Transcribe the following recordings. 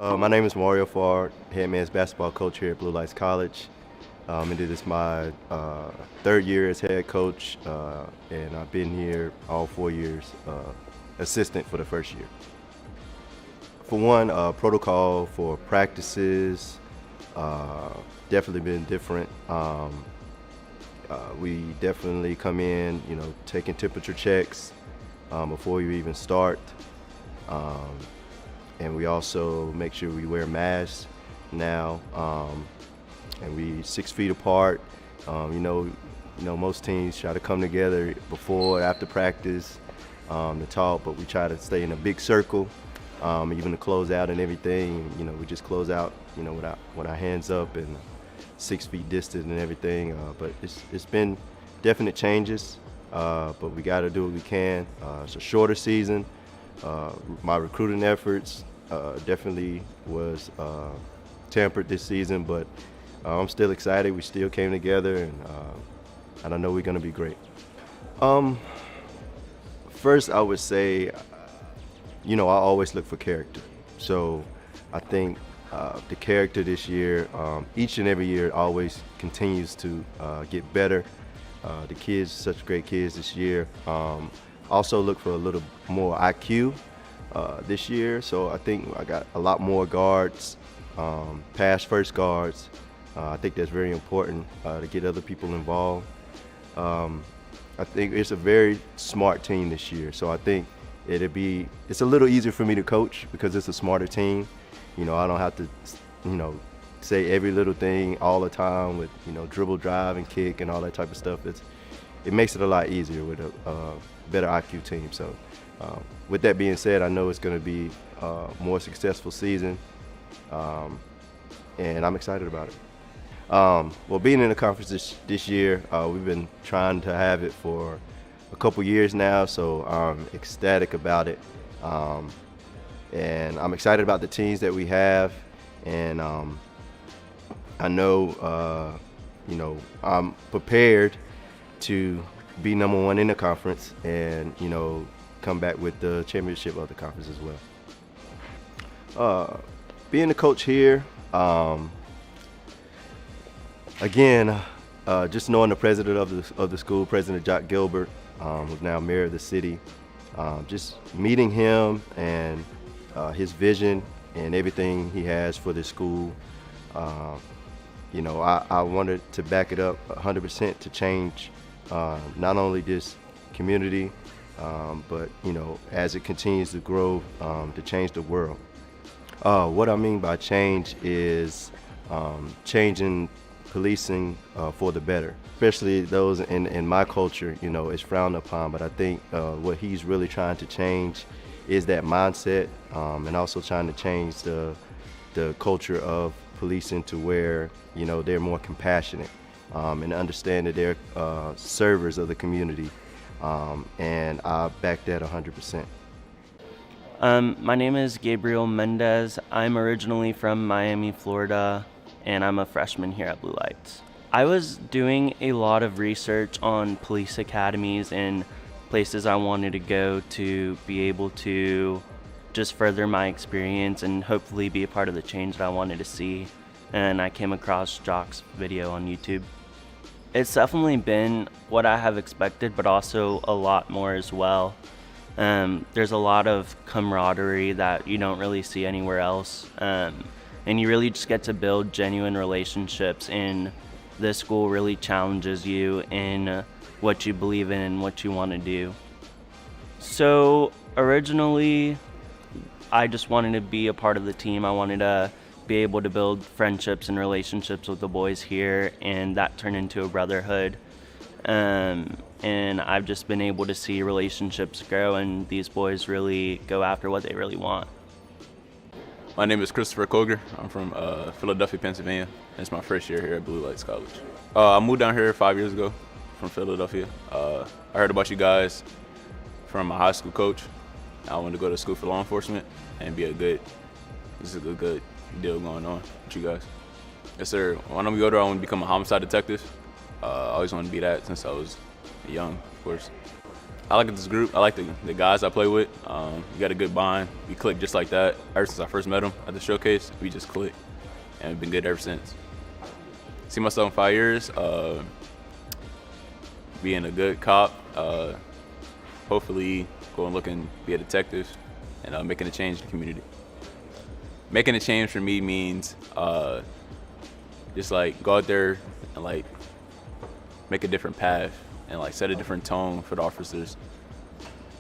My name is Mario Farr, head men's basketball coach here at Blue Lights College. And this is my third year as head coach, and I've been here all 4 years, assistant for the first year. For one, protocol for practices definitely been different. We definitely come in, taking temperature checks before you even start. And we also make sure we wear masks now, and we 6 feet apart. Most teams try to come together before and after practice to talk, but we try to stay in a big circle, even to close out and everything. We just close out, with our hands up and 6 feet distant and everything. But it's been definite changes, but we got to do what we can. It's a shorter season. My recruiting efforts definitely was tempered this season, but I'm still excited. We still came together, and I know we're going to be great. First, I would say, I always look for character. So I think the character this year, each and every year, always continues to get better. The kids, such great kids this year. Also look for a little more IQ this year, so I think I got a lot more guards, pass first guards. I think that's very important to get other people involved. I think it's a very smart team this year, so I think it's a little easier for me to coach because it's a smarter team. I don't have to, say every little thing all the time with, dribble, drive, and kick and all that type of stuff. It makes it a lot easier with a better IQ team. So with that being said, I know it's going to be a more successful season, and I'm excited about it. Well, being in the conference this year, we've been trying to have it for a couple years now, so I'm ecstatic about it. And I'm excited about the teams that we have, and I know, I'm prepared to be number one in the conference and, come back with the championship of the conference as well. Being the coach here, again, just knowing the president of the school, President Jock Gilbert, who's now mayor of the city, just meeting him and his vision and everything he has for the school. I wanted to back it up 100% to change not only this community, but as it continues to grow, to change the world. What I mean by change is changing policing for the better, especially those in my culture. It's frowned upon, but I think what he's really trying to change is that mindset, and also trying to change the culture of policing to where they're more compassionate and understand that they're servers of the community, and I back that 100%. My name is Gabriel Mendez. I'm originally from Miami, Florida, and I'm a freshman here at Blue Lights. I was doing a lot of research on police academies and places I wanted to go to be able to just further my experience and hopefully be a part of the change that I wanted to see. And I came across Jock's video on YouTube. It's definitely been what I have expected, but also a lot more as well. There's a lot of camaraderie that you don't really see anywhere else. And you really just get to build genuine relationships, and this school really challenges you in what you believe in and what you want to do. So originally, I just wanted to be a part of the team. I wanted to be able to build friendships and relationships with the boys here, and that turned into a brotherhood. And I've just been able to see relationships grow, and these boys really go after what they really want. My name is Christopher Koger. I'm from Philadelphia, Pennsylvania. It's my first year here at Blue Lights College. I moved down here 5 years ago from Philadelphia. I heard about you guys from my high school coach. I wanted to go to school for law enforcement and be this is a good deal going on with you guys. Yes, sir. When I go there, I want to become a homicide detective. I always wanted to be that since I was young, of course. I like this group. I like the guys I play with. We got a good bond. We click just like that. Ever since I first met them at the showcase, we just clicked, and we've been good ever since. See myself in 5 years, being a good cop, hopefully going looking be a detective, and making a change in the community. Making a change for me means just like go out there and like make a different path and like set a different tone for the officers,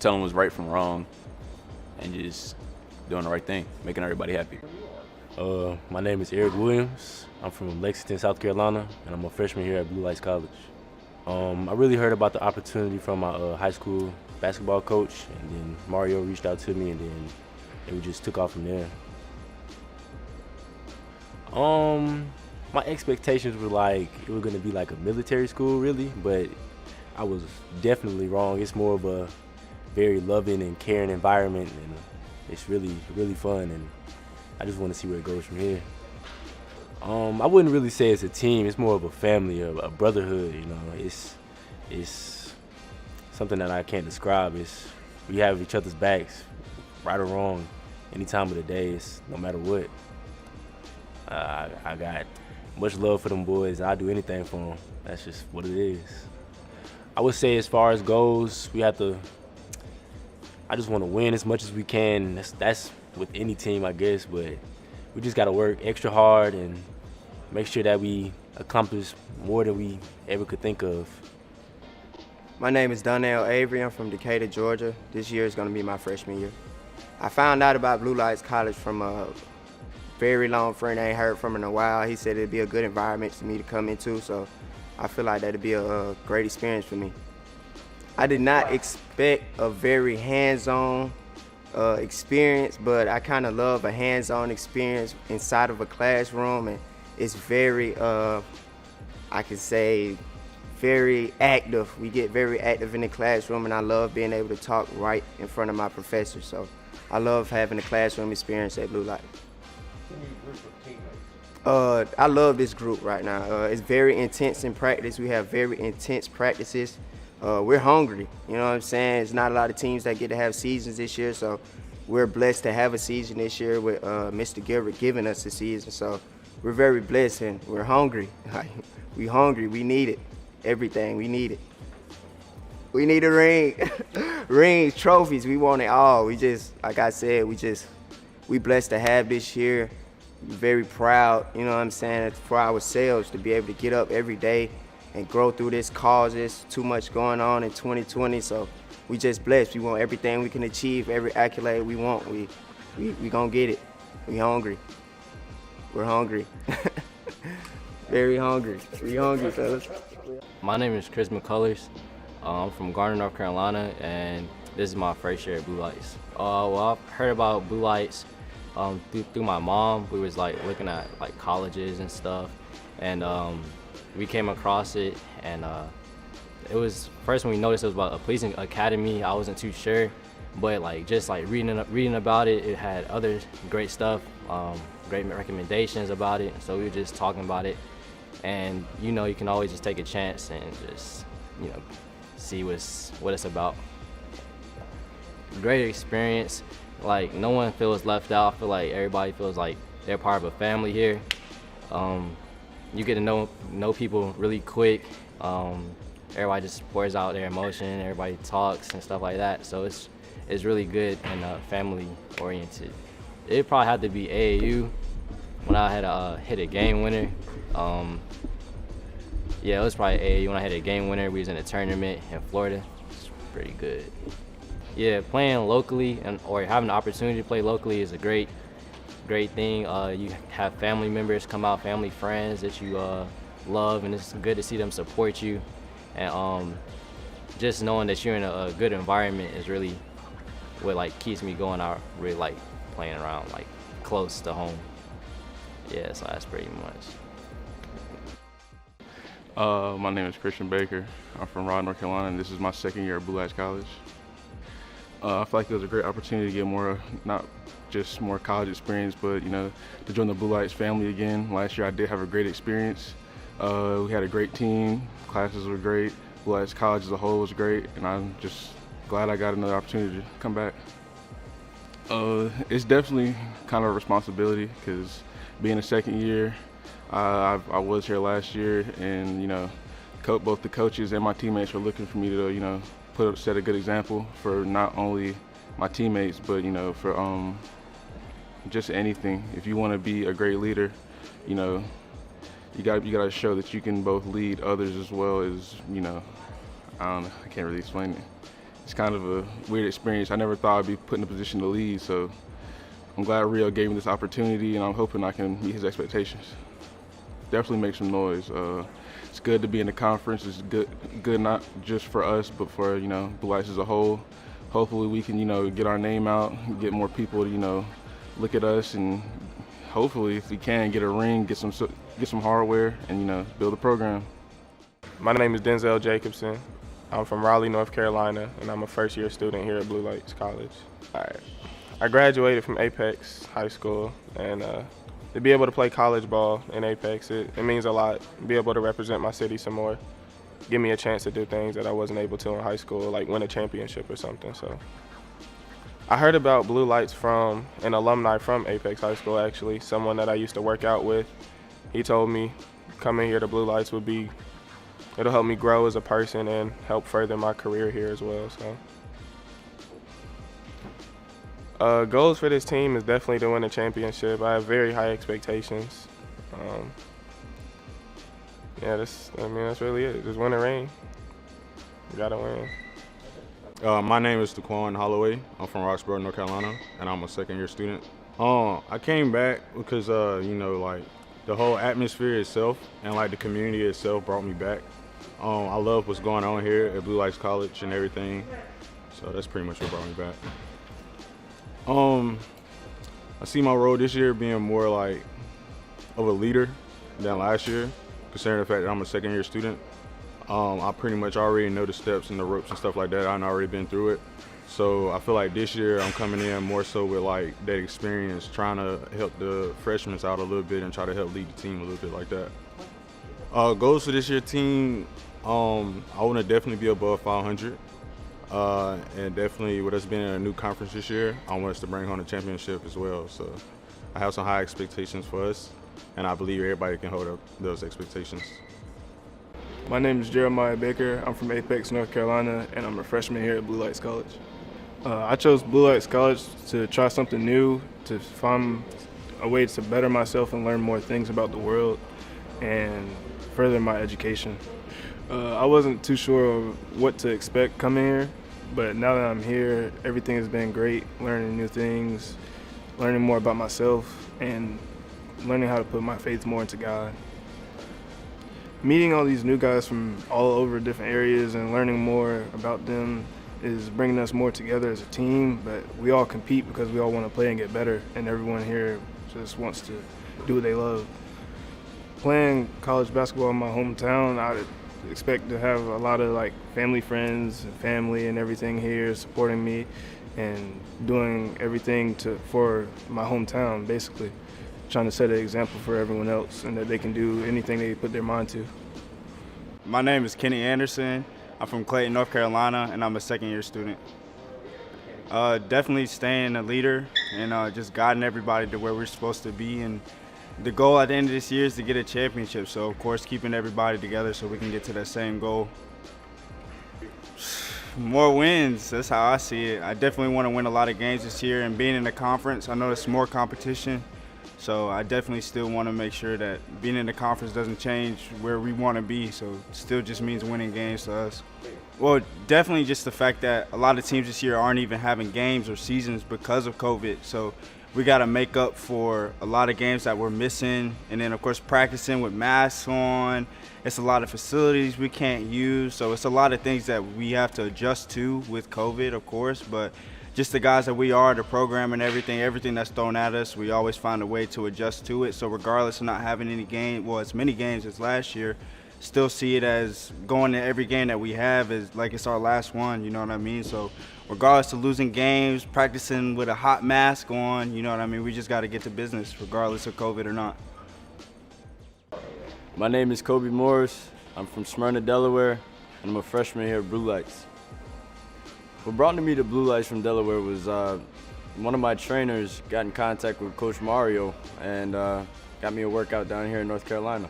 tell them what's right from wrong, and just doing the right thing, making everybody happy. My name is Eric Williams. I'm from Lexington, South Carolina, and I'm a freshman here at Blue Lights College. I really heard about the opportunity from my high school basketball coach, and then Mario reached out to me, and then we just took off from there. My expectations were like it was gonna be like a military school, really, but I was definitely wrong. It's more of a very loving and caring environment, and it's really, really fun, and I just want to see where it goes from here. I wouldn't really say it's a team. It's more of a family, a brotherhood. You know, it's something that I can't describe. We have each other's backs, right or wrong, any time of the day. It's no matter what. I got much love for them boys. I do anything for them. That's just what it is. I would say as far as goes, I just want to win as much as we can. That's with any team, I guess, but we just got to work extra hard and make sure that we accomplish more than we ever could think of. My name is Donnell Avery. I'm from Decatur, Georgia. This year is going to be my freshman year. I found out about Blue Lights College from a very long friend I ain't heard from in a while. He said it'd be a good environment for me to come into, so I feel like that'd be a great experience for me. I did not expect a very hands-on experience, but I kind of love a hands-on experience inside of a classroom, and it's very, I can say, very active. We get very active in the classroom, and I love being able to talk right in front of my professors. So I love having a classroom experience at Blue Light. I love this group right now. It's very intense in practice. We have very intense practices. We're hungry, you know what I'm saying? There's not a lot of teams that get to have seasons this year, so we're blessed to have a season this year with Mr. Gilbert giving us a season. So we're very blessed, and we're hungry. We hungry, we need it. Everything, we need it. We need a ring, rings, trophies, we want it all. We just, like I said, we blessed to have this year. We're very proud, you know what I'm saying, for ourselves to be able to get up every day and grow through this cause. There's too much going on in 2020, so we just blessed. We want everything we can achieve, every accolade we want. We gonna get it. We hungry. We're hungry. Very hungry. We hungry, fellas. My name is Chris McCullers. I'm from Garner, North Carolina, and this is my first year at Blue Lights. Well, I've heard about Blue Lights through my mom. We was like looking at like colleges and stuff, and we came across it, and it was first when we noticed it was about a policing academy. I wasn't too sure, but like just like reading about it, it had other great stuff, great recommendations about it. So we were just talking about it, and you know, you can always just take a chance and just, you know, see what it's about. Great experience. Like no one feels left out. I feel like everybody feels like they're part of a family here. You get to know people really quick. Everybody just pours out their emotion. Everybody talks and stuff like that. So it's really good and family oriented. It probably had to be AAU when I had hit a game winner. Yeah, it was probably AAU when I hit a game winner. We was in a tournament in Florida. It's pretty good. Yeah, playing locally or having the opportunity to play locally is a great thing. You have family members come out, family friends that you love, and it's good to see them support you. And just knowing that you're in a good environment is really what like keeps me going out. Really like playing around like close to home. Yeah, so that's pretty much. My name is Christian Baker. I'm from Raleigh, North Carolina, and this is my second year at Blue Lights College. I feel like it was a great opportunity to get more, not just more college experience, but, you know, to join the Blue Lights family again. Last year I did have a great experience. We had a great team, classes were great, Blue Lights College as a whole was great, and I'm just glad I got another opportunity to come back. It's definitely kind of a responsibility because being a second year, I was here last year, and both the coaches and my teammates were looking for me to set a good example for not only my teammates but for just anything. If you want to be a great leader, you got to show that you can both lead others as well as I don't know, I can't really explain it. It's kind of a weird experience. I never thought I'd be put in a position to lead, so I'm glad Rio gave me this opportunity, and I'm hoping I can meet his expectations. Definitely make some noise. It's good to be in the conference. It's good not just for us, but for Blue Lights as a whole. Hopefully we can get our name out, get more people to look at us, and hopefully if we can get a ring, get some hardware, and build a program. My name is Denzel Jacobson. I'm from Raleigh, North Carolina, and I'm a first-year student here at Blue Lights College. I graduated from Apex High School, and to be able to play college ball in Apex, it means a lot. Be able to represent my city some more, give me a chance to do things that I wasn't able to in high school, like win a championship or something. So I heard about Blue Lights from an alumni from Apex High School, actually, someone that I used to work out with. He told me coming here to Blue Lights it'll help me grow as a person and help further my career here as well. So goals for this team is definitely to win a championship. I have very high expectations. That's really it. Just win a ring. You gotta win. My name is Taquan Holloway. I'm from Roxborough, North Carolina, and I'm a second-year student. I came back because the whole atmosphere itself and the community itself brought me back. I love what's going on here at Blue Lights College and everything, so that's pretty much what brought me back. I see my role this year being more of a leader than last year, considering the fact that I'm a second-year student. I pretty much already know the steps and the ropes and stuff like that. I've already been through it. So I feel like this year I'm coming in more so with that experience, trying to help the freshmen out a little bit and try to help lead the team a little bit like that. Goals for this year's team, I want to definitely be above 500. And definitely with us being in a new conference this year, I want us to bring home the championship as well. So I have some high expectations for us, and I believe everybody can hold up those expectations. My name is Jeremiah Baker. I'm from Apex, North Carolina, and I'm a freshman here at Blue Lights College. I chose Blue Lights College to try something new, to find a way to better myself and learn more things about the world and further my education. I wasn't too sure of what to expect coming here, but now that I'm here, everything has been great, learning new things, learning more about myself, and learning how to put my faith more into God. Meeting all these new guys from all over different areas and learning more about them is bringing us more together as a team, but we all compete because we all want to play and get better, and everyone here just wants to do what they love. Playing college basketball in my hometown, I expect to have a lot of family friends and family and everything here supporting me and doing everything for my hometown, basically. Trying to set an example for everyone else and that they can do anything they put their mind to. My name is Kenny Anderson. I'm from Clayton, North Carolina, and I'm a second-year student. Definitely staying a leader and just guiding everybody to where we're supposed to be. And the goal at the end of this year is to get a championship. So, of course, keeping everybody together so we can get to that same goal. More wins, that's how I see it. I definitely want to win a lot of games this year, and being in the conference, I know there's more competition. So I definitely still want to make sure that being in the conference doesn't change where we want to be. So it still just means winning games to us. Well, definitely just the fact that a lot of teams this year aren't even having games or seasons because of COVID. So we got to make up for a lot of games that we're missing. And then, of course, practicing with masks on. It's a lot of facilities we can't use. So it's a lot of things that we have to adjust to with COVID, of course. But just the guys that we are, the program and everything that's thrown at us, we always find a way to adjust to it. So regardless of not having as many games as last year, still see it as going to every game that we have is like it's our last one, you know what I mean? So regardless of losing games, practicing with a hot mask on, you know what I mean? We just got to get to business regardless of COVID or not. My name is Kobe Morris. I'm from Smyrna, Delaware, and I'm a freshman here at Blue Lights. What brought me to Blue Lights from Delaware was one of my trainers got in contact with Coach Mario and got me a workout down here in North Carolina.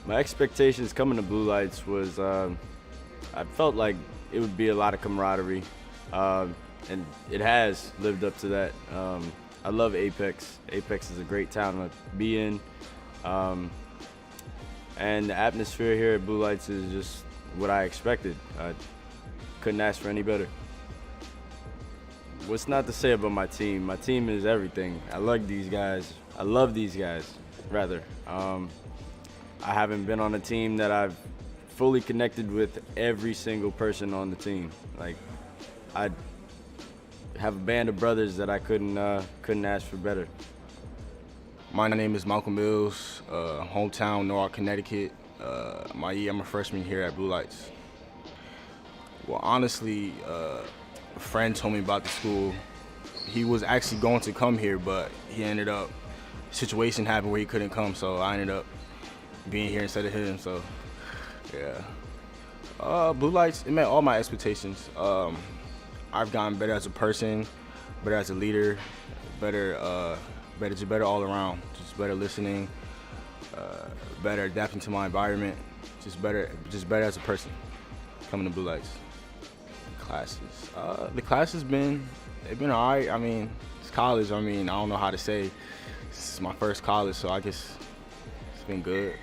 My expectations coming to Blue Lights was I felt like it would be a lot of camaraderie, and it has lived up to that. I love Apex. Apex is a great town to be in, and the atmosphere here at Blue Lights is just what I expected. I couldn't ask for any better. What's not to say about my team? My team is everything. I love these guys. Rather. I haven't been on a team that I've fully connected with every single person on the team. Like, I have a band of brothers that I couldn't ask for better. My name is Malcolm Mills, hometown Norwalk, Connecticut. I'm a freshman here at Blue Lights. Well, honestly, a friend told me about the school. He was actually going to come here, but he ended up, situation happened where he couldn't come, so I ended up being here instead of him, so yeah. Blue Lights, it met all my expectations. I've gotten better as a person, better as a leader, better all around, just better listening, better adapting to my environment, just better as a person coming to Blue Lights. Classes, the class they've been all right. I mean, it's college. I mean, I don't know how to say. This is my first college, so I guess it's been good.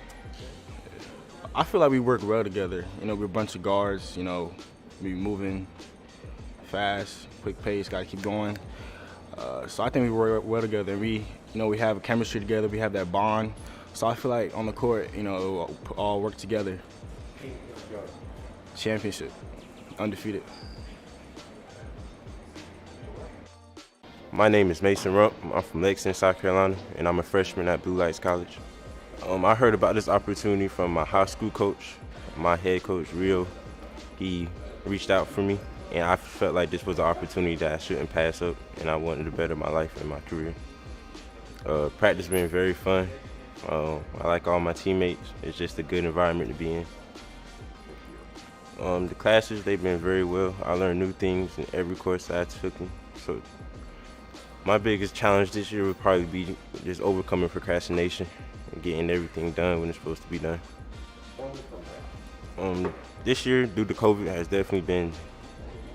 I feel like we work well together. You know, we're a bunch of guards. You know, we moving fast, quick pace, gotta keep going. So I think we work well together. We have a chemistry together. We have that bond. So I feel like on the court, we'll all work together. Championship, undefeated. My name is Mason Rump. I'm from Lexington, South Carolina, and I'm a freshman at Blue Lights College. I heard about this opportunity from my high school coach, my head coach, Rio. He reached out for me, and I felt like this was an opportunity that I shouldn't pass up, and I wanted to better my life and my career. Practice has been very fun. I like all my teammates. It's just a good environment to be in. The classes, they've been very well. I learned new things in every course I took. So my biggest challenge this year would probably be just overcoming procrastination and getting everything done when it's supposed to be done. This year, due to COVID, has definitely been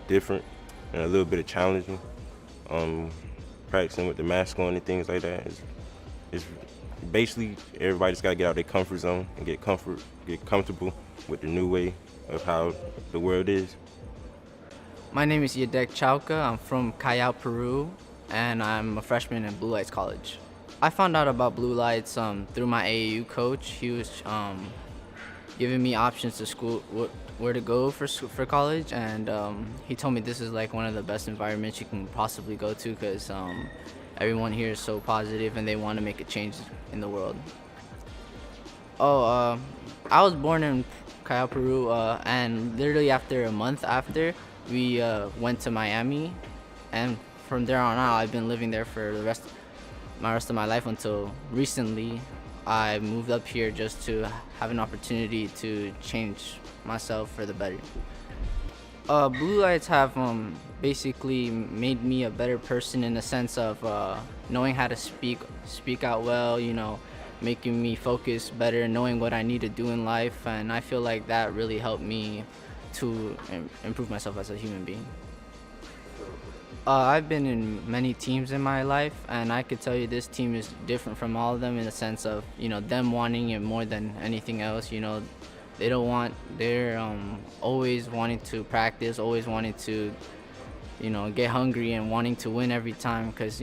different and a little bit of challenging. Practicing with the mask on and things like that is basically everybody just gotta get out of their comfort zone and get comfortable with the new way of how the world is. My name is Yadek Chauca. I'm from Callao, Peru, and I'm a freshman at Blue Lights College. I found out about Blue Lights through my AAU coach. He was giving me options to school, where to go for college, and he told me this is like one of the best environments you can possibly go to because everyone here is so positive and they want to make a change in the world. I was born in Callao, Peru, and literally after a month after, we went to Miami, and from there on out, I've been living there for the rest of my life until recently. I moved up here just to have an opportunity to change myself for the better. Blue Lights have basically made me a better person in the sense of knowing how to speak out well, making me focus better, knowing what I need to do in life, and I feel like that really helped me to improve myself as a human being. I've been in many teams in my life, and I could tell you this team is different from all of them in the sense of, them wanting it more than anything else. They're always wanting to practice, always wanting to, get hungry and wanting to win every time because,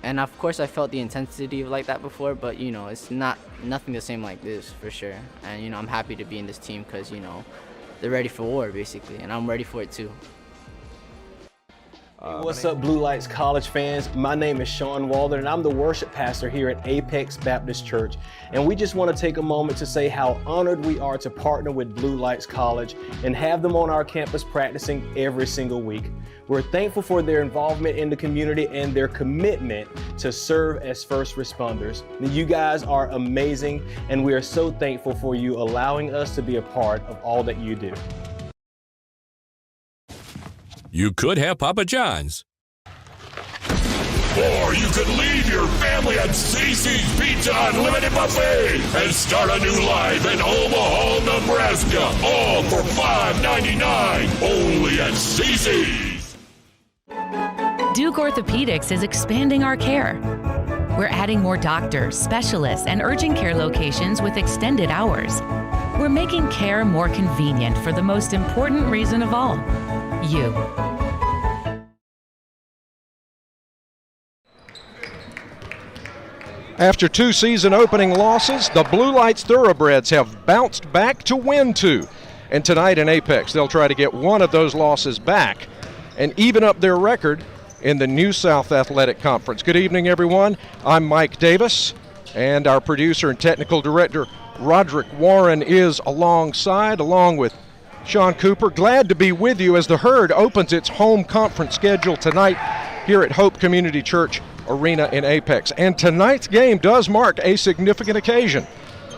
and of course I felt the intensity like that before, but, it's nothing the same like this for sure. And, I'm happy to be in this team because, they're ready for war basically, and I'm ready for it too. What's up, Blue Lights College fans? My name is Sean Walden, and I'm the worship pastor here at Apex Baptist Church. And we just want to take a moment to say how honored we are to partner with Blue Lights College and have them on our campus practicing every single week. We're thankful for their involvement in the community and their commitment to serve as first responders. You guys are amazing, and we are so thankful for you allowing us to be a part of all that you do. you could have Papa John's. Or you could leave your family at CC's Pizza Unlimited Buffet and start a new life in Omaha, Nebraska. All for $5.99, only at CC's. Duke Orthopedics is expanding our care. We're adding more doctors, specialists, and urgent care locations with extended hours. We're making care more convenient for the most important reason of all, you. After 2 season opening losses, the Blue Lights Thoroughbreds have bounced back to win 2. And tonight in Apex, they'll try to get one of those losses back and even up their record in the New South Athletic Conference. Good evening, everyone. I'm Mike Davis, and our producer and technical director, Roderick Warren, is alongside, along with Sean Cooper. Glad to be with you as the Herd opens its home conference schedule tonight here at Hope Community Church Arena in Apex. And tonight's game does mark a significant occasion.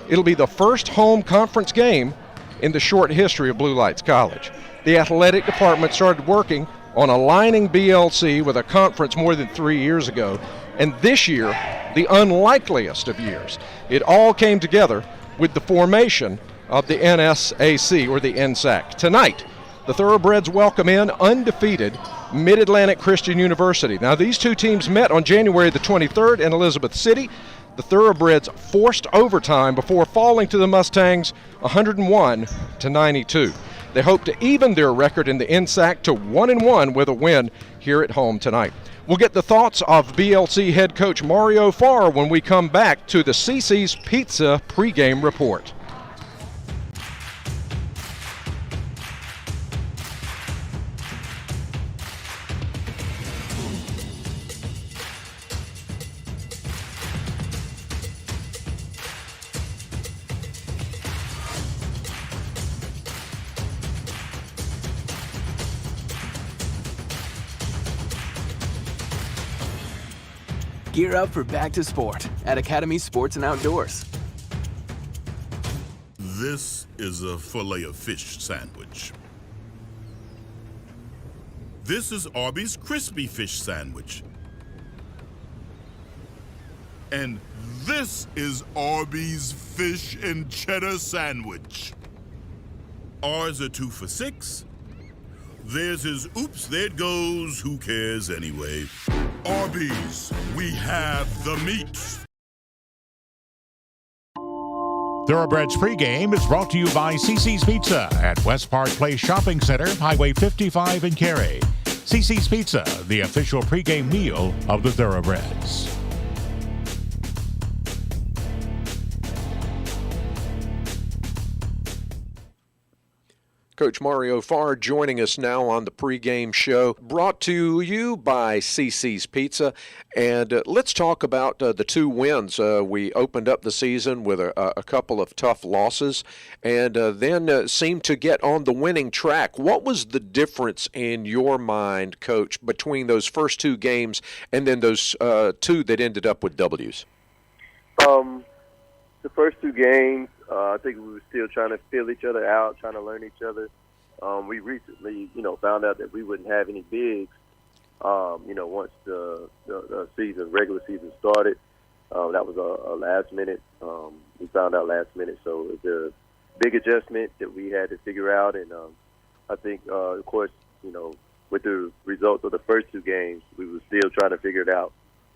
It'll be the first home conference game in the short history of Blue Lights College. The athletic department started working on aligning BLC with a conference more than 3 years ago, and this year, the unlikeliest of years, it all came together with the formation of the NSAC, or the NSAC. Tonight, the Thoroughbreds welcome in undefeated Mid-Atlantic Christian University. Now, these two teams met on January the 23rd in Elizabeth City. The Thoroughbreds forced overtime before falling to the Mustangs 101-92. They hope to even their record in the NSAC to 1-1 with a win here at home tonight. We'll get the thoughts of BLC head coach Mario Farr when we come back to the CC's Pizza pregame report. Gear up for back to sport at Academy Sports and Outdoors. This is a Filet-O-Fish sandwich. This is Arby's Crispy Fish Sandwich. And this is Arby's Fish and Cheddar Sandwich. Ours are 2 for $6. Theirs is, oops, there it goes, who cares anyway. Arby's, we have the meat. Thoroughbreds pregame is brought to you by CC's Pizza at West Park Place Shopping Center, Highway 55 in Cary. CC's Pizza, the official pregame meal of the Thoroughbreds. Coach Mario Farr joining us now on the pregame show, brought to you by CC's Pizza. And let's talk about the 2 wins. We opened up the season with a couple of tough losses and then seemed to get on the winning track. What was the difference in your mind, Coach, between those first 2 games and then those 2 that ended up with W's? The first 2 games, I think we were still trying to feel each other out, trying to learn each other. We recently, found out that we wouldn't have any bigs, once the regular season started. That was a last minute. We found out last minute, so it was a big adjustment that we had to figure out. And I think, of course, with the results of the first 2 games, we were still trying to figure it out.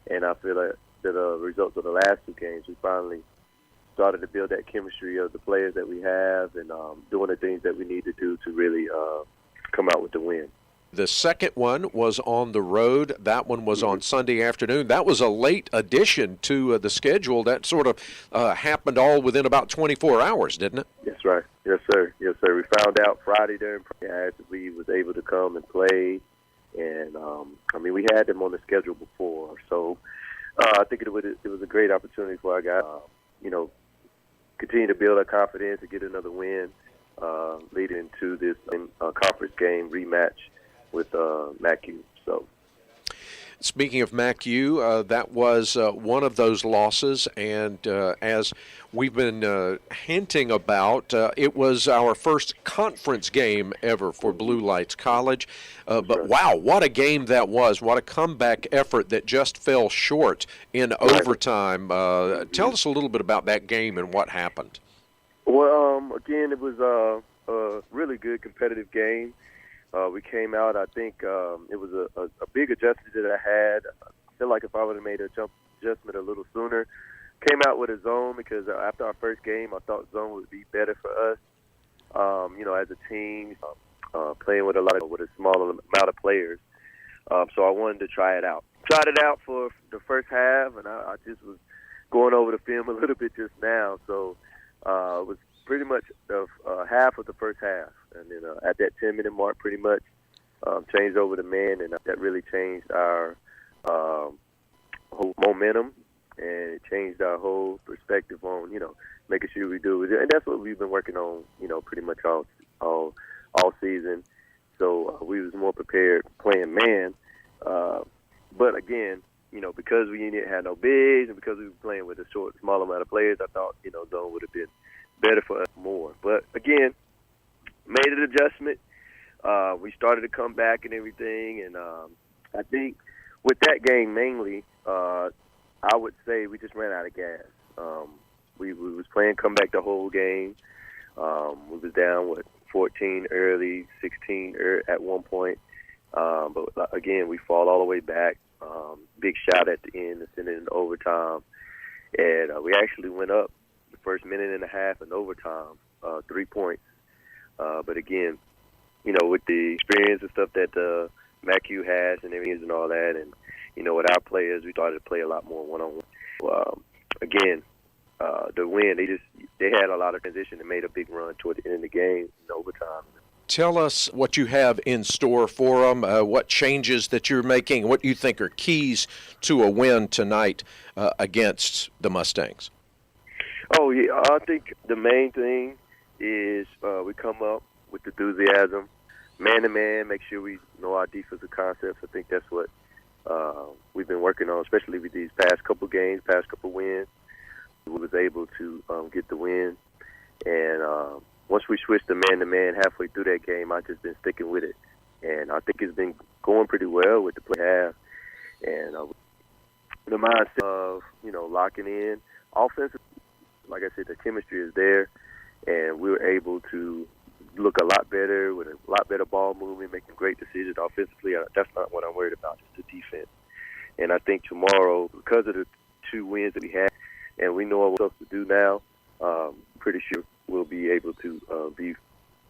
And I feel like the results of the last 2 games, we finally started to build that chemistry of the players that we have and doing the things that we need to do to really come out with the win. The second one was on the road. That one was on Sunday afternoon. That was a late addition to the schedule. That sort of happened all within about 24 hours, didn't it? That's right. Yes, sir. Yes, sir. We found out Friday during practice we was able to come and play. And, we had them on the schedule before. So I think it was a great opportunity for our guys, continue to build our confidence and get another win leading into this conference game rematch with Mackey. So Speaking of MACU, that was one of those losses, and as we've been hinting about, it was our first conference game ever for Blue Lights College. But wow, what a game that was. What a comeback effort that just fell short in overtime. Tell us a little bit about that game and what happened. Well, again, it was a really good competitive game. We came out, I think it was a big adjustment that I had. I feel like if I would have made a jump adjustment a little sooner, came out with a zone because after our first game, I thought zone would be better for us. As a team, playing with a small amount of players. So I wanted to try it out. Tried it out for the first half, and I just was going over the film a little bit just now. So it was pretty much half of the first half. And then at that 10-minute mark, pretty much changed over to man, and that really changed our whole momentum, and it changed our whole perspective on, making sure we do it. And that's what we've been working on, pretty much all season. So we was more prepared playing man. But again, because we didn't have no bigs and because we were playing with a small amount of players, I thought, zone would have been better for us more. But again, made an adjustment. We started to come back and everything, and I think with that game mainly, I would say we just ran out of gas. We was playing comeback the whole game. We was down 14 early, 16 at one point, but again we fall all the way back. Big shot at the end to send it in overtime, and we actually went up the first minute and a half in overtime, 3 points. But again, with the experience and stuff that MACU has and everything and all that, and, with our players, we started to play a lot more one-on-one. Again, the win, they had a lot of transition and made a big run toward the end of the game in overtime. Tell us what you have in store for them, what changes that you're making, what you think are keys to a win tonight against the Mustangs. Oh, yeah, I think the main thing is we come up with enthusiasm, man-to-man, make sure we know our defensive concepts. I think that's what we've been working on, especially with these past couple games, past couple wins. We was able to get the win. And once we switched to man-to-man halfway through that game, I've just been sticking with it. And I think it's been going pretty well with the play half. And the mindset of, locking in. Offensive, like I said, the chemistry is there. And we were able to look a lot better with a lot better ball movement, making great decisions offensively. That's not what I'm worried about, just the defense. And I think tomorrow, because of the 2 wins that we had, and we know what we're supposed to do now, pretty sure we'll be able to be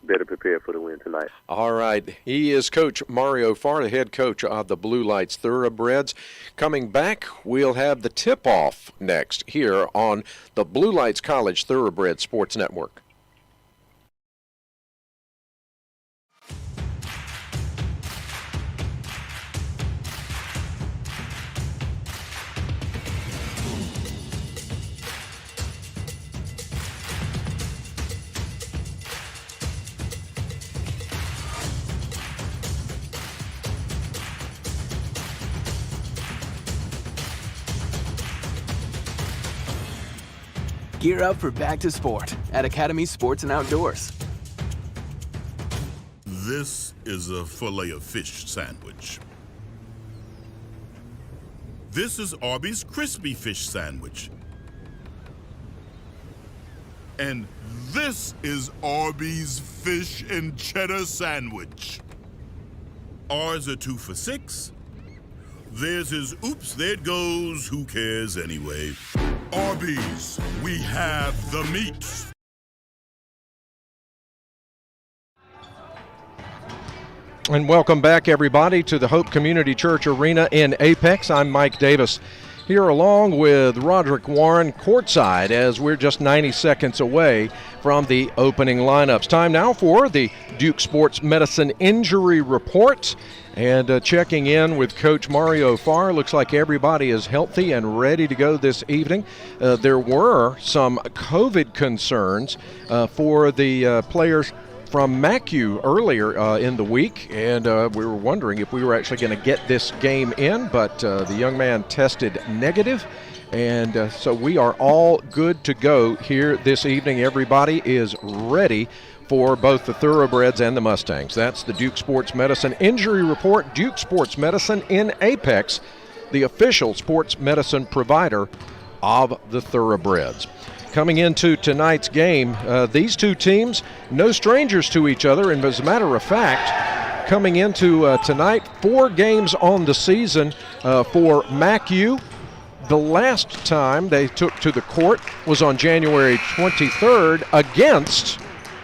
better prepared for the win tonight. All right. He is Coach Mario Farr, the head coach of the Blue Lights Thoroughbreds. Coming back, we'll have the tip-off next here on the Blue Lights College Thoroughbred Sports Network. Gear up for back to sport at Academy Sports and Outdoors. This is a filet-o-fish sandwich. This is Arby's crispy fish sandwich. And this is Arby's fish and cheddar sandwich. Ours are 2 for $6. Theirs is, oops, there it goes, who cares anyway. Arby's, we have the meat. And welcome back, everybody, to the Hope Community Church Arena in Apex. I'm Mike Davis, here along with Roderick Warren courtside as we're just 90 seconds away from the opening lineups. Time now for the Duke Sports Medicine Injury Report. And checking in with Coach Mario Farr, looks like everybody is healthy and ready to go this evening. There were some COVID concerns for the players from MACU earlier in the week, and we were wondering if we were actually going to get this game in, but the young man tested negative, and so we are all good to go here this evening. Everybody is ready for both the Thoroughbreds and the Mustangs. That's the Duke Sports Medicine Injury Report. Duke Sports Medicine in Apex, the official sports medicine provider of the Thoroughbreds. Coming into tonight's game, these two teams, no strangers to each other, and as a matter of fact, coming into tonight, 4 games on the season for MACU. The last time they took to the court was on January 23rd against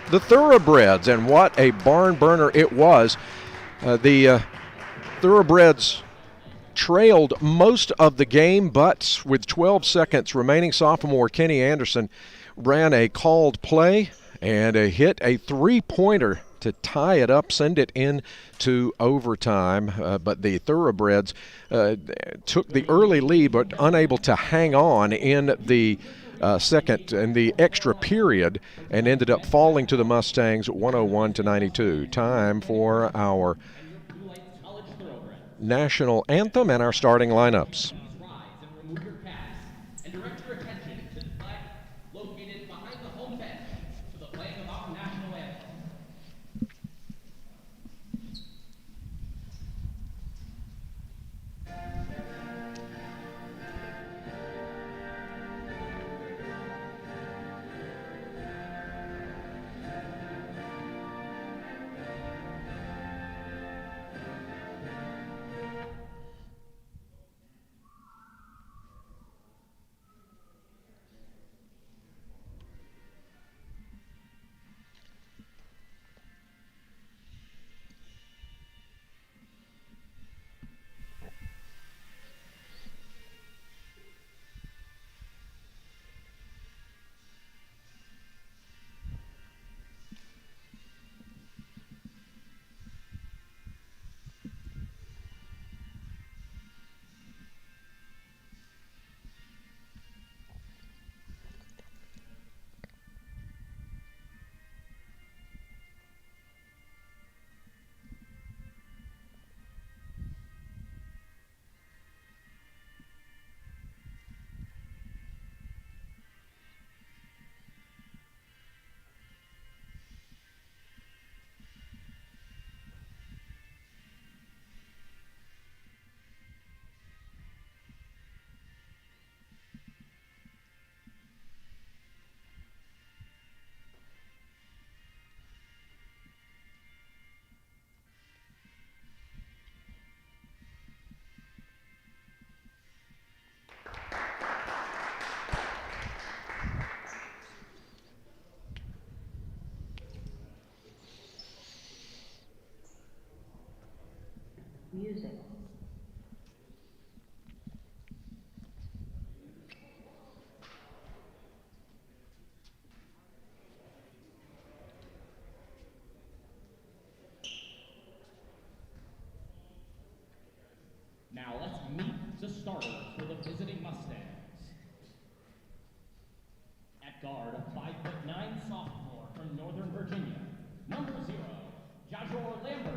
the Thoroughbreds, and what a barn burner it was. The Thoroughbreds trailed most of the game, but with 12 seconds remaining, sophomore Kenny Anderson ran a called play and hit a three-pointer to tie it up, send it into overtime. But the Thoroughbreds took the early lead, but unable to hang on in the second and the extra period, and ended up falling to the Mustangs 101-92. Time for our national anthem and our starting lineups. Music. Now let's meet the starters for the visiting Mustangs. At guard, a 5'9" sophomore from Northern Virginia, number 0, Joshua Lambert.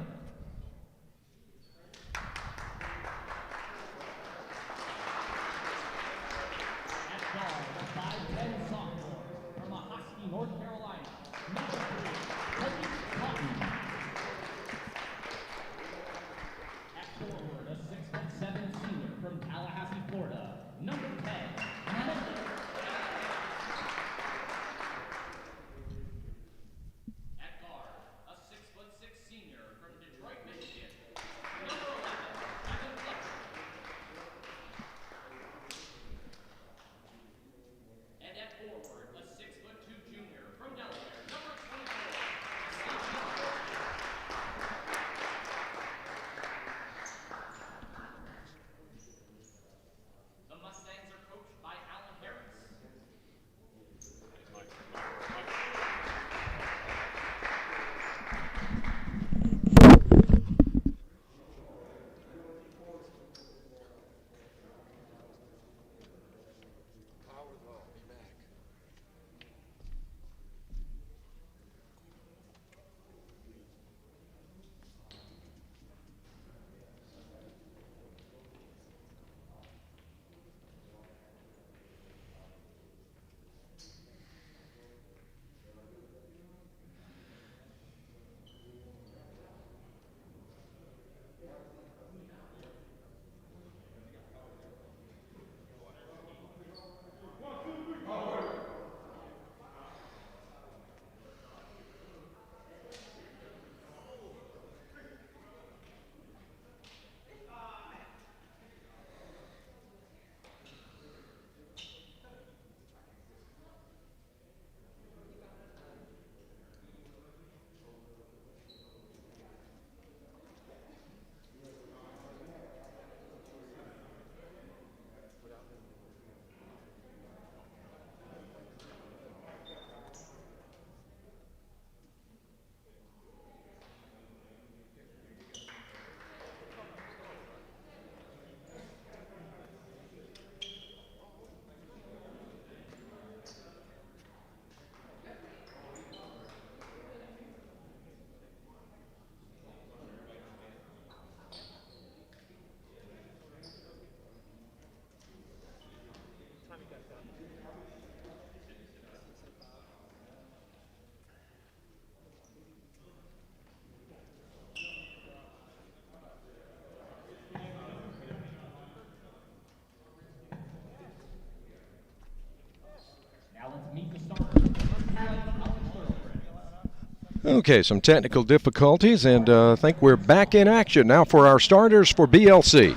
At guard, a 5'10" sophomore from Ahoskie, North Carolina, number 3, Cody Cotton. At forward, a 6'7" senior from Tallahassee, Florida, number 10, Melvin. At Okay, some technical difficulties, and I think we're back in action now for our starters for BLC.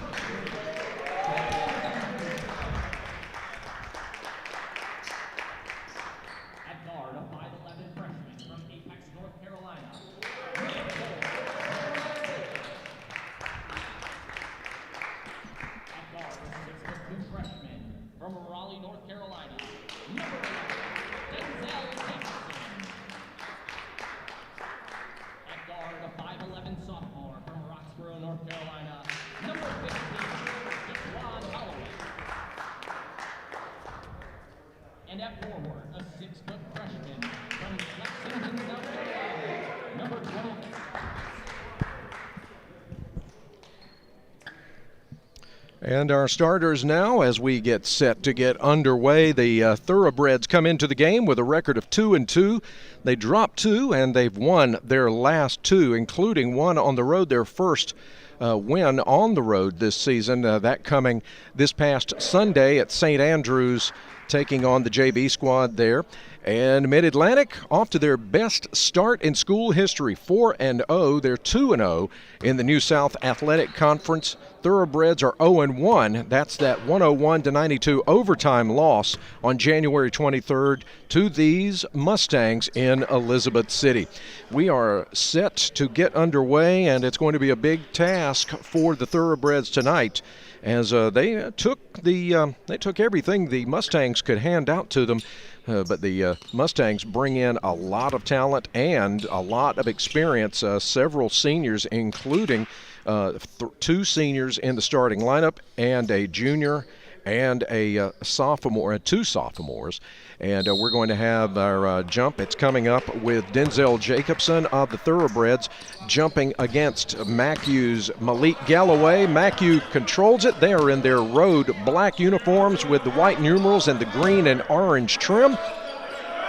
And our starters now as we get set to get underway. The Thoroughbreds come into the game with a record of 2-2. They dropped 2 and they've won their last 2, including one on the road, their first win on the road this season. That coming this past Sunday at St. Andrews, taking on the JV squad there. And Mid-Atlantic off to their best start in school history, 4-0. They're 2-0 in the New South Athletic Conference. Thoroughbreds are 0-1. That's that 101-92 overtime loss on January 23rd to these Mustangs in Elizabeth City. We are set to get underway, and it's going to be a big task for the Thoroughbreds tonight, as they took everything the Mustangs could hand out to them. But the Mustangs bring in a lot of talent and a lot of experience, several seniors, including 2 seniors in the starting lineup and a junior and a sophomore, 2 sophomores. And we're going to have our jump. It's coming up with Denzel Jacobson of the Thoroughbreds jumping against Mackew's Malik Galloway. Mackew controls it. They are in their road black uniforms with the white numerals and the green and orange trim.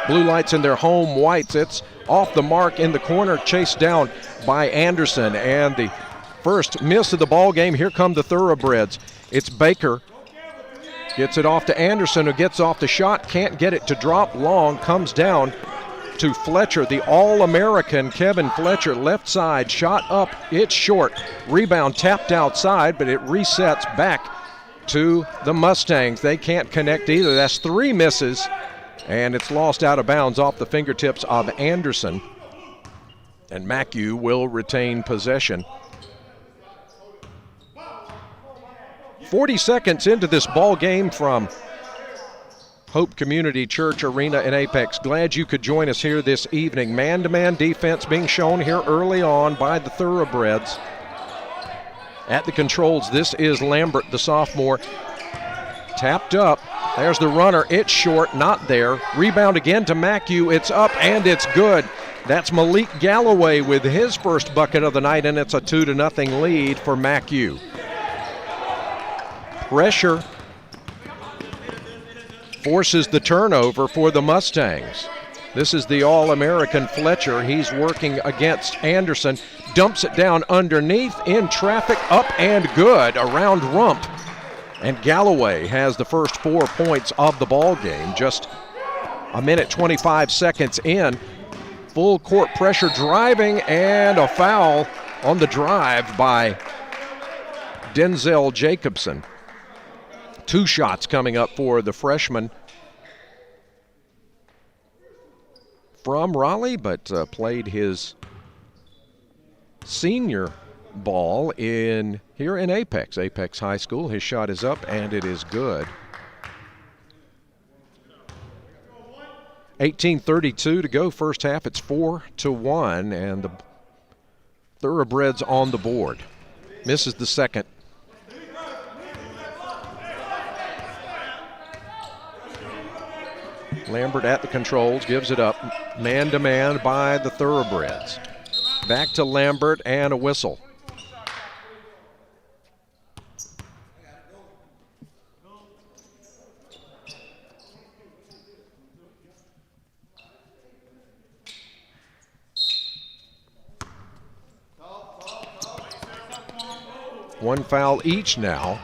Blue Lights in their home whites. It's off the mark in the corner, chased down by Anderson. And the first miss of the ball game. Here come the Thoroughbreds. It's Baker. Gets it off to Anderson, who gets off the shot, can't get it to drop long, comes down to Fletcher, the All-American Kevin Fletcher, left side, shot up, it's short. Rebound tapped outside, but it resets back to the Mustangs. They can't connect either. That's 3 misses, and it's lost out of bounds off the fingertips of Anderson. And Mackew will retain possession. 40 seconds into this ball game from Hope Community Church Arena in Apex. Glad you could join us here this evening. Man-to-man defense being shown here early on by the Thoroughbreds. At the controls, this is Lambert, the sophomore. Tapped up. There's the runner. It's short, not there. Rebound again to Mackew. It's up and it's good. That's Malik Galloway with his first bucket of the night, and it's a 2-0 lead for Mackew. Pressure forces the turnover for the Mustangs. This is the All-American Fletcher. He's working against Anderson. Dumps it down underneath, in traffic, up and good, around Rump. And Galloway has the first 4 points of the ball game. Just a minute 25 seconds in. Full court pressure driving, and a foul on the drive by Denzel Jacobson. 2 shots coming up for the freshman from Raleigh, but played his senior ball here in Apex High School. His shot is up and it is good. 18:32 to go first half. It's 4-1, and the Thoroughbreds on the board. Misses the second. Lambert at the controls, gives it up. Man-to-man by the Thoroughbreds. Back to Lambert and a whistle. One foul each now.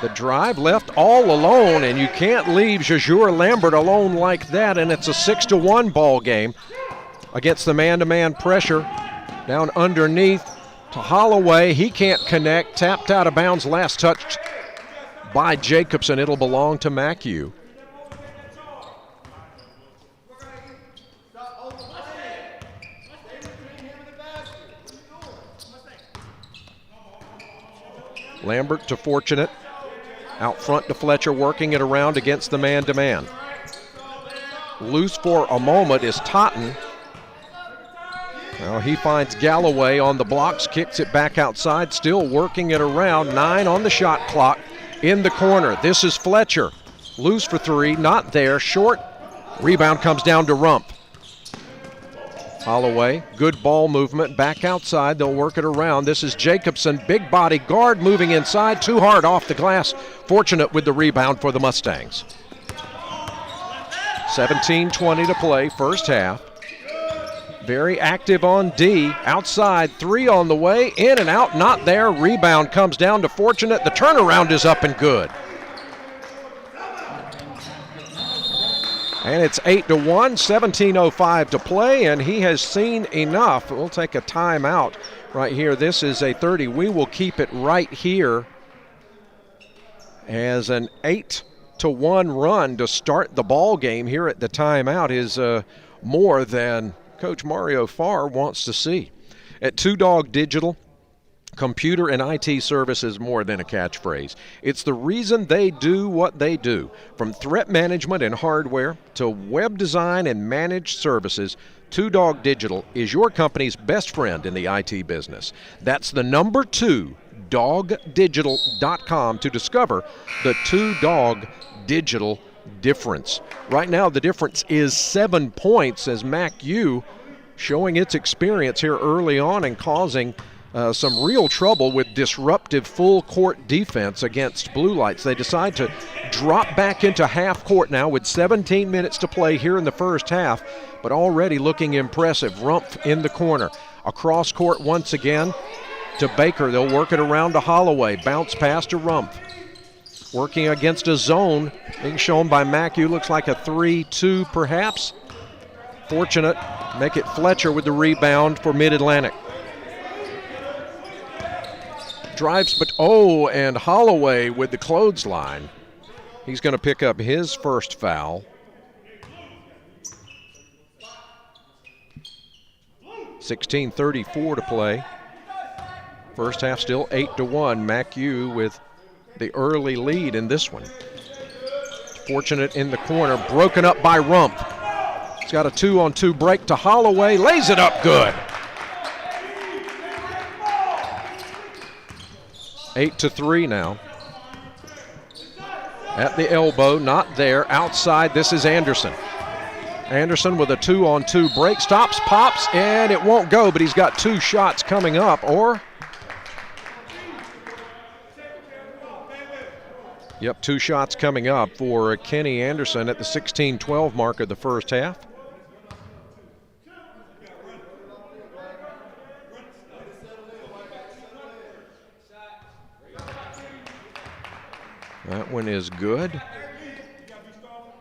The drive left all alone, and you can't leave Jajur Lambert alone like that, and it's a 6-1 ball game. against the man-to-man pressure. Down underneath to Holloway. He can't connect. Tapped out of bounds. Last touch by Jacobson. It'll belong to Mackey. Lambert to Fortunate. Out front to Fletcher, working it around against the man-to-man. Loose for a moment is Totten. Now he finds Galloway on the blocks, kicks it back outside, still working it around. 9 on the shot clock in the corner. This is Fletcher. Loose for 3, not there, short. Rebound comes down to Rump. Holloway, good ball movement, back outside, they'll work it around. This is Jacobson, big body guard moving inside, too hard off the glass. Fortunate with the rebound for the Mustangs. 17:20 to play, first half. Very active on D, outside, 3 on the way, in and out, not there. Rebound comes down to Fortunate, the turnaround is up and good. And it's 8-1, 17:05 to play, and he has seen enough. We'll take a timeout right here. This is a 30. We will keep it right here as an 8-1 run to start the ball game here at the timeout is more than Coach Mario Farr wants to see. At Two Dog Digital, computer and IT service is more than a catchphrase. It's the reason they do what they do. From threat management and hardware to web design and managed services, Two Dog Digital is your company's best friend in the IT business. That's the number 2, dogdigital.com, to discover the Two Dog Digital difference. Right now the difference is 7 points as MacU showing its experience here early on and causing some real trouble with disruptive full court defense against Blue Lights. They decide to drop back into half court now with 17 minutes to play here in the first half, but already looking impressive. Rumpf in the corner. Across court once again to Baker. They'll work it around to Holloway. Bounce pass to Rumpf. Working against a zone being shown by Mackey. Looks like a 3-2 perhaps. Fortunate. Make it Fletcher with the rebound for Mid-Atlantic. Drives, but and Holloway with the clothesline. He's going to pick up his first foul. .34 to play. First half still 8-1. MacU with the early lead in this one. Fortunate in the corner, broken up by Rump. He's got a 2-on-2 break to Holloway, lays it up good. 8-3 now. At the elbow, not there, outside, this is Anderson. Anderson with a 2-on-2 break, stops, pops, and it won't go, but he's got 2 shots coming up, Yep, 2 shots coming up for Kenny Anderson at the 16-12 mark of the first half. That one is good.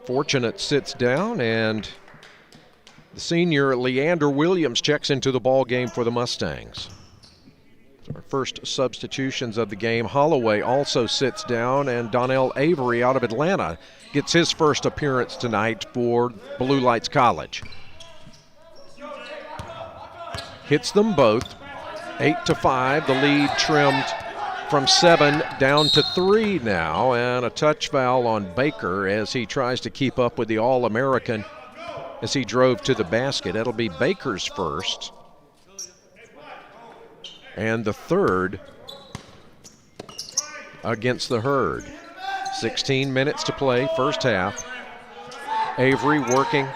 Fortunate sits down, and the senior Leander Williams checks into the ball game for the Mustangs. Our first substitutions of the game. Holloway also sits down, and Donnell Avery out of Atlanta gets his first appearance tonight for Blue Lights College. Hits them both. 8-5, the lead trimmed from 7 down to 3 now, and a touch foul on Baker as he tries to keep up with the All-American as he drove to the basket. That'll be Baker's first. And the third against the Herd. 16 minutes to play, first half. Avery working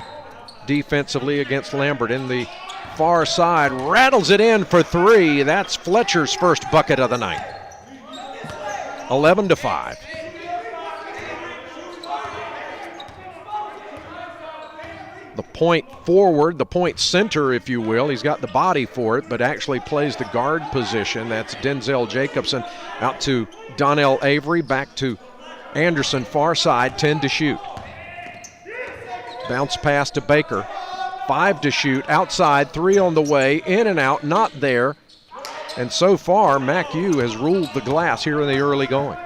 defensively against Lambert in the far side, rattles it in for 3. That's Fletcher's first bucket of the night. 11-5. The point forward, the point center, if you will. He's got the body for it, but actually plays the guard position. That's Denzel Jacobson out to Donnell Avery, back to Anderson, far side, 10 to shoot. Bounce pass to Baker. 5 to shoot, outside, 3 on the way, in and out, not there. And so far, MacU has ruled the glass here in the early going.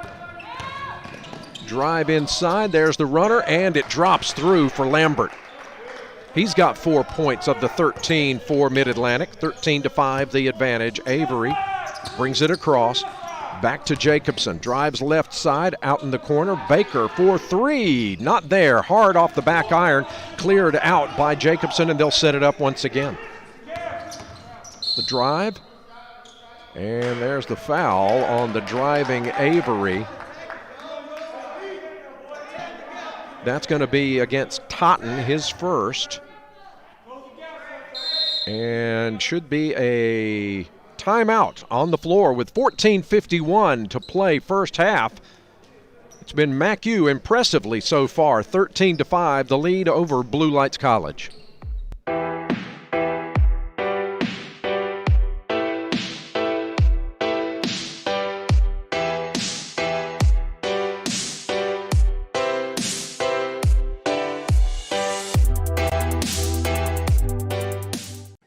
Drive inside, there's the runner, and it drops through for Lambert. He's got 4 points of the 13 for Mid-Atlantic, 13-5 the advantage. Avery brings it across, back to Jacobson, drives left side, out in the corner, Baker for 3, not there, hard off the back iron, cleared out by Jacobson, and they'll set it up once again. The drive, and there's the foul on the driving Avery. That's going to be against Totten, his first. And should be a timeout on the floor with 14:51 to play first half. It's been MacU impressively so far, 13-5, the lead over Blue Lights College.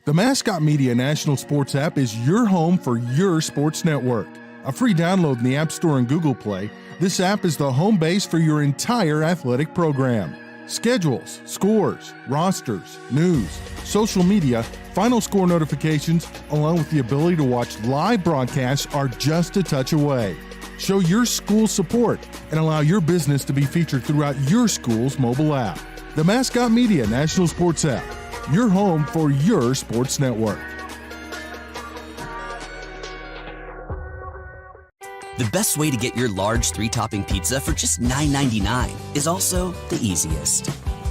The Mascot Media National Sports app is your home for your sports network. A free download in the App Store and Google Play, this app is the home base for your entire athletic program. Schedules, scores, rosters, news, social media, final score notifications, along with the ability to watch live broadcasts are just a touch away. Show your school support and allow your business to be featured throughout your school's mobile app. The Mascot Media National Sports app, your home for your sports network. The best way to get your large 3-topping pizza for just $9.99 is also the easiest.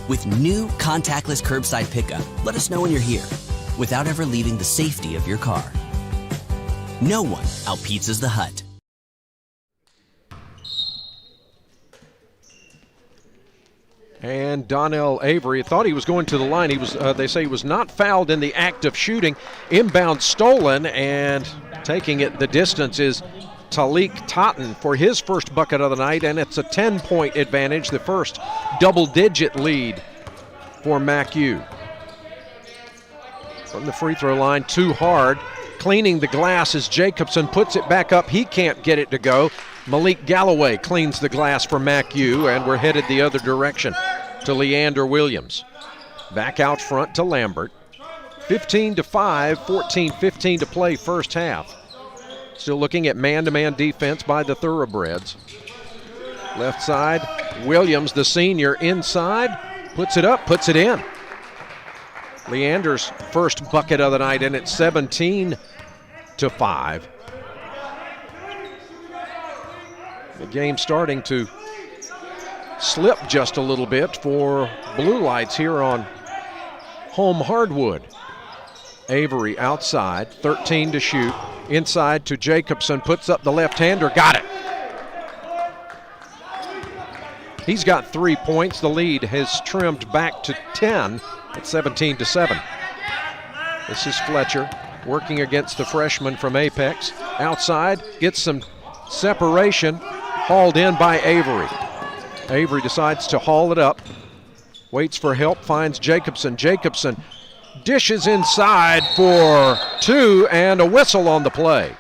With new contactless curbside pickup, let us know when you're here without ever leaving the safety of your car. No one out-pizzas the Hut. And Donnell Avery thought he was going to the line. He was. They say he was not fouled in the act of shooting. Inbound stolen, and taking it the distance is Talik Totten for his first bucket of the night, and it's a 10-point advantage, the first double-digit lead for MacU. From the free throw line, too hard. Cleaning the glass as Jacobson puts it back up. He can't get it to go. Malik Galloway cleans the glass for MacU, and we're headed the other direction to Leander Williams. Back out front to Lambert. 15-5, 14-15 to play first half. Still looking at man-to-man defense by the Thoroughbreds. Left side, Williams, the senior, inside, puts it up, puts it in. Leander's first bucket of the night, and it's 17-5. The game starting to slip just a little bit for Blue Lights here on home hardwood. Avery outside, 13 to shoot. Inside to Jacobson, puts up the left-hander, got it. He's got 3 points. The lead has trimmed back to 10 at 17-7. This is Fletcher working against the freshman from Apex. Outside, gets some separation, hauled in by Avery. Avery decides to haul it up, waits for help, finds Jacobson. Jacobson dishes inside for 2 and a whistle on the play.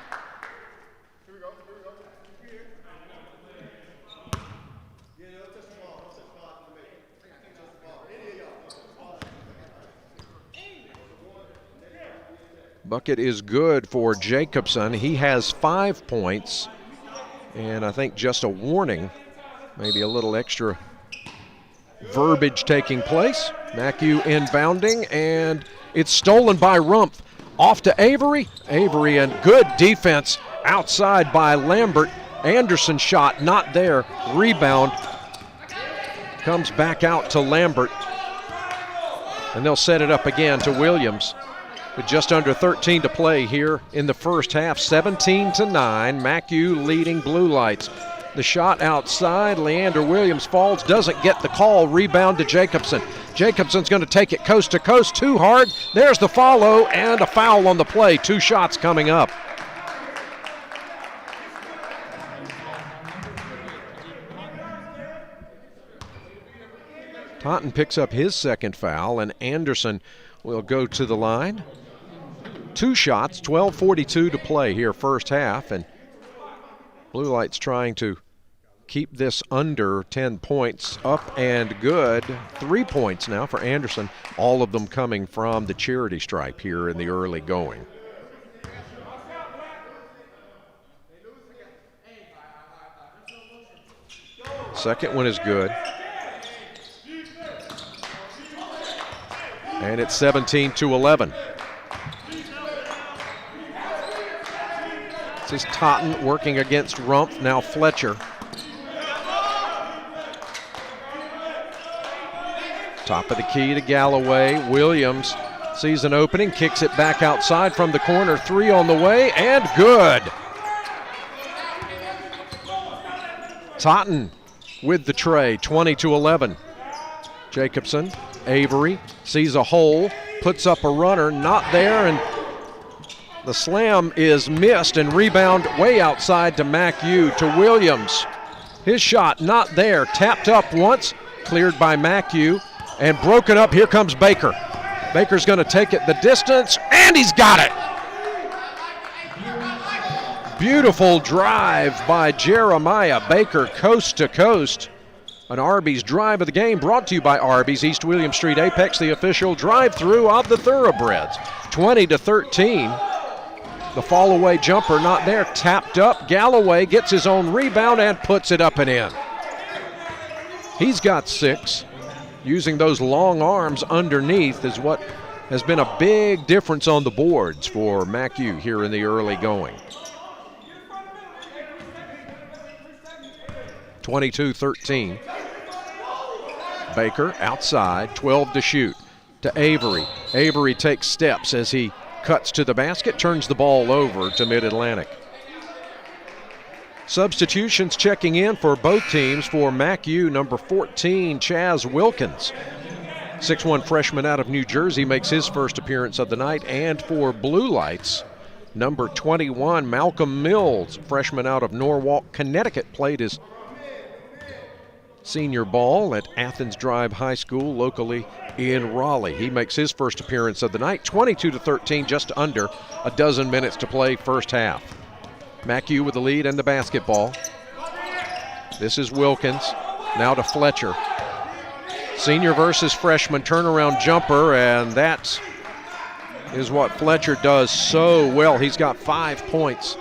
Bucket is good for Jacobson. He has 5 points, and I think just a warning, maybe a little extra verbiage taking place. MacU inbounding, and it's stolen by Rumpf. Off to Avery. Avery, and good defense outside by Lambert. Anderson shot, not there. Rebound comes back out to Lambert, and they'll set it up again to Williams. With just under 13 to play here in the first half, 17-9, MacU leading Blue Lights. The shot outside, Leander Williams falls, doesn't get the call, rebound to Jacobson. Jacobson's going to take it coast to coast, too hard. There's the follow, and a foul on the play. 2 shots coming up. Totten picks up his second foul, and Anderson will go to the line. 2 shots, 12:42 to play here first half, and Blue Lights trying to keep this under 10 points. Up and good. 3 points now for Anderson, all of them coming from the charity stripe here in the early going. Second one is good. And it's 17-11. This is Totten working against Rumpf, now Fletcher. Top of the key to Galloway. Williams sees an opening, kicks it back outside from the corner. 3 on the way, and good. Totten with the tray, 20-11. Jacobson, Avery sees a hole, puts up a runner, not there, and the slam is missed, and rebound way outside to Mack-U to Williams. His shot not there, tapped up once, cleared by Mack-U, and broken up. Here comes Baker. Baker's going to take it the distance, and he's got it. Beautiful drive by Jeremiah Baker, coast to coast. An Arby's drive of the game brought to you by Arby's, East William Street Apex, the official drive-through of the Thoroughbreds. 20-13. The fall-away jumper not there, tapped up. Galloway gets his own rebound and puts it up and in. He's got 6. Using those long arms underneath is what has been a big difference on the boards for Mack-U here in the early going. 22-13. Baker outside, 12 to shoot. To Avery. Avery takes steps as he cuts to the basket, turns the ball over to Mid-Atlantic. Substitutions checking in for both teams. For Mack-U, number 14, Chaz Wilkins. 6'1" freshman out of New Jersey makes his first appearance of the night. And for Blue Lights, number 21, Malcolm Mills, freshman out of Norwalk, Connecticut, played his senior ball at Athens Drive High School locally in Raleigh. He makes his first appearance of the night. 22-13, just under a dozen minutes to play first half. Mack-U with the lead and the basketball. This is Wilkins, now to Fletcher. Senior versus freshman turnaround jumper, and that is what Fletcher does so well. He's got 5 points.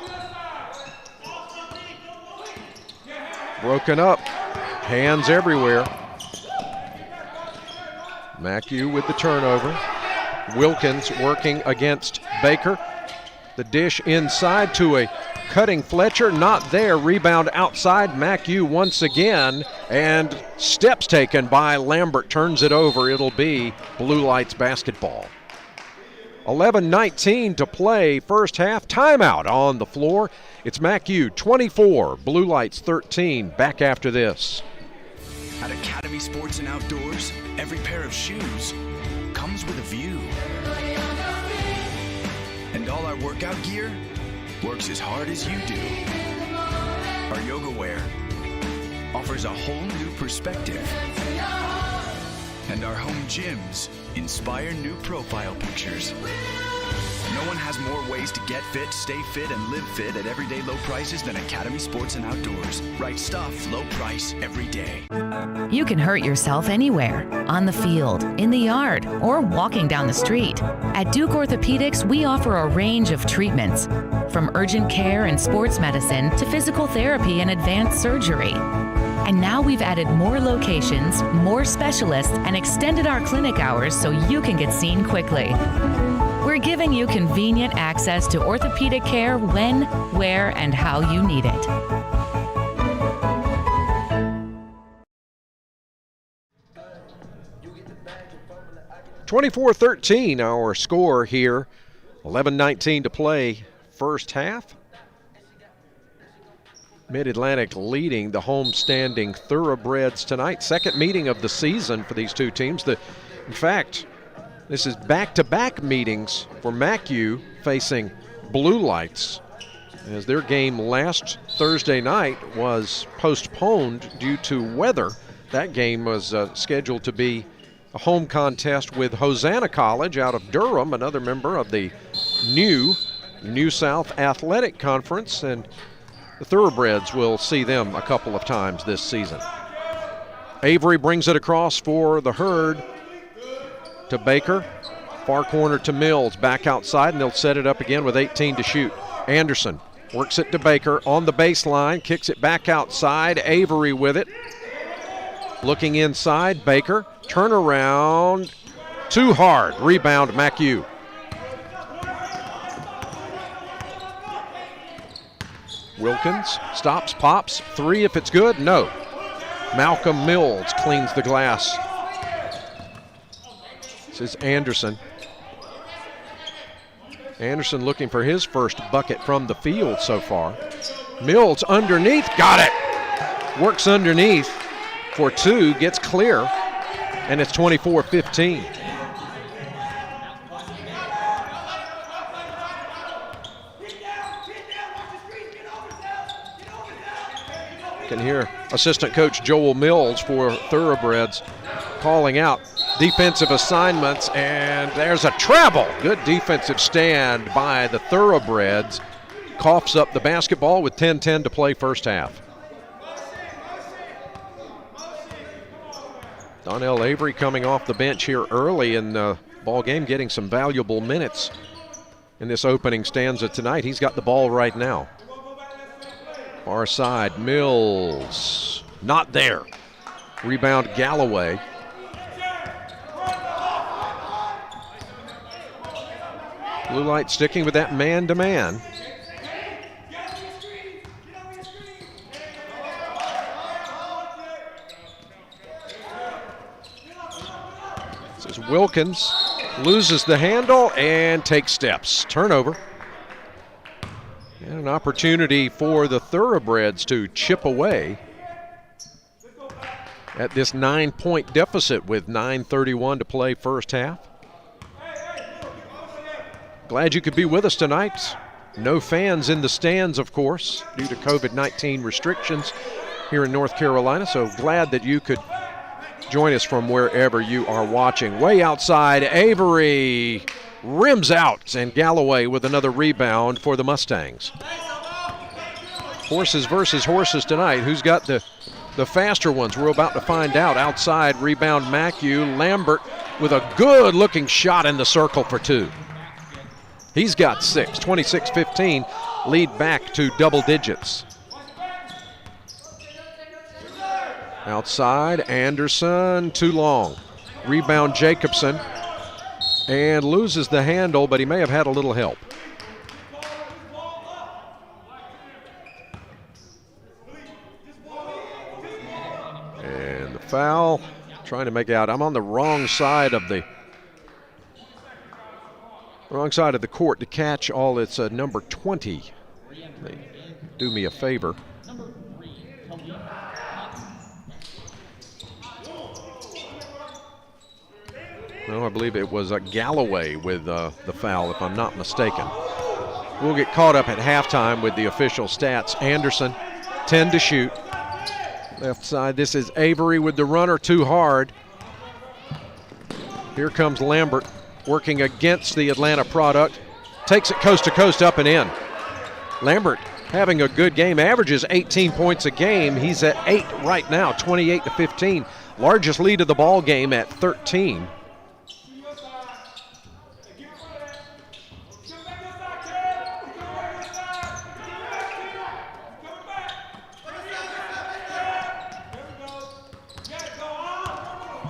Broken up, hands everywhere. Mack-U with the turnover. Wilkins working against Baker. The dish inside to a cutting Fletcher, not there. Rebound outside. Mack-U once again, and steps taken by Lambert, turns it over. It'll be Blue Lights basketball. 11:19 to play first half. Timeout on the floor. It's Mack-U 24, Blue Lights 13. Back after this. At Academy Sports and Outdoors, every pair of shoes comes with a view. And all our workout gear works as hard as you do. Our yoga wear offers a whole new perspective. And our home gyms inspire new profile pictures. No one has more ways to get fit, stay fit, and live fit at everyday low prices than Academy Sports and Outdoors. Right stuff, low price, every day. You can hurt yourself anywhere, on the field, in the yard, or walking down the street. At Duke Orthopedics, we offer a range of treatments, from urgent care and sports medicine to physical therapy and advanced surgery. And now we've added more locations, more specialists, and extended our clinic hours so you can get seen quickly. We're giving you convenient access to orthopedic care when, where, and how you need it. (24-13) our score here. 11:19 to play first half. Mid-Atlantic leading the home-standing Thoroughbreds tonight. Second meeting of the season for these two teams. In fact, this is back-to-back meetings for Mack-U facing Blue Lights, as their game last Thursday night was postponed due to weather That game was scheduled to be a home contest with Hosanna College out of Durham, another member of the New South Athletic Conference, and the Thoroughbreds will see them a couple of times this season. Avery brings it across for the Herd to Baker. Far corner to Mills, back outside, and they'll set it up again with 18 to shoot. Anderson works it to Baker on the baseline, kicks it back outside. Avery with it. Looking inside, Baker. Turnaround, too hard. Rebound, McHugh. Wilkins stops, pops. Three if it's good, no. Malcolm Mills cleans the glass. This is Anderson. Anderson looking for his first bucket from the field so far. Mills underneath, got it. Works underneath for two, gets clear, and it's 24-15. Can hear assistant coach Joel Mills for Thoroughbreds calling out defensive assignments, and there's a travel. Good defensive stand by the Thoroughbreds. Coughs up the basketball with 10:10 to play first half. Donnell Avery coming off the bench here early in the ball game, getting some valuable minutes in this opening stanza tonight. He's got the ball right now. Far side, Mills, not there. Rebound, Galloway. Blue Light sticking with that man-to-man. This is Wilkins, loses the handle and takes steps. Turnover. And an opportunity for the Thoroughbreds to chip away at this 9-point deficit with 9:31 to play first half. Glad you could be with us tonight. No fans in the stands, of course, due to COVID-19 restrictions here in North Carolina, so glad that you could join us from wherever you are watching. Way outside, Avery rims out, and Galloway with another rebound for the Mustangs. Horses versus horses tonight. Who's got the faster ones? We're about to find out. Outside, rebound McHugh. Lambert with a good-looking shot in the circle for two. He's got 6, 26-15, lead back to double digits. Outside, Anderson, too long. Rebound Jacobson, and loses the handle, but he may have had a little help. And the foul, trying to make out. I'm on the wrong side of the court to catch all. It's number 20. They do me a favor. No, I believe it was Galloway with the foul, if I'm not mistaken. We'll get caught up at halftime with the official stats. Anderson, 10 to shoot. Left side, this is Avery with the runner, too hard. Here comes Lambert, working against the Atlanta product. Takes it coast to coast, up and in. Lambert having a good game, averages 18 points a game. He's at 8 right now, 28-15. Largest lead of the ball game at 13.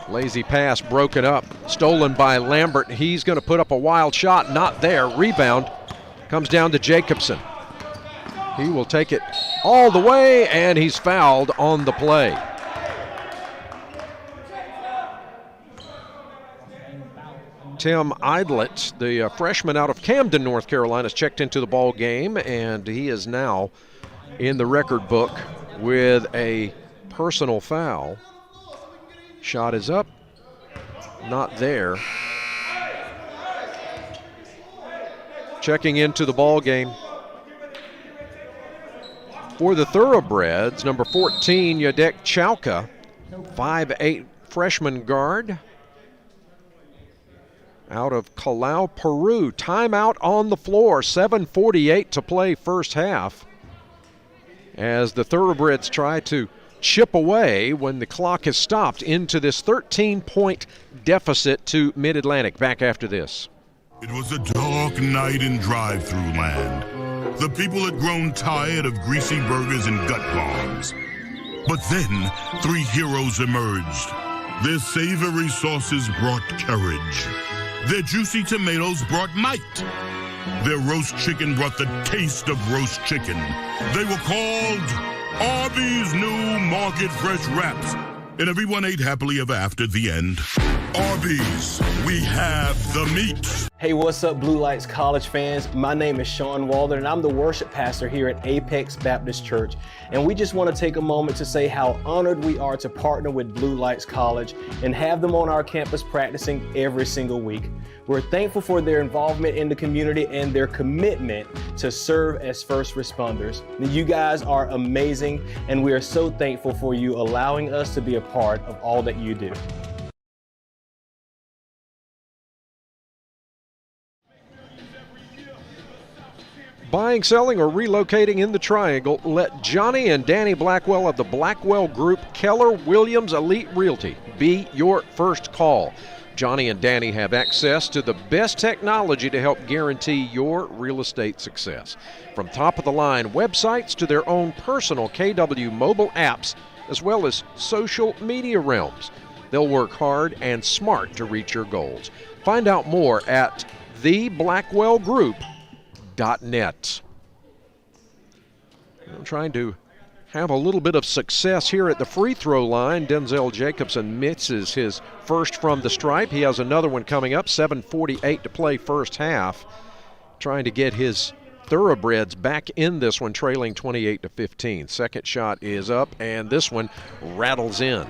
Lazy pass broken up, stolen by Lambert. He's going to put up a wild shot, not there. Rebound comes down to Jacobson. He will take it all the way, and he's fouled on the play. Tim Idlett, the freshman out of Camden, North Carolina, has checked into the ball game, and he is now in the record book with a personal foul. Shot is up, not there. Checking into the ball game for the Thoroughbreds, number 14, Yadek Chauka, 5'8" freshman guard out of Callao, Peru. Timeout on the floor, 7:48 to play first half, as the Thoroughbreds try to chip away when the clock has stopped into this 13-point deficit to Mid-Atlantic. Back after this. It was a dark night in drive-through land. The people had grown tired of greasy burgers and gut bombs. But then, 3 heroes emerged. Their savory sauces brought courage. Their juicy tomatoes brought might. Their roast chicken brought the taste of roast chicken. They were called Arby's New Market Fresh Wraps. And everyone ate happily ever after the end. Arby's, we have the meat. Hey, what's up, Blue Lights College fans? My name is Sean Walden, and I'm the worship pastor here at Apex Baptist Church. And we just want to take a moment to say how honored we are to partner with Blue Lights College and have them on our campus practicing every single week. We're thankful for their involvement in the community and their commitment to serve as first responders. You guys are amazing, and we are so thankful for you allowing us to be a part of all that you do. Buying, selling, or relocating in the Triangle, let Johnny and Danny Blackwell of the Blackwell Group, Keller Williams Elite Realty be your first call. Johnny and Danny have access to the best technology to help guarantee your real estate success. From top-of-the-line websites to their own personal KW mobile apps, as well as social media realms. They'll work hard and smart to reach your goals. Find out more at theblackwellgroup.net. I'm trying to have a little bit of success here at the free throw line. Denzel Jacobson misses his first from the stripe. He has another one coming up, 7:48 to play first half. Trying to get his Thoroughbreds back in this one, trailing 28-15. Second shot is up, and this one rattles in.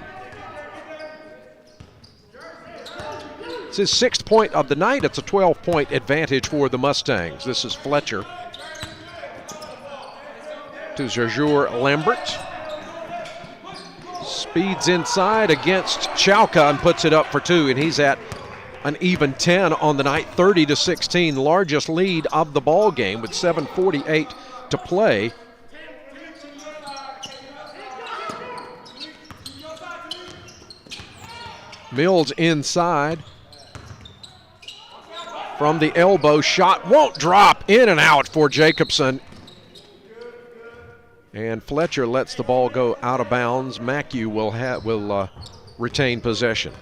It's his 6th point of the night. It's a 12-point advantage for the Mustangs. This is Fletcher to Jajur Lambert. Speeds inside against Chauka and puts it up for 2, and he's at an even 10 on the night, 30-16, largest lead of the ball game with 7:48 to play. Mills inside. From the elbow, shot won't drop, in and out for Jacobson. And Fletcher lets the ball go out of bounds. Mackey will retain possession.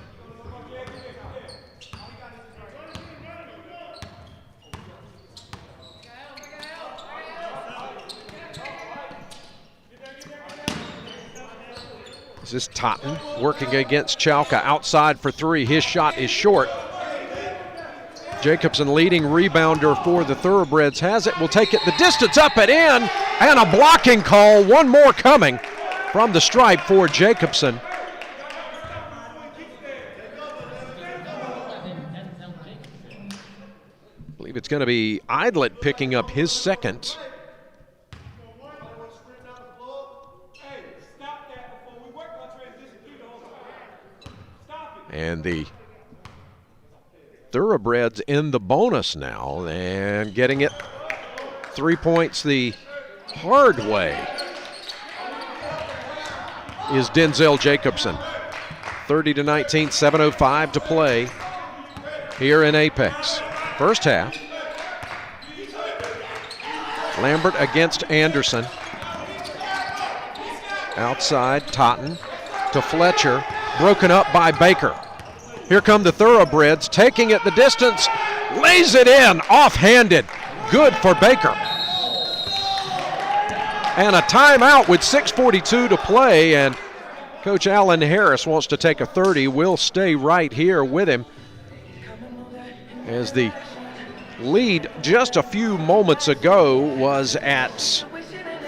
This is Totten working against Chauka, outside for 3. His shot is short. Jacobson, leading rebounder for the Thoroughbreds, has it, will take it the distance, up and in, and a blocking call. One more coming from the stripe for Jacobson. I believe it's going to be Idlet picking up his second. And the Thoroughbreds in the bonus now, and getting it 3 points the hard way is Denzel Jacobson. 30-19, 7:05 to play here in Apex. First half. Lambert against Anderson. Outside, Totten to Fletcher, broken up by Baker. Here come the Thoroughbreds, taking it the distance, lays it in, offhanded. Good for Baker. And a timeout with 6:42 to play, and Coach Alan Harris wants to take a 30. We'll stay right here with him as the lead just a few moments ago was at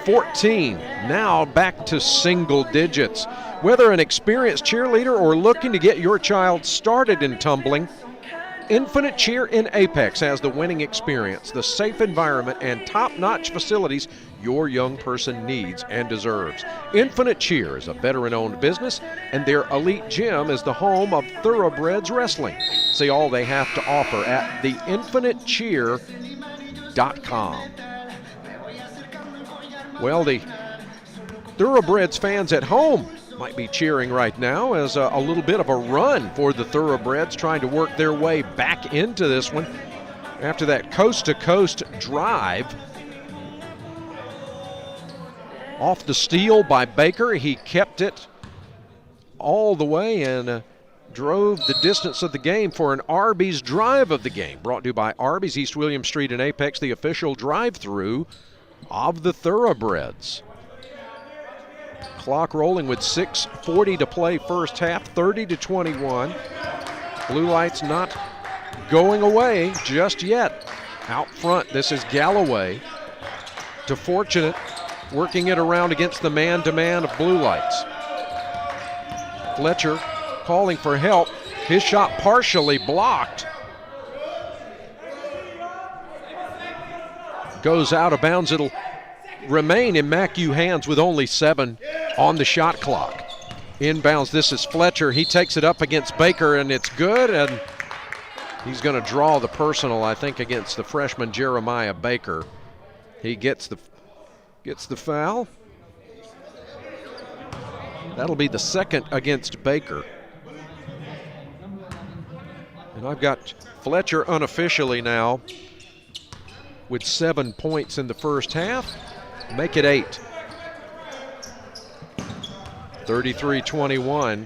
14. Now back to single digits. Whether an experienced cheerleader or looking to get your child started in tumbling, Infinite Cheer in Apex has the winning experience, the safe environment, and top-notch facilities your young person needs and deserves. Infinite Cheer is a veteran-owned business, and their elite gym is the home of Thoroughbreds Wrestling. See all they have to offer at theinfinitecheer.com. Well, the Thoroughbreds fans at home might be cheering right now as a little bit of a run for the Thoroughbreds, trying to work their way back into this one after that coast-to-coast drive. Off the steal by Baker, he kept it all the way and drove the distance of the game for an Arby's drive of the game. Brought to you by Arby's, East William Street in Apex, the official drive-through of the Thoroughbreds. Clock rolling with 6:40 to play first half, 30-21. Blue Lights not going away just yet. Out front, this is Galloway to Fortunate, working it around against the man-to-man of Blue Lights. Fletcher calling for help. His shot partially blocked. Goes out of bounds. It'll remain in MacU hands with only 7 on the shot clock. Inbounds, this is Fletcher. He takes it up against Baker, and it's good, and he's going to draw the personal, I think, against the freshman Jeremiah Baker. He gets the foul. That'll be the second against Baker. And I've got Fletcher unofficially now with 7 points in the first half. Make it 8. 33-21.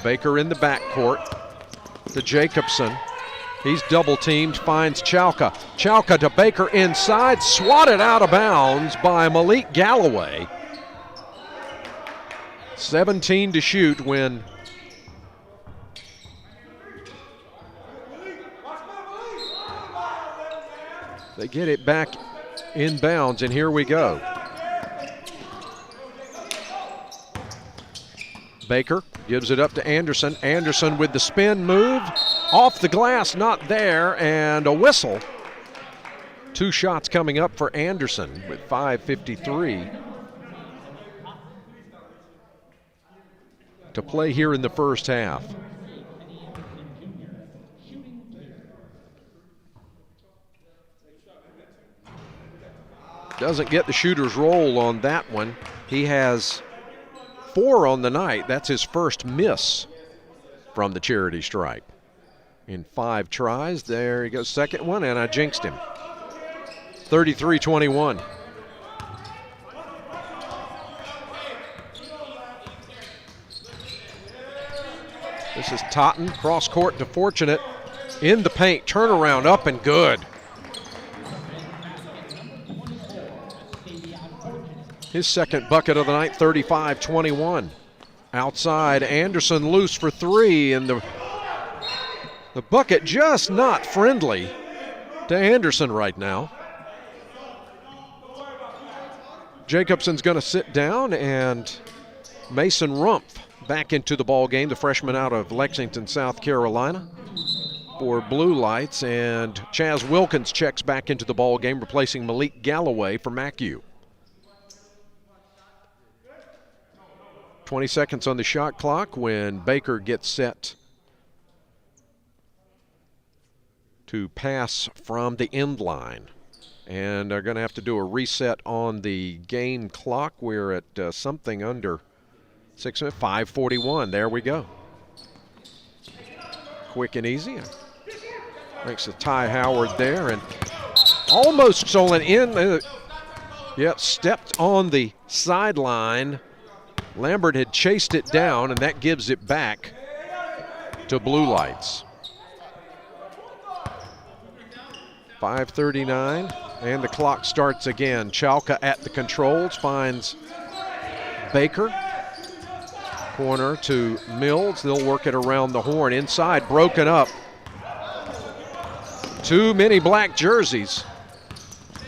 Baker in the backcourt to Jacobson. He's double teamed, finds Chalka. Chalka to Baker inside, swatted out of bounds by Malik Galloway. 17 to shoot when they get it back inbounds, and here we go. Baker gives it up to Anderson. Anderson with the spin move. Off the glass, not there, and a whistle. 2 shots coming up for Anderson with 5:53 to play here in the first half. Doesn't get the shooter's roll on that one. He has 4 on the night. That's his first miss from the charity stripe. In 5 tries, there he goes, second one, and I jinxed him. 33-21. This is Totten, cross court to Fortunate. In the paint, turnaround up and good. His second bucket of the night, 35-21. Outside, Anderson loose for 3, and the bucket just not friendly to Anderson right now. Jacobson's going to sit down, and Mason Rumpf back into the ball game, the freshman out of Lexington, South Carolina, for Blue Lights, and Chaz Wilkins checks back into the ball game, replacing Malik Galloway for MacU. 20 seconds on the shot clock when Baker gets set to pass from the end line. And they're going to have to do a reset on the game clock. We're at something under 6 minutes, 5:41. There we go. Quick and easy. Thanks to Ty Howard there, and almost stolen in. Yep, stepped on the sideline. Lambert had chased it down, and that gives it back to Blue Lights. 5:39, and the clock starts again. Chalka at the controls, finds Baker. Corner to Mills. They'll work it around the horn. Inside, broken up. Too many black jerseys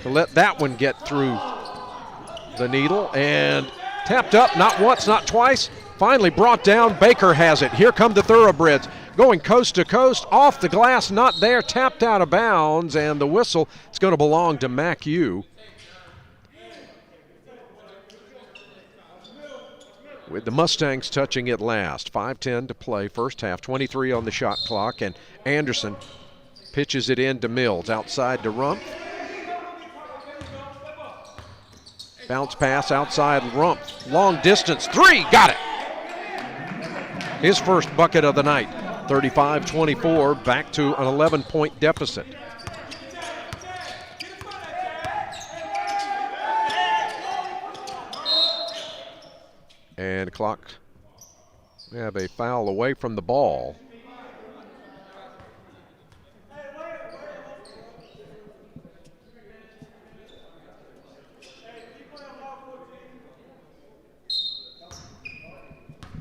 to let that one get through the needle, and tapped up, not once, not twice. Finally brought down. Baker has it. Here come the Thoroughbreds. going coast to coast, off the glass, not there, tapped out of bounds, and the whistle is going to belong to Mac U. With the Mustangs touching it last. 5:10 to play, first half, 23 on the shot clock, and Anderson pitches it in to Mills, outside to Rump. Bounce pass outside Rump, long distance, three, got it. His first bucket of the night, 35-24, back to an 11-point deficit. And clock, we have a foul away from the ball.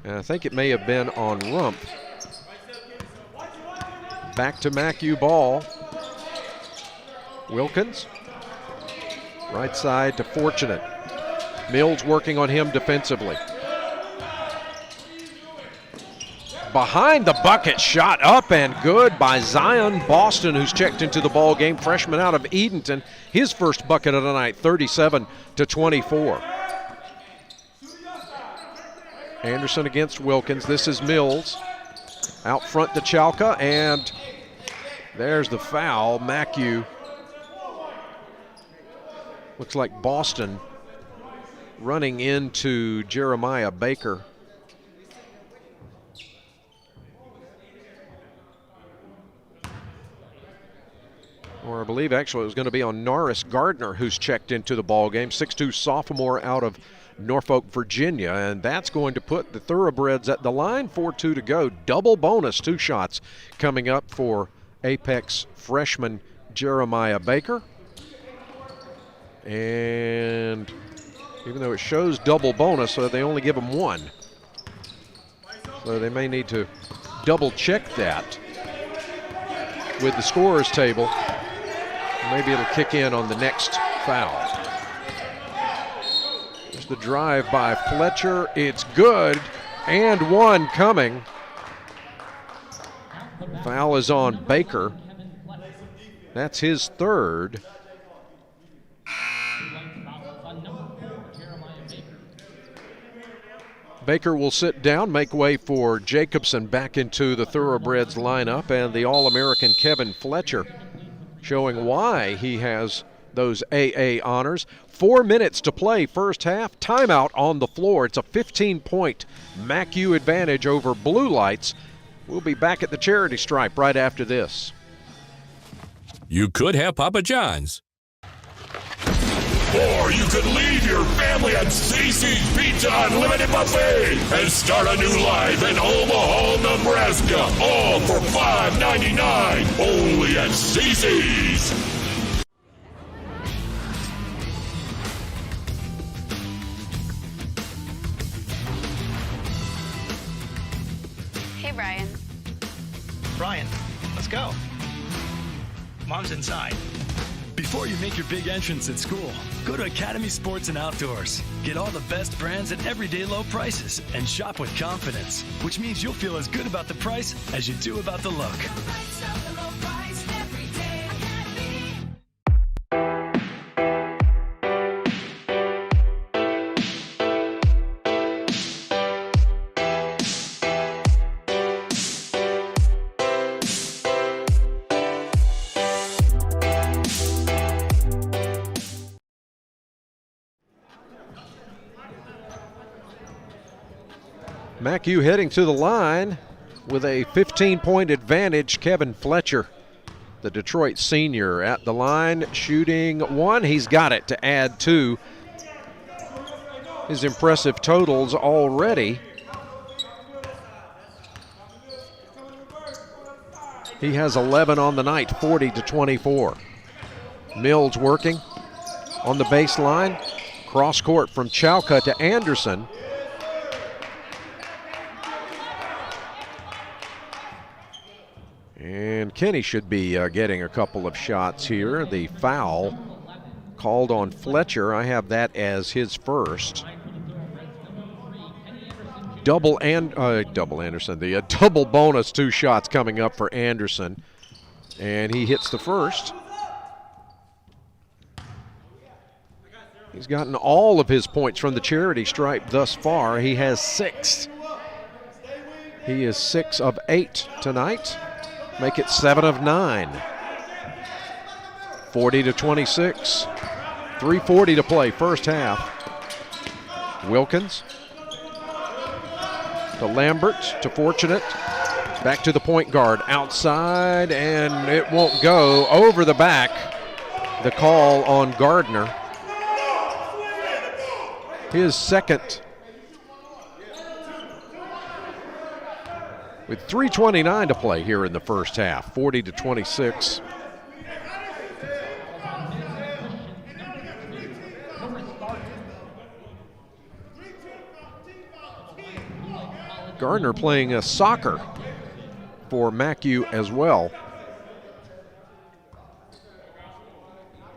And I think it may have been on Rump. Back to Mac U ball. Wilkins, right side to Fortunate. Mills working on him defensively. Behind the bucket, shot up and good by Zion Boston, who's checked into the ball game, freshman out of Edenton. His first bucket of the night, 37-24. Anderson against Wilkins. This is Mills. Out front to Chalka, and there's the foul. Mac U. Looks like Boston running into Jeremiah Baker. Or I believe actually it was going to be on Norris Gardner, who's checked into the ball game, 6'2" sophomore out of Norfolk, Virginia, and that's going to put the Thoroughbreds at the line. 4-2 to go. Double bonus, 2 shots coming up for Apex freshman Jeremiah Baker. And even though it shows double bonus, so they only give him 1. So they may need to double check that with the scorer's table. Maybe it'll kick in on the next foul. There's the drive by Fletcher. It's good, and 1 coming. Foul is on Baker. That's his 3rd. Baker will sit down, make way for Jacobson back into the Thoroughbreds lineup, and the All-American Kevin Fletcher showing why he has those AA honors. 4 minutes to play first half. Timeout on the floor. It's a 15-point Mac U advantage over Blue Lights. We'll be back at the charity stripe right after this. You could have Papa John's. Or you could leave your family at CC's Pizza Unlimited Buffet and start a new life in Omaha, Nebraska. All for $5.99. Only at CC's. Hey, Brian. Brian, let's go. Mom's inside. Before you make your big entrance at school, go to Academy Sports and Outdoors. Get all the best brands at everyday low prices and shop with confidence, which means you'll feel as good about the price as you do about the look. Mac U heading to the line with a 15-point advantage. Kevin Fletcher, the Detroit senior, at the line shooting 1. He's got it to add to his impressive totals already. He has 11 on the night, 40-24. Mills working on the baseline. Cross court from Chalka to Anderson. And Kenny should be getting a couple of shots here. The foul called on Fletcher. I have that as his first. double Anderson, the double bonus 2 shots coming up for Anderson. And he hits the first. He's gotten all of his points from the charity stripe thus far. He has 6. He is 6 of 8 tonight. Make it 7 of 9. 40-26. 3:40 to play, first half. Wilkins to Lambert to Fortunate. Back to the point guard, outside, and it won't go. Over the back, the call on Gardner. His second. With 3:29 to play here in the first half, 40-26. Gardner playing soccer for Mackey as well.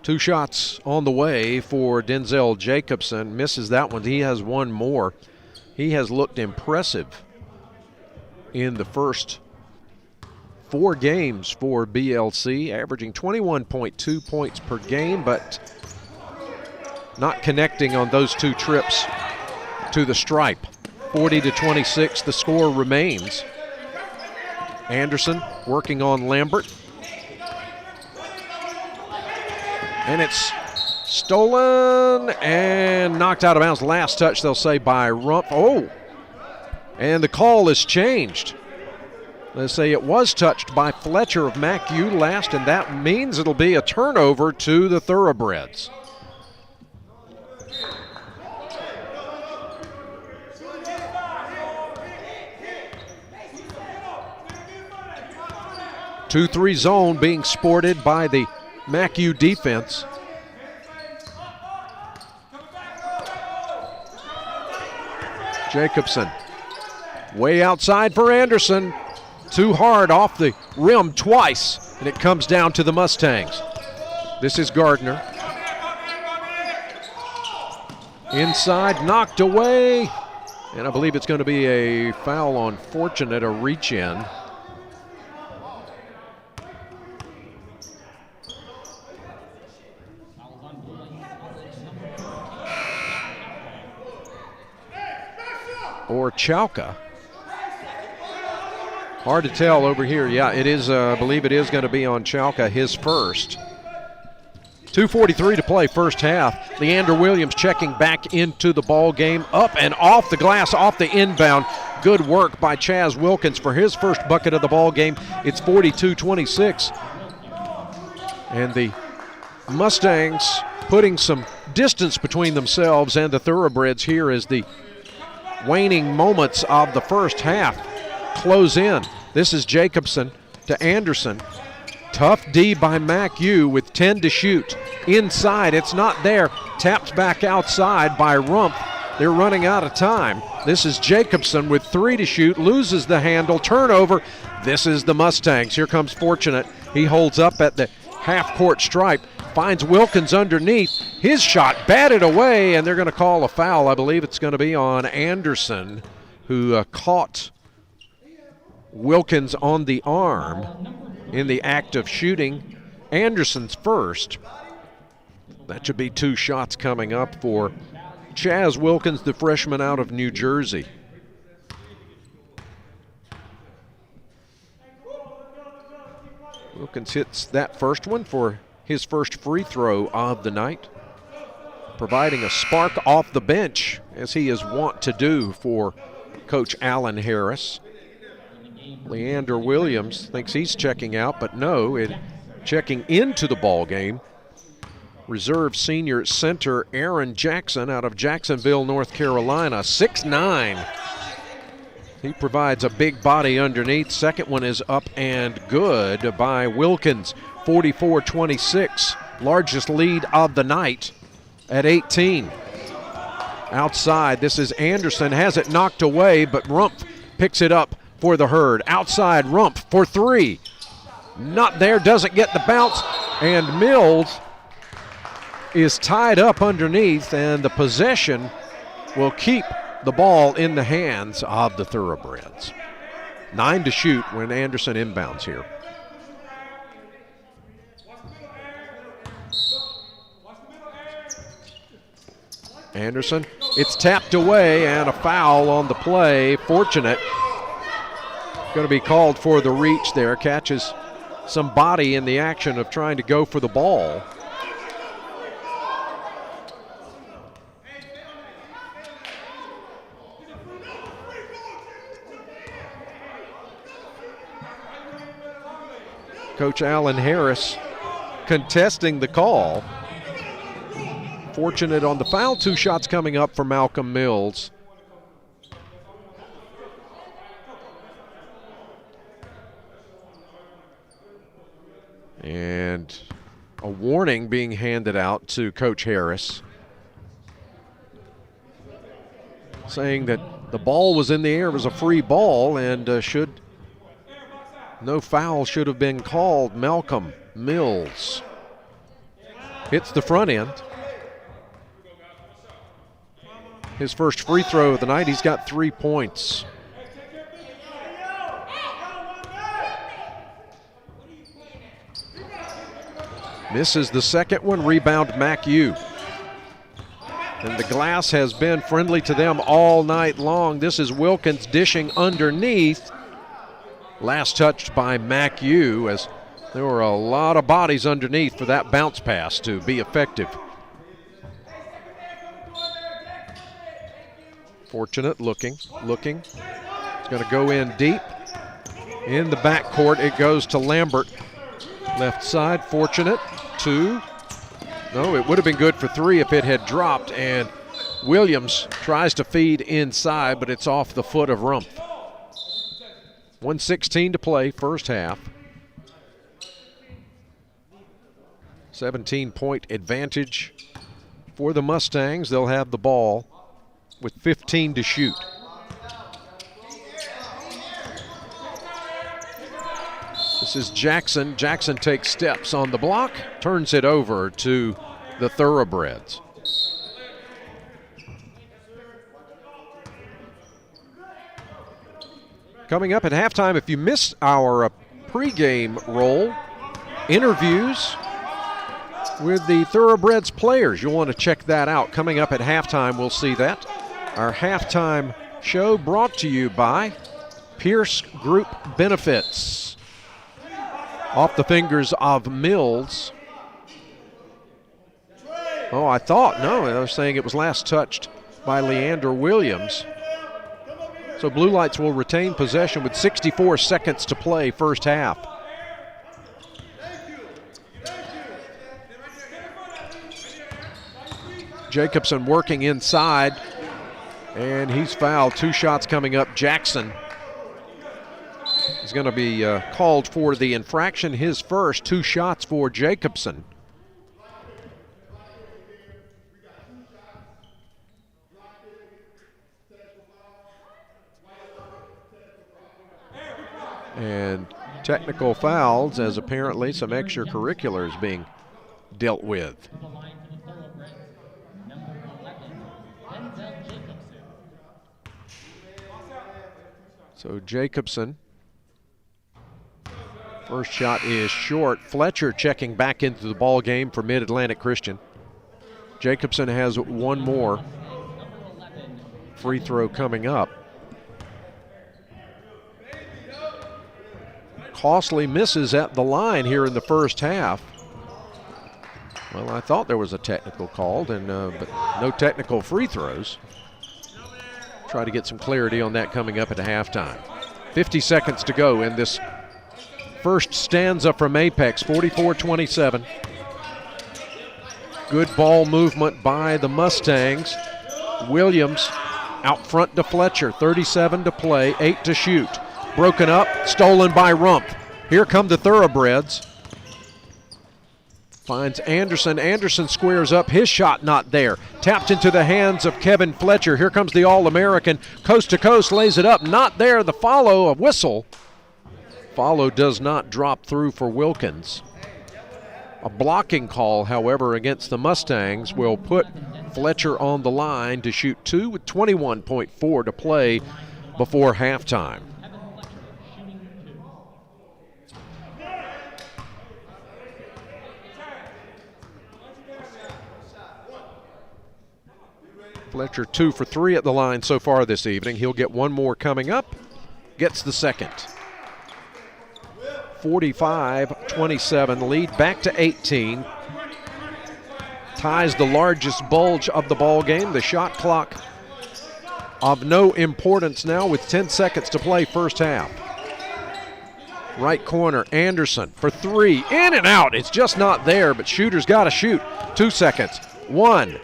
2 shots on the way for Denzel Jacobson. Misses that one. He has one more. He has looked impressive in the first 4 games for BLC, averaging 21.2 points per game, but not connecting on those 2 trips to the stripe. 40-26, the score remains. Anderson working on Lambert. And it's stolen and knocked out of bounds. Last touch, they'll say, by Rump. Oh, and the call is changed. They say it was touched by Fletcher of Mackey last, and that means it'll be a turnover to the Thoroughbreds. Two-three zone being sported by the Mackey defense. Jacobson way outside for Anderson. Too hard off the rim twice, and it comes down to the Mustangs. This is Gardner. Inside, knocked away, and I believe it's going to be a foul on Fortunate, a reach in. Or Chowka. Hard to tell over here. Yeah, it is, I believe it is going to be on Chowka, his first. 2:43 to play, first half. Leander Williams checking back into the ball game. Up and off the glass, off the inbound. Good work by Chaz Wilkins for his first bucket of the ball game. It's 42-26. And the Mustangs putting some distance between themselves and the Thoroughbreds here as the waning moments of the first half close in. This is Jacobson to Anderson. Tough D by Mackey with 10 to shoot. Inside, it's not there. Tapped back outside by Rump. They're running out of time. This is Jacobson with 3 to shoot. Loses the handle. Turnover. This is the Mustangs. Here comes Fortunate. He holds up at the half-court stripe. Finds Wilkins underneath. His shot batted away, and they're going to call a foul. I believe it's going to be on Anderson, who caught Wilkins on the arm in the act of shooting. Anderson's first. That should be 2 shots coming up for Chaz Wilkins, the freshman out of New Jersey. Wilkins hits that first one for his first free throw of the night, providing a spark off the bench, as he is wont to do for Coach Allen Harris. Leander Williams thinks he's checking out, but no, checking into the ball game. Reserve senior center Aaron Jackson out of Jacksonville, North Carolina, 6'9". He provides a big body underneath. Second one is up and good by Wilkins. 44-26, largest lead of the night at 18. Outside, this is Anderson, has it knocked away, but Rump picks it up for the Herd. Outside, Rump for 3. Not there, doesn't get the bounce, and Mills is tied up underneath, and the possession will keep the ball in the hands of the Thoroughbreds. 9 to shoot when Anderson inbounds here. Anderson, it's tapped away and a foul on the play. Fortunate. Going to be called for the reach there. Catches some body in the action of trying to go for the ball. Coach Alan Harris contesting the call. Fortunate on the foul. 2 shots coming up for Malcolm Mills. And a warning being handed out to Coach Harris, saying that the ball was in the air, it was a free ball, and no foul should have been called. Malcolm Mills hits the front end. His first free throw of the night. He's got 3 points. Misses the second one. Rebound, Mac U. And the glass has been friendly to them all night long. This is Wilkins dishing underneath. Last touched by Mac U, as there were a lot of bodies underneath for that bounce pass to be effective. Fortunate, looking. It's going to go in deep. In the backcourt, it goes to Lambert. Left side, Fortunate, 2. No, it would have been good for 3 if it had dropped, and Williams tries to feed inside, but it's off the foot of Rumpf. 1:16 to play, first half. 17-point advantage for the Mustangs. They'll have the ball with 15 to shoot. This is Jackson. Jackson takes steps on the block, turns it over to the Thoroughbreds. Coming up at halftime, if you missed our pregame roll, interviews with the Thoroughbreds players, you'll want to check that out. Coming up at halftime, we'll see that. Our halftime show brought to you by Pierce Group Benefits. Off the fingers of Mills. Oh, I was saying it was last touched by Leander Williams. So Blue Lights will retain possession with 64 seconds to play, first half. Jacobson working inside, and he's fouled. 2 shots coming up. Jackson is going to be called for the infraction, his first. 2 shots for Jacobson. And technical fouls, as apparently some extracurriculars being dealt with. So Jacobson, first shot is short. Fletcher checking back into the ball game for Mid-Atlantic Christian. Jacobson has 1 more free throw coming up. Costly misses at the line here in the first half. Well, I thought there was a technical called, but no technical free throws. Try to get some clarity on that coming up at halftime. 50 seconds to go in this first stanza from Apex, 44-27. Good ball movement by the Mustangs. Williams out front to Fletcher, 37 to play, 8 to shoot. Broken up, stolen by Rumpf. Here come the Thoroughbreds. Finds Anderson. Anderson squares up. His shot not there. Tapped into the hands of Kevin Fletcher. Here comes the All-American. Coast to coast, lays it up. Not there. The follow, a whistle. Follow does not drop through for Wilkins. A blocking call, however, against the Mustangs will put Fletcher on the line to shoot 2 with 21.4 to play before halftime. Fletcher 2 for 3 at the line so far this evening. He'll get one more coming up. Gets the second. 45-27, lead back to 18. Ties the largest bulge of the ball game. The shot clock of no importance now with 10 seconds to play first half. Right corner, Anderson for 3, in and out. It's just not there, but shooter's got to shoot. 2 seconds, 1.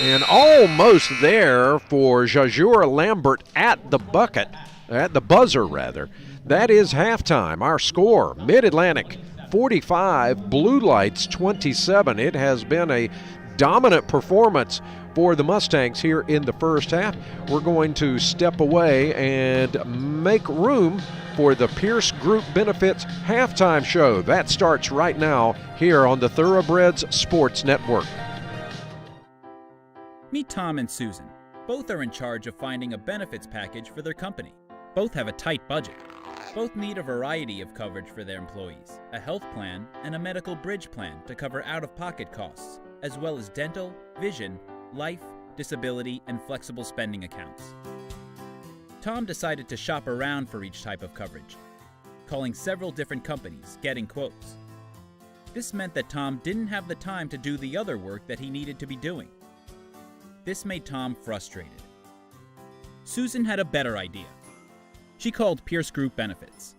And almost there for Jajur Lambert at the bucket, at the buzzer rather. That is halftime. Our score, Mid-Atlantic 45, Blue Lights 27. It has been a dominant performance for the Mustangs here in the first half. We're going to step away and make room for the Pierce Group Benefits halftime show. That starts right now here on the Thoroughbreds Sports Network. Meet Tom and Susan. Both are in charge of finding a benefits package for their company. Both have a tight budget. Both need a variety of coverage for their employees, a health plan and a medical bridge plan to cover out-of-pocket costs, as well as dental, vision, life, disability, and flexible spending accounts. Tom decided to shop around for each type of coverage, calling several different companies, getting quotes. This meant that Tom didn't have the time to do the other work that he needed to be doing. This made Tom frustrated. Susan had a better idea. She called Pierce Group Benefits.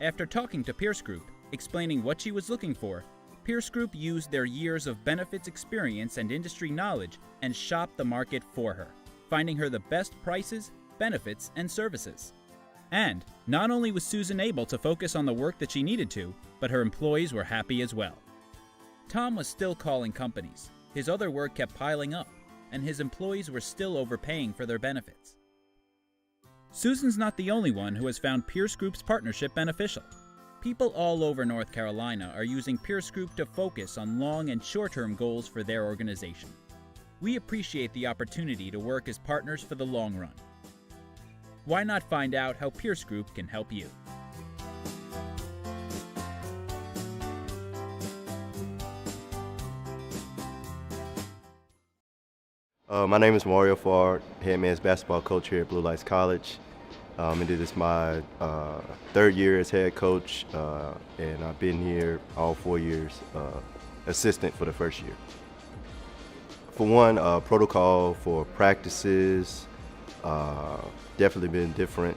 After talking to Pierce Group, explaining what she was looking for, Pierce Group used their years of benefits experience and industry knowledge and shopped the market for her, finding her the best prices, benefits, and services. And not only was Susan able to focus on the work that she needed to, but her employees were happy as well. Tom was still calling companies. His other work kept piling up, and his employees were still overpaying for their benefits. Susan's not the only one who has found Pierce Group's partnership beneficial. People all over North Carolina are using Pierce Group to focus on long and short-term goals for their organization. We appreciate the opportunity to work as partners for the long run. Why not find out how Pierce Group can help you? My name is Mario Fard, head men's basketball coach here at Blue Lights College. And this is my third year as head coach, and I've been here all 4 years, assistant for the first year. For one, protocol for practices definitely been different.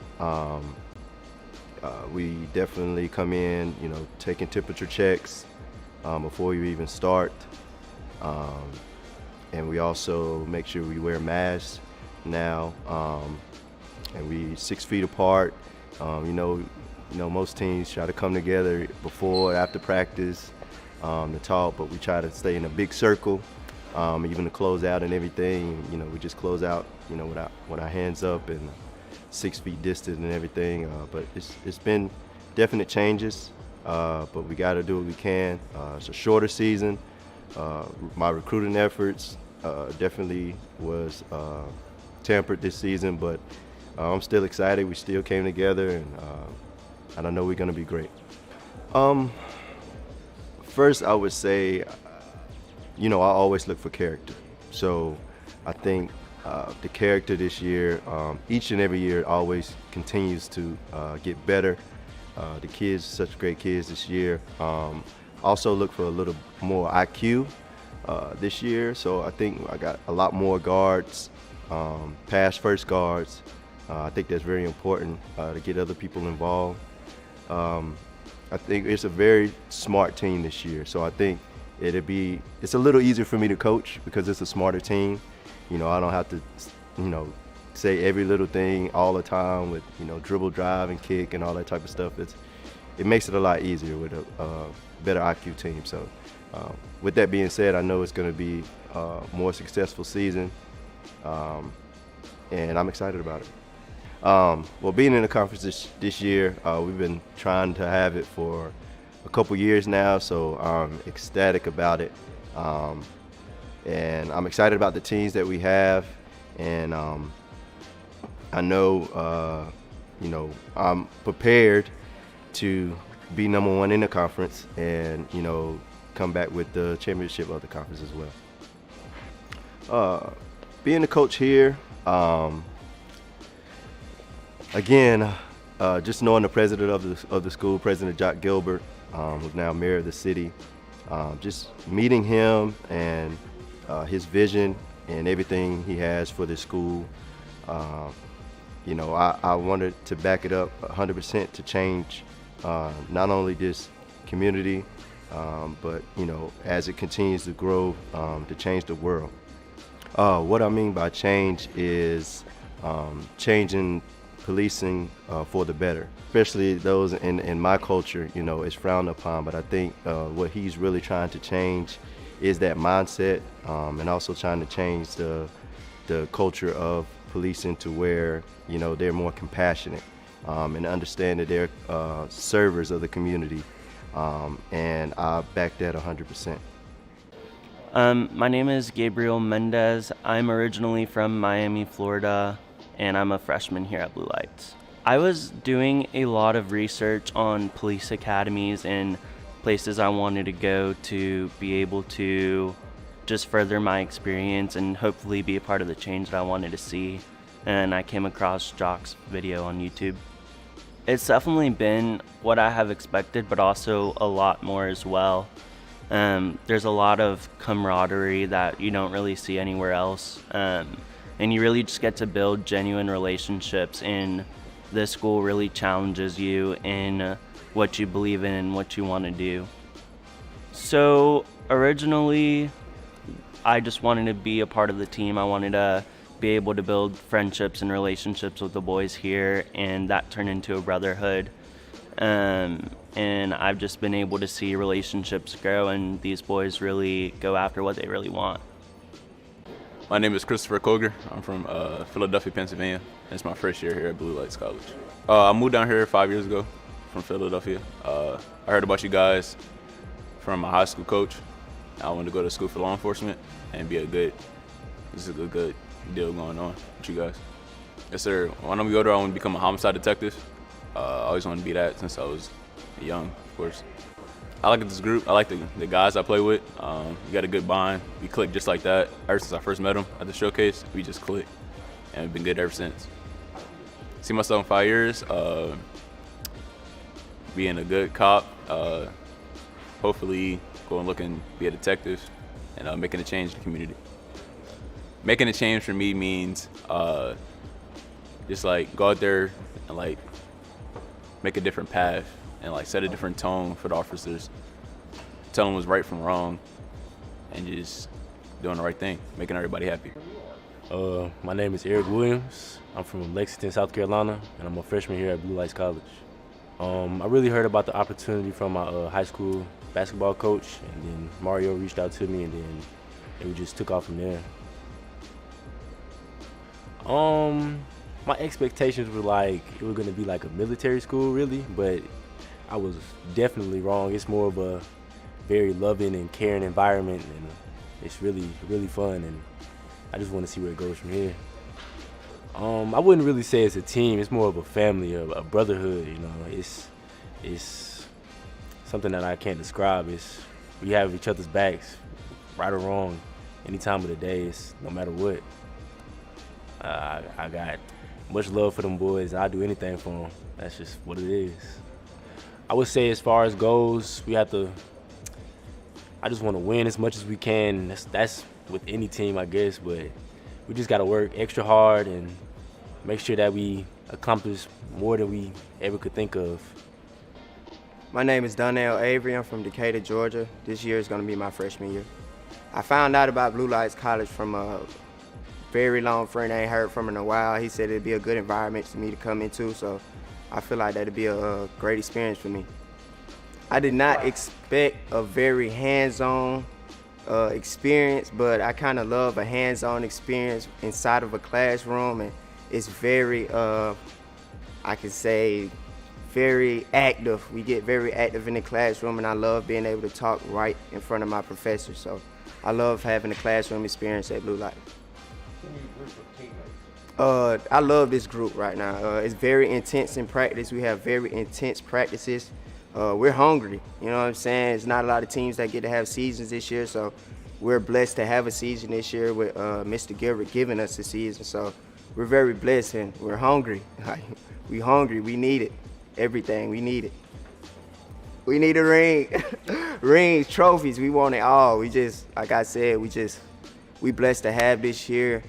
We definitely come in, taking temperature checks before you even start. And we also make sure we wear masks now, and we 6 feet apart. Most teams try to come together before, after practice to talk, but we try to stay in a big circle, even to close out and everything. We just close out, with our hands up and 6 feet distant and everything. But it's been definite changes, but we got to do what we can. It's a shorter season. My recruiting efforts definitely was tempered this season, but I'm still excited. We still came together, and I know we're going to be great. First, I would say, I always look for character. So I think the character this year, each and every year, always continues to get better. The kids, such great kids this year. Also look for a little more IQ this year, so I think I got a lot more guards, pass first guards. I think that's very important to get other people involved. I think it's a very smart team this year, so I think it's a little easier for me to coach because it's a smarter team. I don't have to, say every little thing all the time with, dribble, drive, and kick and all that type of stuff. It makes it a lot easier with a better IQ team. So with that being said, I know it's going to be a more successful season, and I'm excited about it. Well, being in the conference this year, we've been trying to have it for a couple years now, so I'm ecstatic about it. And I'm excited about the teams that we have, and I know, you know, I'm prepared to be number one in the conference and, you know, come back with the championship of the conference as well. Being the coach here, again, just knowing the president of the school, President Jock Gilbert, who's now mayor of the city, just meeting him and his vision and everything he has for this school. You know, I wanted to back it up 100% to change not only this community, but, you know, as it continues to grow, to change the world. What I mean by change is changing policing for the better, especially those in my culture. You know, it's frowned upon, but I think what he's really trying to change is that mindset, and also trying to change the culture of policing to where, you know, they're more compassionate and understand that they're servers of the community, and I back that 100%. My name is Gabriel Mendez. I'm originally from Miami, Florida, and I'm a freshman here at Blue Lights. I was doing a lot of research on police academies and places I wanted to go to be able to just further my experience and hopefully be a part of the change that I wanted to see. And I came across Jock's video on YouTube. It's definitely been what I have expected, but also a lot more as well. There's a lot of camaraderie that you don't really see anywhere else. And you really just get to build genuine relationships, and this school really challenges you in what you believe in and what you want to do. So originally, I just wanted to be a part of the team. I wanted to be able to build friendships and relationships with the boys here, and that turned into a brotherhood. And I've just been able to see relationships grow, and these boys really go after what they really want. My name is Christopher Koger. I'm from Philadelphia, Pennsylvania. It's my first year here at Blue Lights College. I moved down here 5 years ago from Philadelphia. I heard about you guys from my high school coach. I wanted to go to school for law enforcement and be this is a good deal going on with you guys. Yes, sir. When I go there, I want to become a homicide detective. I always wanted to be that since I was young, of course. I like this group. I like the guys I play with. We got a good bond. We click just like that. Ever since I first met them at the showcase, we just clicked, and we've been good ever since. See myself in 5 years, being a good cop, hopefully go and look and be a detective, and making a change in the community. Making a change for me means just like go out there and like make a different path and like set a different tone for the officers, tell them what's right from wrong, and just doing the right thing, making everybody happy. My name is Eric Williams. I'm from Lexington, South Carolina, and I'm a freshman here at Blue Lights College. I really heard about the opportunity from my high school basketball coach, and then Mario reached out to me, and then we just took off from there. My expectations were like it was gonna be like a military school, really, but I was definitely wrong. It's more of a very loving and caring environment, and it's really, really fun, and I just want to see where it goes from here. I wouldn't really say it's a team. It's more of a family, a brotherhood. You know, it's something that I can't describe. We have each other's backs, right or wrong, any time of the day. It's no matter what. I got much love for them boys. I'll do anything for them. That's just what it is. I would say as far as goals, I just want to win as much as we can. That's with any team, I guess, but we just got to work extra hard and make sure that we accomplish more than we ever could think of. My name is Donnell Avery. I'm from Decatur, Georgia. This year is going to be my freshman year. I found out about Blue Lights College from a very long friend I ain't heard from in a while. He said it'd be a good environment for me to come into, so I feel like that'd be a great experience for me. I did not expect a very hands-on experience, but I kind of love a hands-on experience inside of a classroom, and it's very, I can say, very active. We get very active in the classroom, and I love being able to talk right in front of my professor. So I love having the classroom experience at Blue Light. I love this group right now. It's very intense in practice. We have very intense practices. We're hungry, you know what I'm saying? It's not a lot of teams that get to have seasons this year, so we're blessed to have a season this year with Mr. Gilbert giving us a season. So we're very blessed and we're hungry. We hungry, we need it. Everything, we need it. We need a ring, rings, trophies, we want it all. We just, like I said, we blessed to have this year.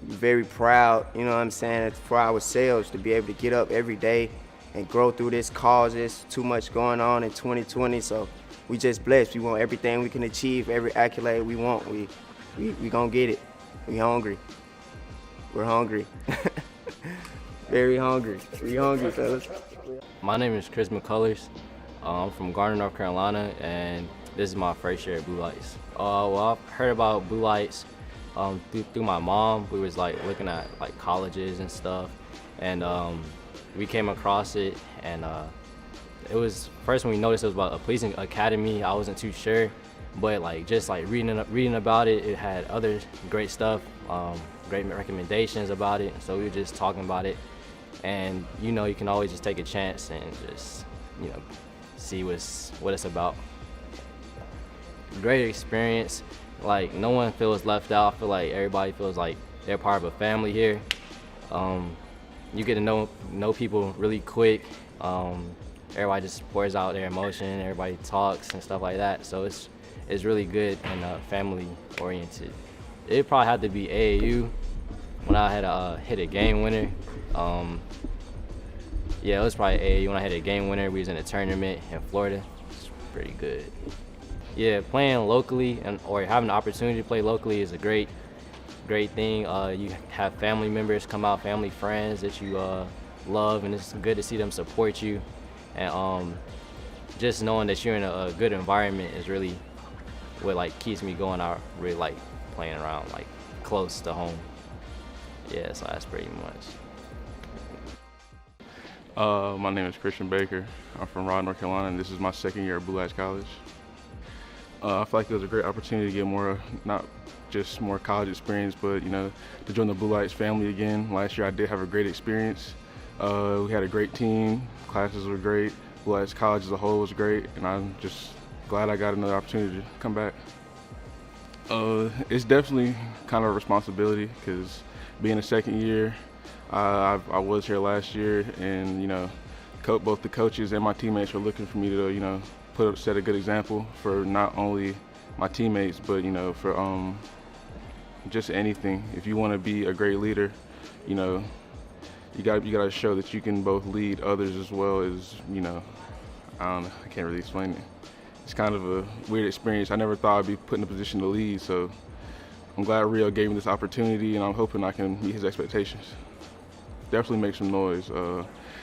We're very proud, you know what I'm saying, for ourselves to be able to get up every day and grow through this cause. There's too much going on in 2020, so we just blessed. We want everything we can achieve, every accolade we want. We gonna get it. We hungry. We're hungry. Very hungry. We hungry, fellas. My name is Chris McCullers. I'm from Garner, North Carolina, and this is my first year at Blue Lights. Well, I've heard about Blue Lights through my mom. We was like looking at like colleges and stuff, and we came across it, and it was first when we noticed it was about a policing academy. I wasn't too sure, but like just like reading about it, it had other great stuff, great recommendations about it. So we were just talking about it, and you know, you can always just take a chance and just, you know, see what it's about. Great experience. Like no one feels left out. I feel like everybody feels like they're part of a family here. You get to know people really quick. Everybody just pours out their emotion. Everybody talks and stuff like that. So it's really good and family oriented. It probably had to be AAU when I had hit a game winner. Yeah, it was probably AAU when I hit a game winner. We was in a tournament in Florida. It's pretty good. Yeah, playing locally or having the opportunity to play locally is a great thing. You have family members come out, family friends that you love, and it's good to see them support you. And just knowing that you're in a good environment is really what like keeps me going. I really like playing around like close to home. Yeah, so that's pretty much. My name is Christian Baker. I'm from Raleigh, North Carolina, and this is my second year at Blue Lights College. I feel like it was a great opportunity to get more, not just more college experience, but, you know, to join the Blue Lights family again. Last year I did have a great experience. We had a great team, classes were great, Blue Lights College as a whole was great, and I'm just glad I got another opportunity to come back. It's definitely kind of a responsibility because being a second year, I was here last year, and, you know, both the coaches and my teammates were looking for me to, you know, set a good example for not only my teammates, but, you know, for just anything. If you want to be a great leader, you know, you got to show that you can both lead others as well as, you know, I don't know, I can't really explain it. It's kind of a weird experience. I never thought I'd be put in a position to lead, so I'm glad Rio gave me this opportunity, and I'm hoping I can meet his expectations. Definitely make some noise.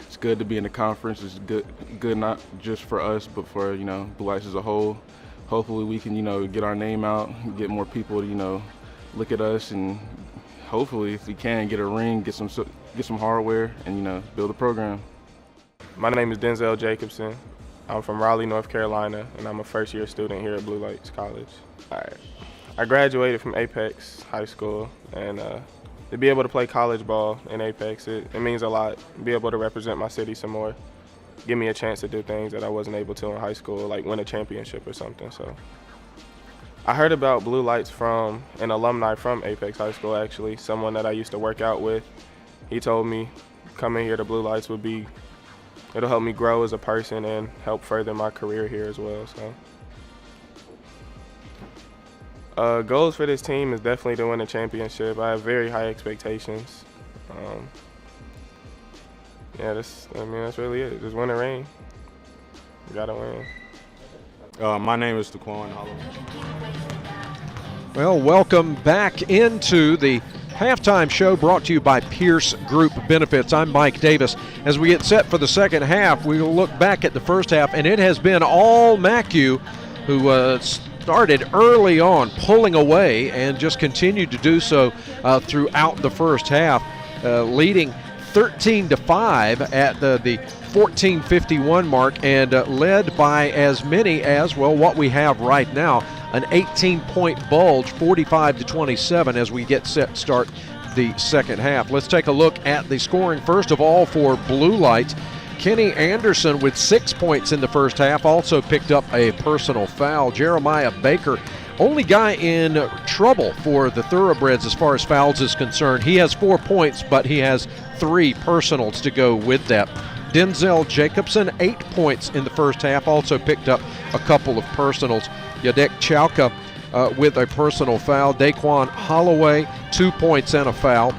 It's good to be in the conference. It's good not just for us, but for, you know, Blue Lights as a whole. Hopefully we can, you know, get our name out, get more people to, you know, look at us, and hopefully if we can get a ring, get some hardware, and, you know, build a program. My name is Denzel Jacobson. I'm from Raleigh, North Carolina, and I'm a first-year student here at Blue Lights College. I graduated from Apex High School, and to be able to play college ball in Apex, it means a lot. Be able to represent my city some more, give me a chance to do things that I wasn't able to in high school, like win a championship or something. So I heard about Blue Lights from an alumni from Apex High School, actually, someone that I used to work out with. He told me coming here to Blue Lights it'll help me grow as a person and help further my career here as well. So goals for this team is definitely to win a championship. I have very high expectations. Yeah, that's really it. Just win a ring. You gotta win. My name is Daquan Holloway. Well, welcome back into the halftime show brought to you by Pierce Group Benefits. I'm Mike Davis. As we get set for the second half, we will look back at the first half, and it has been all MACU who started early on pulling away and just continued to do so throughout the first half, leading 13-5 at the 14:51 mark, and led by as many as, well, what we have right now, an 18-point bulge, 45-27 as we get set to start the second half. Let's take a look at the scoring first of all for Blue Lights. Kenny Anderson with 6 points in the first half, also picked up a personal foul. Jeremiah Baker, only guy in trouble for the Thoroughbreds as far as fouls is concerned. He has 4 points, but he has 3 personals to go with that. Denzel Jacobson, 8 points in the first half, also picked up a couple of personals. Yadek Chalka with a personal foul. Daquan Holloway, 2 points and a foul.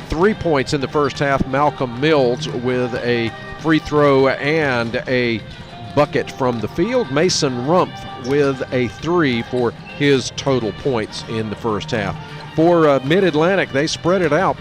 3 points in the first half. Malcolm Mills with a free throw and a bucket from the field. Mason Rumpf with a 3 for his total points in the first half. For Mid-Atlantic, they spread it out.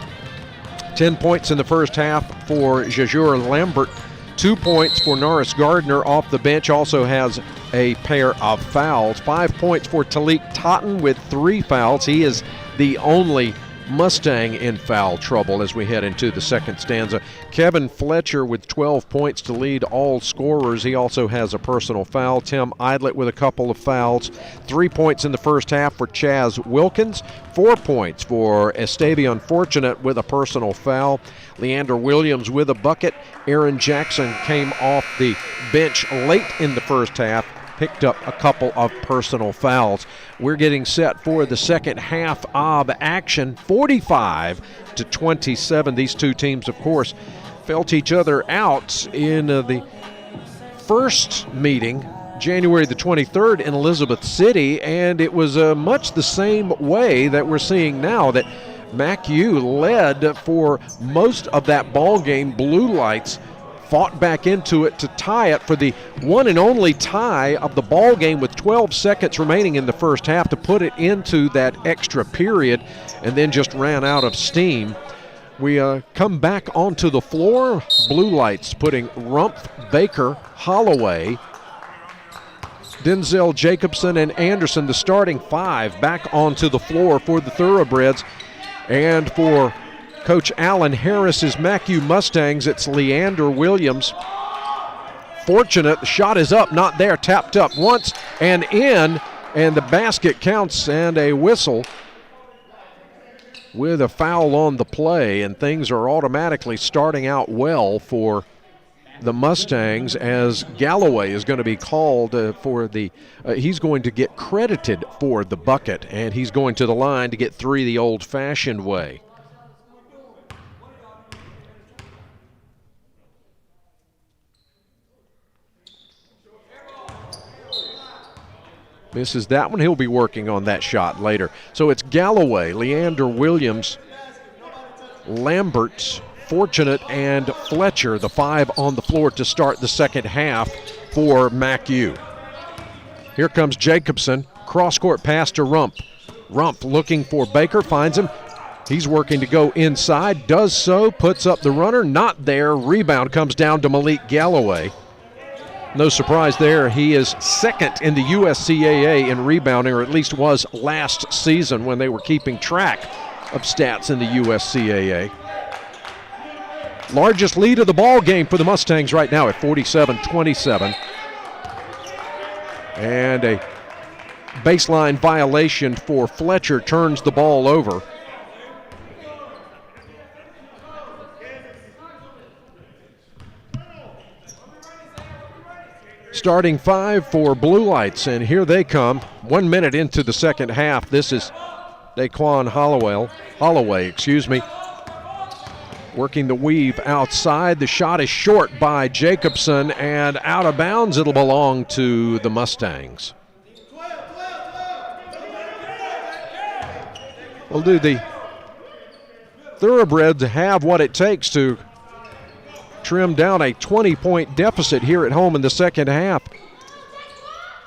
10 points in the first half for Jajur Lambert. 2 points for Norris Gardner off the bench, also has a pair of fouls. 5 points for Talik Totten with 3 fouls. He is the only Mustang in foul trouble as we head into the second stanza. Kevin Fletcher with 12 points to lead all scorers. He also has a personal foul. Tim Idlet with a couple of fouls. 3 points in the first half for Chaz Wilkins. 4 points for Estevian Fortunate with a personal foul. Leander Williams with a bucket. Aaron Jackson came off the bench late in the first half, picked up a couple of personal fouls. We're getting set for the second half of action, 45-27. These two teams, of course, felt each other out in the first meeting, January the 23rd in Elizabeth City, and it was much the same way that we're seeing now, that MacU led for most of that ball game. Blue Lights fought back into it to tie it for the one and only tie of the ball game with 12 seconds remaining in the first half to put it into that extra period, and then just ran out of steam. We come back onto the floor. Blue Lights putting Rumpf, Baker, Holloway, Denzel Jacobson, and Anderson, the starting 5, back onto the floor for the Thoroughbreds. And for Coach Alan Harris's MacU Mustangs, it's Leander Williams. Fortunate, the shot is up, not there, tapped up once and in, and the basket counts and a whistle with a foul on the play, and things are automatically starting out well for the Mustangs, as Galloway is going to be called for the, he's going to get credited for the bucket, and he's going to the line to get 3 the old-fashioned way. Misses that one. He'll be working on that shot later. So it's Galloway, Leander Williams, Lambert, Fortunate, and Fletcher, the 5 on the floor to start the second half for MacU. Here comes Jacobson. Cross-court pass to Rumpf. Rumpf looking for Baker, finds him. He's working to go inside, does so, puts up the runner, not there. Rebound comes down to Malik Galloway. No surprise there. He is second in the USCAA in rebounding, or at least was last season when they were keeping track of stats in the USCAA. Largest lead of the ball game for the Mustangs right now at 47-27. And a baseline violation for Fletcher turns the ball over. Starting 5 for Blue Lights, and here they come. 1 minute into the second half. This is Daquan Holloway, working the weave outside. The shot is short by Jacobson, and out of bounds. It'll belong to the Mustangs. Well, do the Thoroughbreds have what it takes to trim down a 20-point deficit here at home in the second half?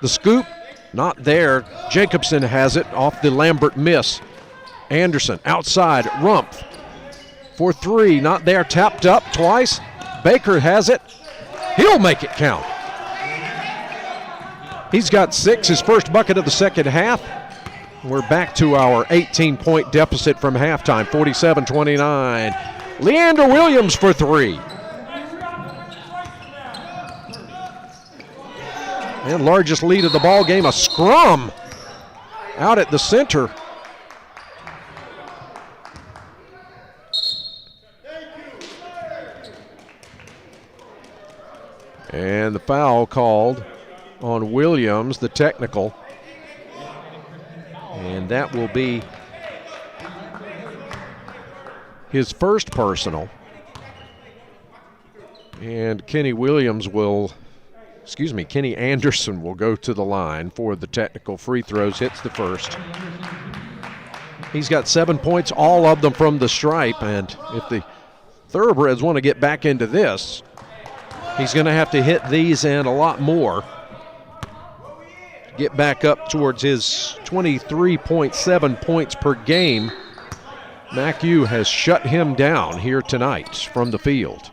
The scoop, not there. Jacobson has it off the Lambert miss. Anderson outside, Rumpf for 3, not there, tapped up twice. Baker has it. He'll make it count. He's got 6, his first bucket of the second half. We're back to our 18-point deficit from halftime, 47-29. Leander Williams for 3. And largest lead of the ball game, a scrum out at the center. And the foul called on Williams, the technical. And that will be his first personal. And Kenny Anderson will go to the line for the technical free throws, hits the first. He's got 7 points, all of them from the stripe, and if the Thoroughbreds want to get back into this, he's going to have to hit these and a lot more. Get back up towards his 23.7 points per game. MacU has shut him down here tonight from the field.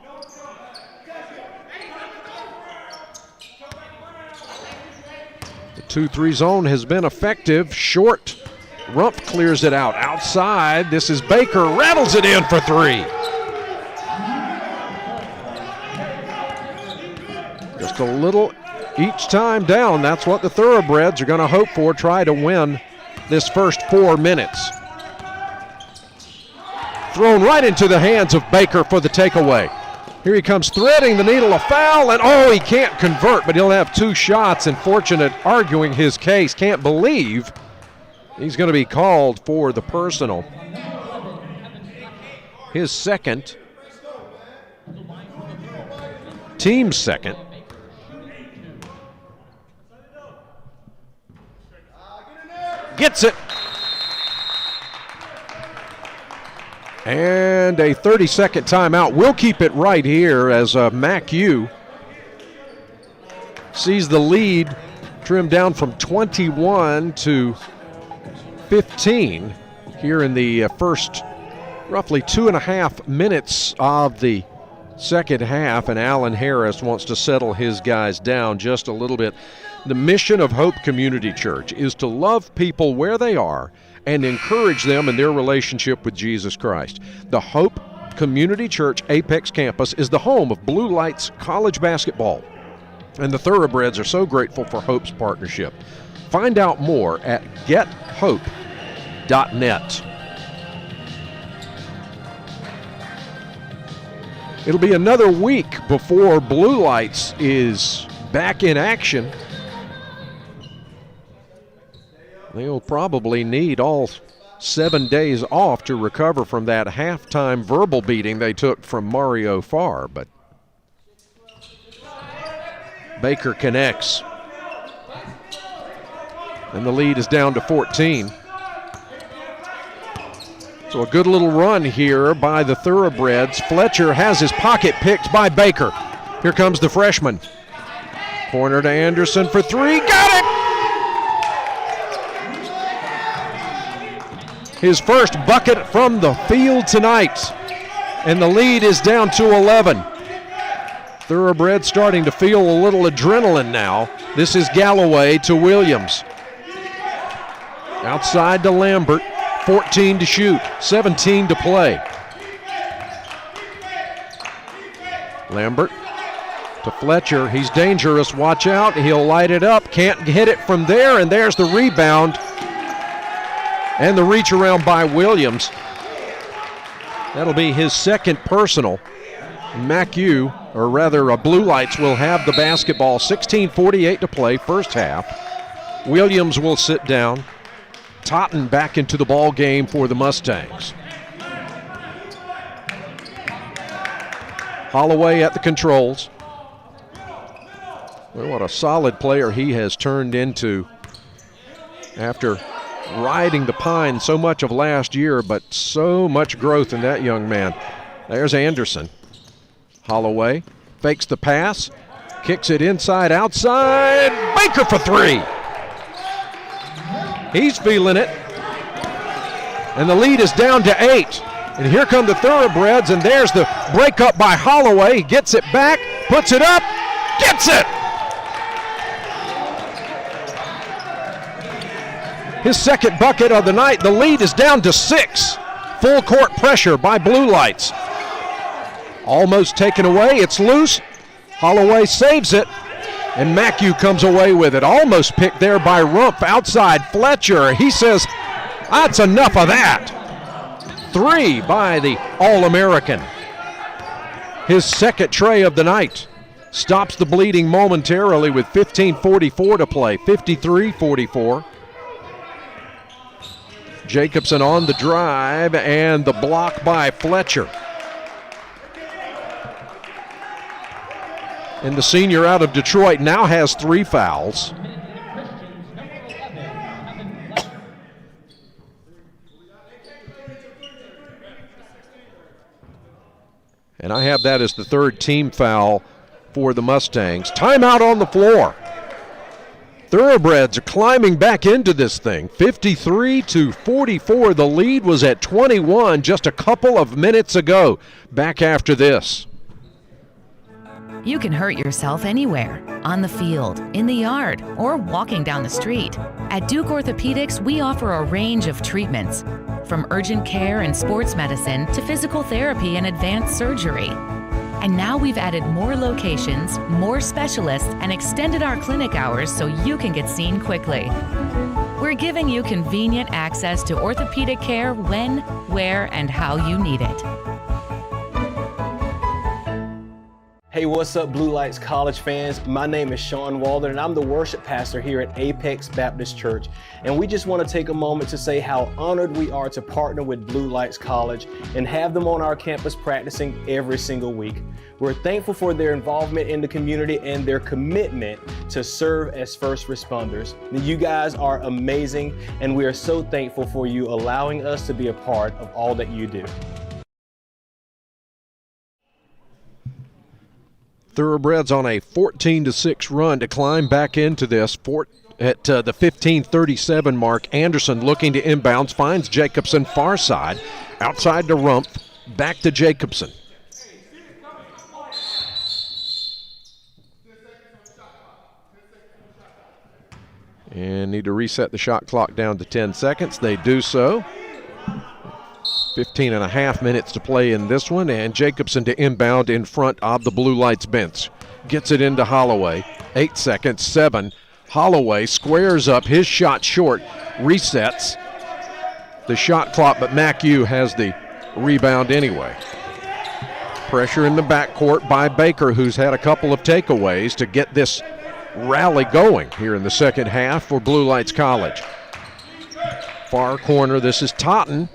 The 2-3 zone has been effective. Short, Rump clears it out. Outside, this is Baker, rattles it in for three. Just a little each time down. That's what the Thoroughbreds are going to hope for, try to win this first 4 minutes. Thrown right into the hands of Baker for the takeaway. Here he comes threading the needle, a foul, and he can't convert, but he'll have 2 shots, and Fortunate arguing his case. Can't believe he's going to be called for the personal. His second, team's second. Gets it. And a 30-second timeout. We'll keep it right here as MacU sees the lead trimmed down from 21 to 15 here in the first roughly 2.5 minutes of the second half, and Alan Harris wants to settle his guys down just a little bit. The mission of Hope Community Church is to love people where they are and encourage them in their relationship with Jesus Christ. The Hope Community Church Apex campus is the home of Blue Lights college basketball, and the Thoroughbreds are so grateful for Hope's partnership. Find out more at gethope.net. It'll be another week before Blue Lights is back in action. They'll probably need all 7 days off to recover from that halftime verbal beating they took from Mario Farr, but Baker connects. And the lead is down to 14. So a good little run here by the Thoroughbreds. Fletcher has his pocket picked by Baker. Here comes the freshman. Corner to Anderson for three, got it! His first bucket from the field tonight. And the lead is down to 11. Thoroughbred starting to feel a little adrenaline now. This is Galloway to Williams. Outside to Lambert. 14 to shoot, 17 to play. Lambert to Fletcher. He's dangerous. Watch out. He'll light it up. Can't hit it from there, and there's the rebound. And the reach around by Williams. That'll be his second personal. MacU, or rather Blue Lights, will have the basketball. 16:48 to play, first half. Williams will sit down. Totten back into the ball game for the Mustangs. Holloway at the controls. Well, what a solid player he has turned into after riding the pine so much of last year, but so much growth in that young man. There's Anderson. Holloway fakes the pass, kicks it inside, outside. Baker for three. He's feeling it. And the lead is down to 8. And here come the Thoroughbreds, and there's the breakup by Holloway. He gets it back, puts it up, gets it! His second bucket of the night. The lead is down to 6. Full court pressure by Blue Lights. Almost taken away. It's loose. Holloway saves it. And Mackie comes away with it. Almost picked there by Rumpf. Outside Fletcher. He says, that's enough of that. 3 by the All-American. His second tray of the night. Stops the bleeding momentarily with 15:44 to play. 53-44. Jacobson on the drive and the block by Fletcher. And the senior out of Detroit now has 3 fouls. And I have that as the 3rd team foul for the Mustangs. Timeout on the floor. Thoroughbreds are climbing back into this thing. 53-44. The lead was at 21 just a couple of minutes ago. Back after this. You can hurt yourself anywhere, on the field, in the yard, or walking down the street. At Duke Orthopedics, we offer a range of treatments, from urgent care and sports medicine to physical therapy and advanced surgery. And now we've added more locations, more specialists, and extended our clinic hours so you can get seen quickly. We're giving you convenient access to orthopedic care when, where, and how you need it. Hey, what's up, Blue Lights College fans? My name is Sean Walden, and I'm the worship pastor here at Apex Baptist Church. And we just want to take a moment to say how honored we are to partner with Blue Lights College and have them on our campus practicing every single week. We're thankful for their involvement in the community and their commitment to serve as first responders. You guys are amazing, and we are so thankful for you allowing us to be a part of all that you do. Thoroughbreds on a 14-6 run to climb back into this at the 15:37 mark. Anderson looking to inbounds, finds Jacobson far side, outside to Rumpf, back to Jacobson. And need to reset the shot clock down to 10 seconds. They do so. 15 and a half minutes to play in this one, and Jacobson to inbound in front of the Blue Lights bench. Gets it into Holloway. 8 seconds, 7. Holloway squares up, his shot short, resets the shot clock, but Mackie has the rebound anyway. Pressure in the backcourt by Baker, who's had a couple of takeaways to get this rally going here in the second half for Blue Lights College. Far corner, this is Totten.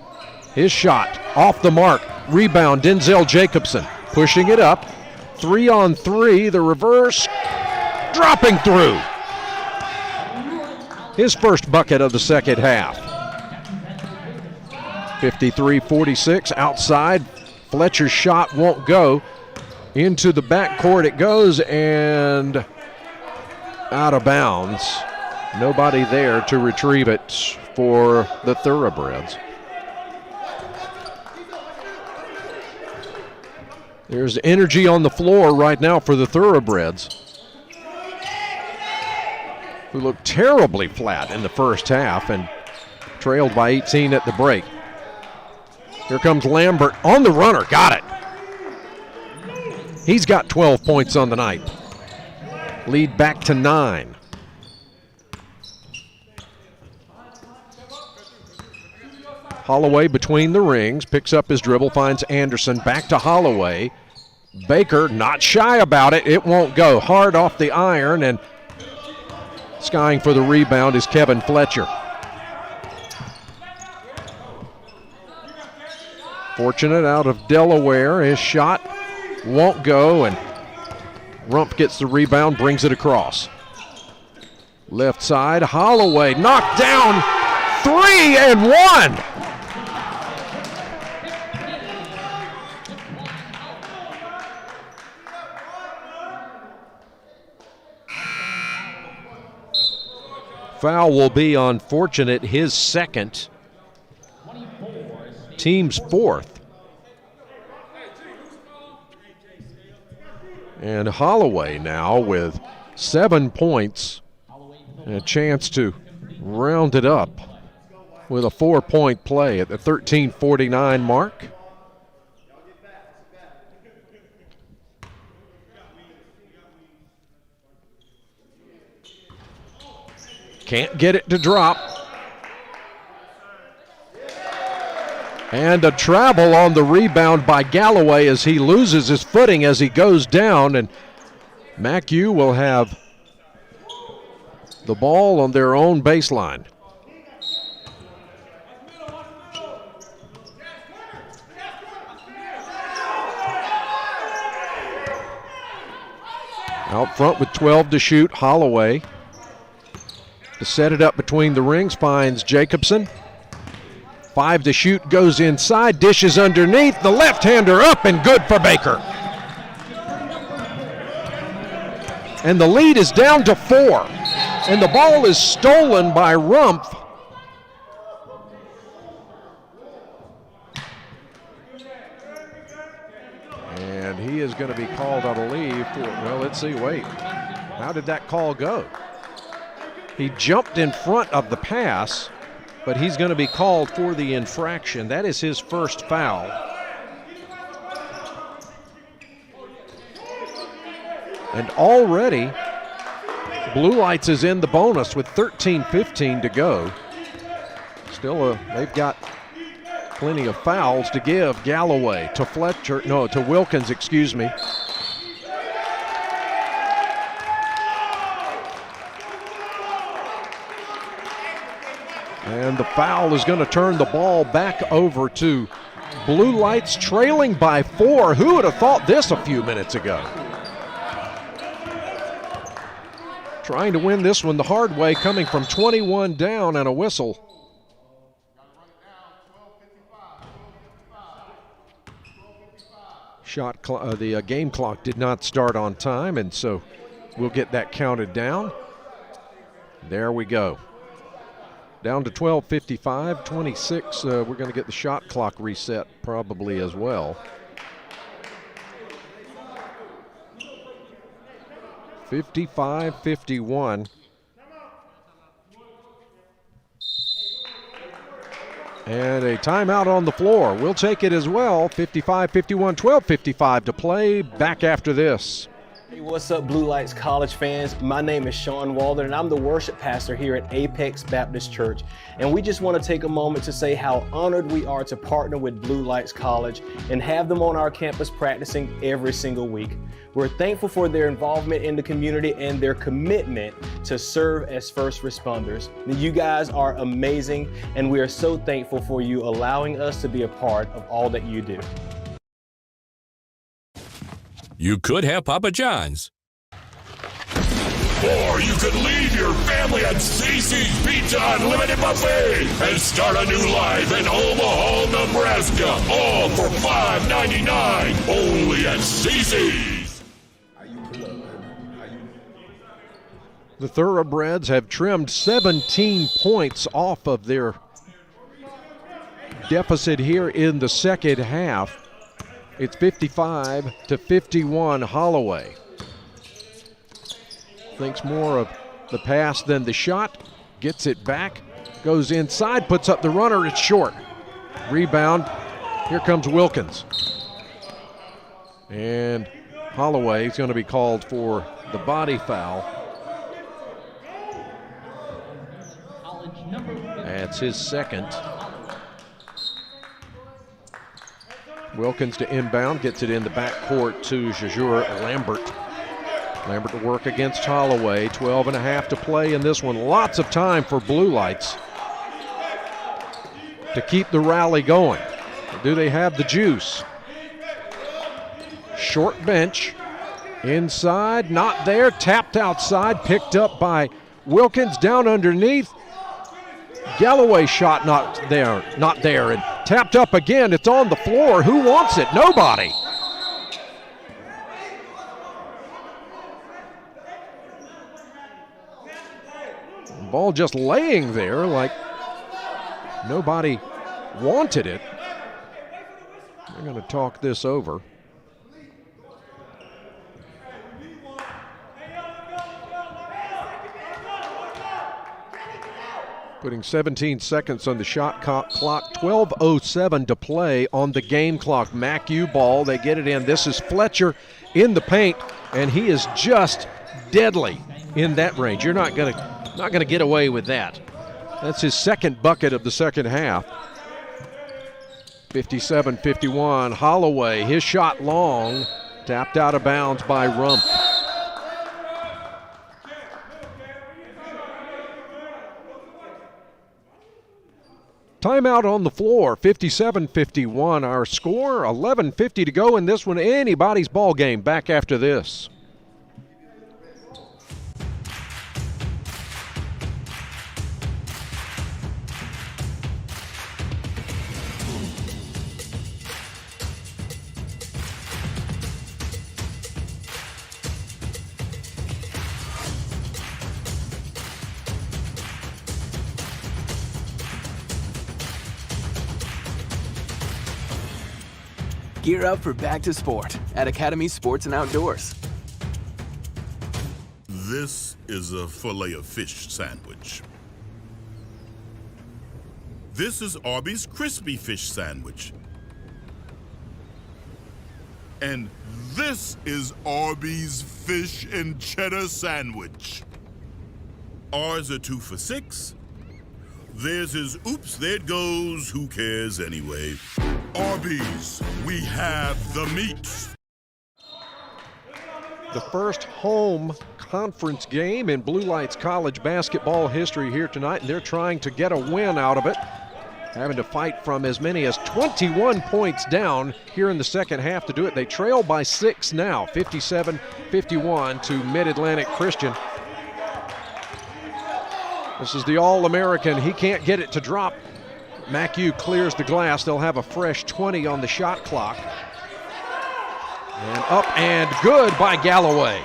His shot off the mark. Rebound, Denzel Jacobson pushing it up. 3-on-3, the reverse, dropping through. His first bucket of the second half. 53-46, outside. Fletcher's shot won't go. Into the backcourt it goes, and out of bounds. Nobody there to retrieve it for the Thoroughbreds. There's energy on the floor right now for the Thoroughbreds, who looked terribly flat in the first half and trailed by 18 at the break. Here comes Lambert on the runner, got it. He's got 12 points on the night. Lead back to 9. Holloway between the rings, picks up his dribble, finds Anderson, back to Holloway. Baker not shy about it, it won't go. Hard off the iron, and skying for the rebound is Kevin Fletcher. Fortunate out of Delaware, his shot won't go, and Rumpf gets the rebound, brings it across. Left side, Holloway knocked down, 3 and 1. Foul will be on Fortunate, his second, team's fourth. And Holloway now with 7 points, and a chance to round it up with a 4-point play at the 13:49 mark. Can't get it to drop. And a travel on the rebound by Galloway as he loses his footing as he goes down, and MacU will have the ball on their own baseline. Out front with 12 to shoot, Holloway. To set it up between the rings finds Jacobson. 5 to shoot, goes inside, dishes underneath, the left-hander up and good for Baker. And the lead is down to 4. And the ball is stolen by Rumpf. And he is going to be called on a leave for, well, let's see, wait. How did that call go? He jumped in front of the pass, but he's going to be called for the infraction. That is his first foul. And already, Blue Lights is in the bonus with 13:15 to go. Still, they've got plenty of fouls to give. Galloway to Fletcher, no, to Wilkins, excuse me. And the foul is going to turn the ball back over to Blue Lights, trailing by 4. Who would have thought this a few minutes ago? Trying to win this one the hard way, coming from 21 down and a whistle. The game clock did not start on time, and so we'll get that counted down. There we go. Down to 12:55, 26. We're going to get the shot clock reset probably as well. 55-51. And a timeout on the floor. We'll take it as well. 55-51, 12:55 to play. Back after this. Hey, what's up, Blue Lights College fans? My name is Sean Walden, and I'm the worship pastor here at Apex Baptist Church. And we just want to take a moment to say how honored we are to partner with Blue Lights College and have them on our campus practicing every single week. We're thankful for their involvement in the community and their commitment to serve as first responders. You guys are amazing, and we are so thankful for you allowing us to be a part of all that you do. You could have Papa John's. Or you could leave your family at CC's Pizza Unlimited Buffet and start a new life in Omaha, Nebraska. All for $5.99. Only at CC's. The Thoroughbreds have trimmed 17 points off of their deficit here in the second half. It's 55-51 Holloway. Thinks more of the pass than the shot. Gets it back. Goes inside, puts up the runner. It's short. Rebound. Here comes Wilkins. And Holloway is going to be called for the body foul. That's his second. Wilkins to inbound, gets it in the backcourt to Jajur Lambert. Lambert to work against Holloway. 12.5 to play in this one. Lots of time for Blue Lights to keep the rally going. Do they have the juice? Short bench. Inside, not there. Tapped outside, picked up by Wilkins down underneath. Galloway shot not there, and tapped up again. It's on the floor. Who wants it? Nobody. Ball just laying there like nobody wanted it. They're going to talk this over. Putting 17 seconds on the shot clock, 12:07 to play on the game clock. MacU ball, they get it in. This is Fletcher in the paint, and he is just deadly in that range. You're not going to Not going to get away with that. That's his second bucket of the second half. 57-51, Holloway, his shot long, tapped out of bounds by Rump. Timeout on the floor, 57-51 our score, 11:50 to go in this one. Anybody's ball game. Back after this. Gear up for back to sport at Academy Sports and Outdoors. This is a filet-o-fish sandwich. This is Arby's crispy fish sandwich. And this is Arby's fish and cheddar sandwich. Ours are 2 for $6. Theirs is, oops, there it goes, who cares anyway. Arby's, we have the meat. The first home conference game in Blue Lights College basketball history here tonight, and they're trying to get a win out of it, having to fight from as many as 21 points down here in the second half to do it. They trail by 6 now, 57-51 to Mid-Atlantic Christian. This is the All-American. He can't get it to drop. MacU clears the glass. They'll have a fresh 20 on the shot clock. And up and good by Galloway.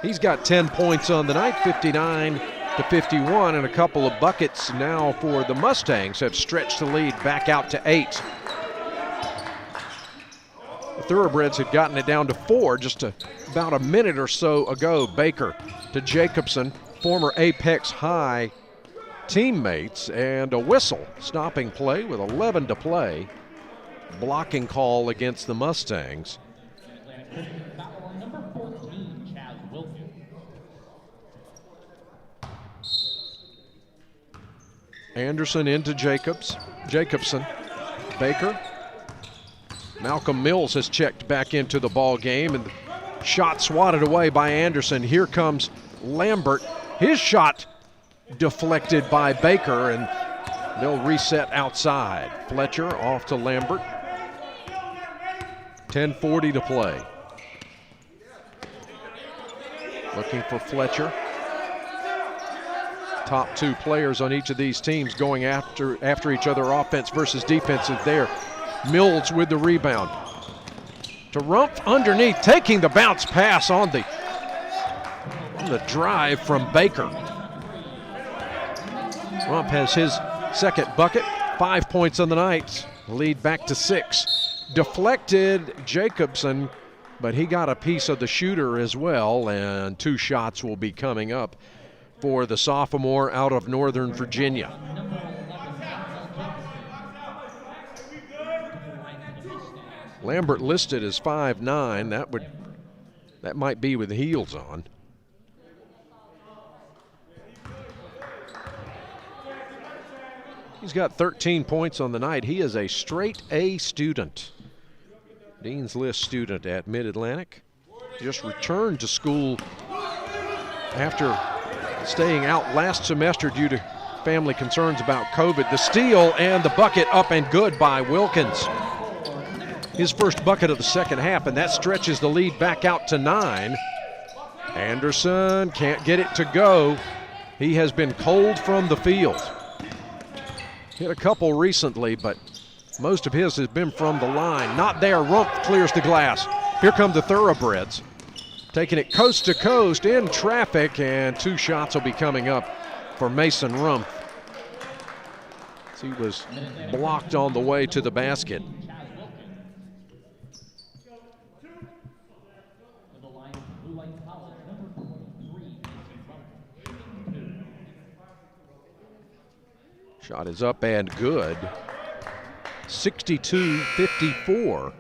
He's got 10 points on the night, 59-51, and a couple of buckets now for the Mustangs have stretched the lead back out to 8. The Thoroughbreds had gotten it down to 4 just about a minute or so ago. Baker to Jacobson, former Apex High teammates, and a whistle. Stopping play with 11 to play. Blocking call against the Mustangs. Anderson into Jacobson. Baker. Malcolm Mills has checked back into the ball game, and the shot swatted away by Anderson. Here comes Lambert. His shot deflected by Baker, and they'll reset outside. Fletcher off to Lambert. 10:40 to play. Looking for Fletcher. Top 2 players on each of these teams going after each other, offense versus defense is there. Mills with the rebound. To Rumpf underneath, taking the bounce pass on the drive from Baker. Rumpf has his second bucket, 5 points on the night, lead back to 6. Deflected Jacobson, but he got a piece of the shooter as well, and 2 shots will be coming up for the sophomore out of Northern Virginia. Lambert listed as 5'9". That might be with the heels on. He's got 13 points on the night. He is a straight A student. Dean's List student at Mid-Atlantic. Just returned to school after staying out last semester due to family concerns about COVID. The steal and the bucket up and good by Wilkins. His first bucket of the second half, and that stretches the lead back out to 9. Anderson can't get it to go. He has been cold from the field. Hit a couple recently, but most of his has been from the line. Not there. Rumpf clears the glass. Here come the Thoroughbreds. Taking it coast to coast in traffic, and 2 shots will be coming up for Mason Rumpf. He was blocked on the way to the basket. Shot is up and good. 62-54.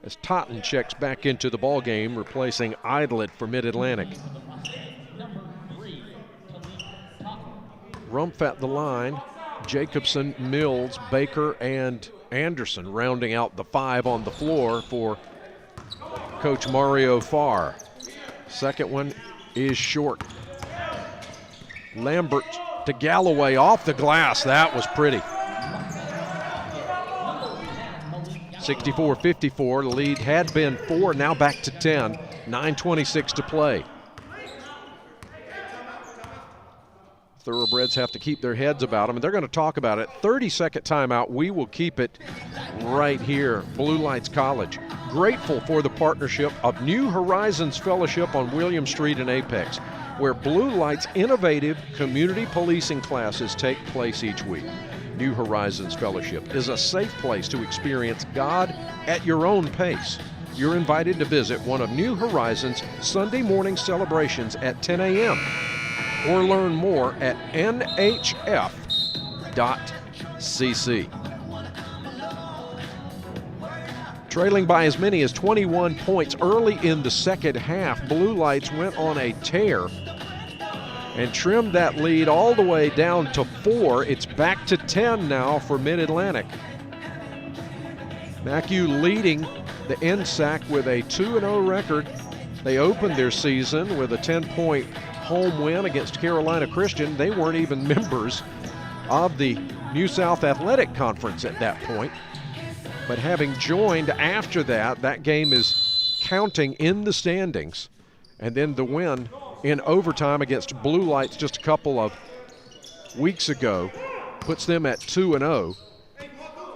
as Totten checks back into the ball game, replacing Idlet for Mid-Atlantic. Rumpf at the line. Jacobson, Mills, Baker, and Anderson rounding out the 5 on the floor for Coach Mario Farr. Second one is short. Lambert to Galloway off the glass. That was pretty. 64-54. The lead had been 4, now back to 10. 9:26 to play. Thoroughbreds have to keep their heads about them, and they're going to talk about it. 30-second timeout. We will keep it right here. Blue Lights College. Grateful for the partnership of New Horizons Fellowship on William Street in Apex, where Blue Lights innovative community policing classes take place each week. New Horizons Fellowship is a safe place to experience God at your own pace. You're invited to visit one of New Horizons' Sunday morning celebrations at 10 a.m. or learn more at nhf.cc. Trailing by as many as 21 points early in the second half, Blue Lights went on a tear and trimmed that lead all the way down to 4. It's back to 10 now for Mid-Atlantic. McHugh leading the NSAC with a 2-0 record. They opened their season with a 10-point home win against Carolina Christian. They weren't even members of the New South Athletic Conference at that point. But having joined after that, that game is counting in the standings. And then the win in overtime against Blue Lights just a couple of weeks ago puts them at 2-0.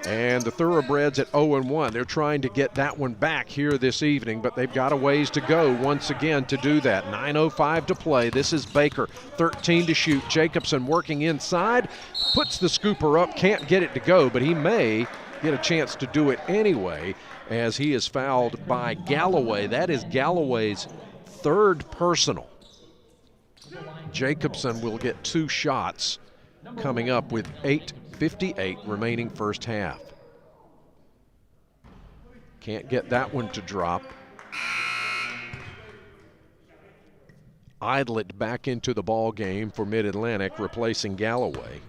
And the Thoroughbreds at 0-1. They're trying to get that one back here this evening, but they've got a ways to go once again to do that. 9:05 to play. This is Baker, 13 to shoot. Jacobson working inside, puts the scooper up, can't get it to go, but he may get a chance to do it anyway as he is fouled by Galloway. That is Galloway's third personal. Jacobson will get 2 shots coming up with 8:58 remaining first half. Can't get that one to drop. Idlet back into the ball game for Mid-Atlantic, replacing Galloway,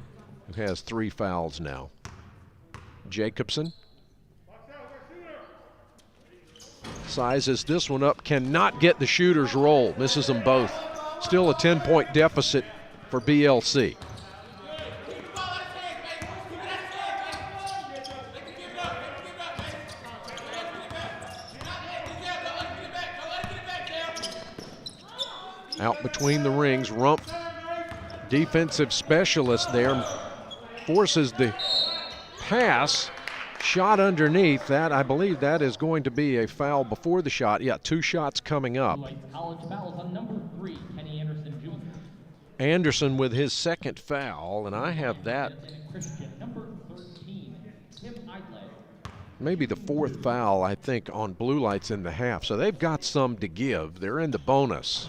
who has 3 fouls now. Jacobson sizes this one up, cannot get the shooter's roll, misses them both. Still a 10-point deficit for BLC. Out between the rings, Rump, defensive specialist there, forces the pass, shot underneath that. I believe that is going to be a foul before the shot. Yeah, 2 shots coming up. Anderson with his second foul, and I have that. Maybe the 4th foul, I think, on Blue Lights in the half. So they've got some to give. They're in the bonus.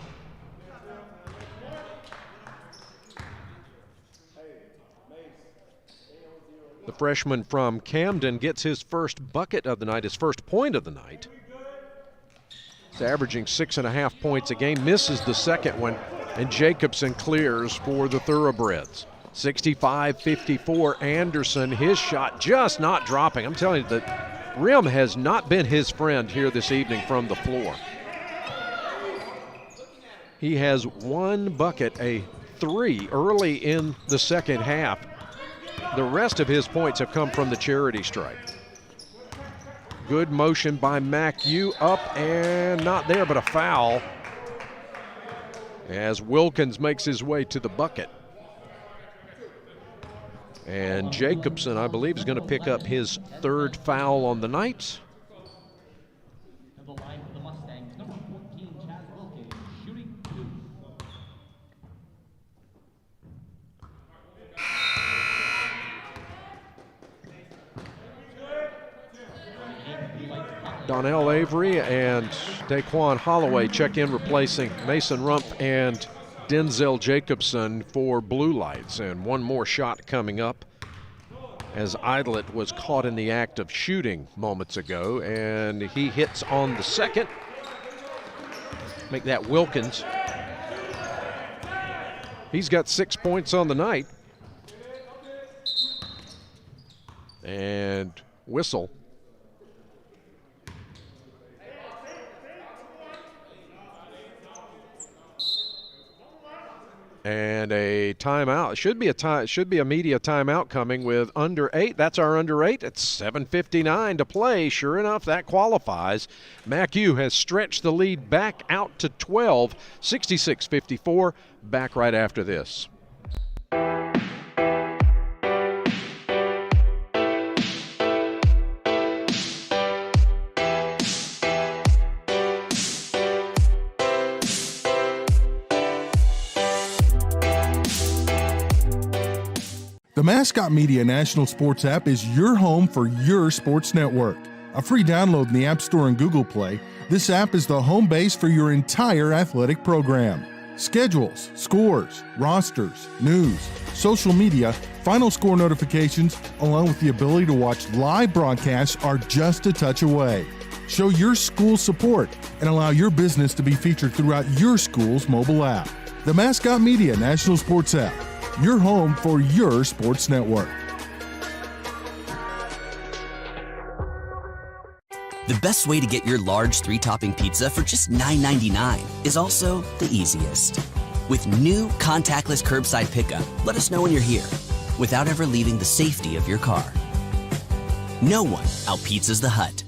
The freshman from Camden gets his first bucket of the night, his first point of the night. He's averaging 6.5 points a game, misses the second one, and Jacobson clears for the Thoroughbreds. 65-54, Anderson, his shot just not dropping. I'm telling you, the rim has not been his friend here this evening from the floor. He has 1 bucket, a 3 early in the second half. The rest of his points have come from the charity stripe. Good motion by McHugh, up and not there, but a foul as Wilkins makes his way to the bucket. And Jacobson, I believe, is going to pick up his 3rd foul on the night. Donnell Avery and Daquan Holloway check in, replacing Mason Rump and Denzel Jacobson for Blue Lights. And one more shot coming up as Idlet was caught in the act of shooting moments ago, and he hits on the second. Make that Wilkins. He's got 6 points on the night. And whistle. And a timeout. Should be a media timeout coming with under 8. That's our under 8. It's 7:59 to play. Sure enough, that qualifies. MacU has stretched the lead back out to 12, 66-54. Back right after this. The Mascot Media National Sports app is your home for your sports network. A free download in the App Store and Google Play, this app is the home base for your entire athletic program. Schedules, scores, rosters, news, social media, final score notifications, along with the ability to watch live broadcasts are just a touch away. Show your school support and allow your business to be featured throughout your school's mobile app. The Mascot Media National Sports app, your home for your sports network. The best way to get your large 3-topping pizza for just $9.99 is also the easiest. With new contactless curbside pickup, let us know when you're here without ever leaving the safety of your car. No one out-pizzas the Hut.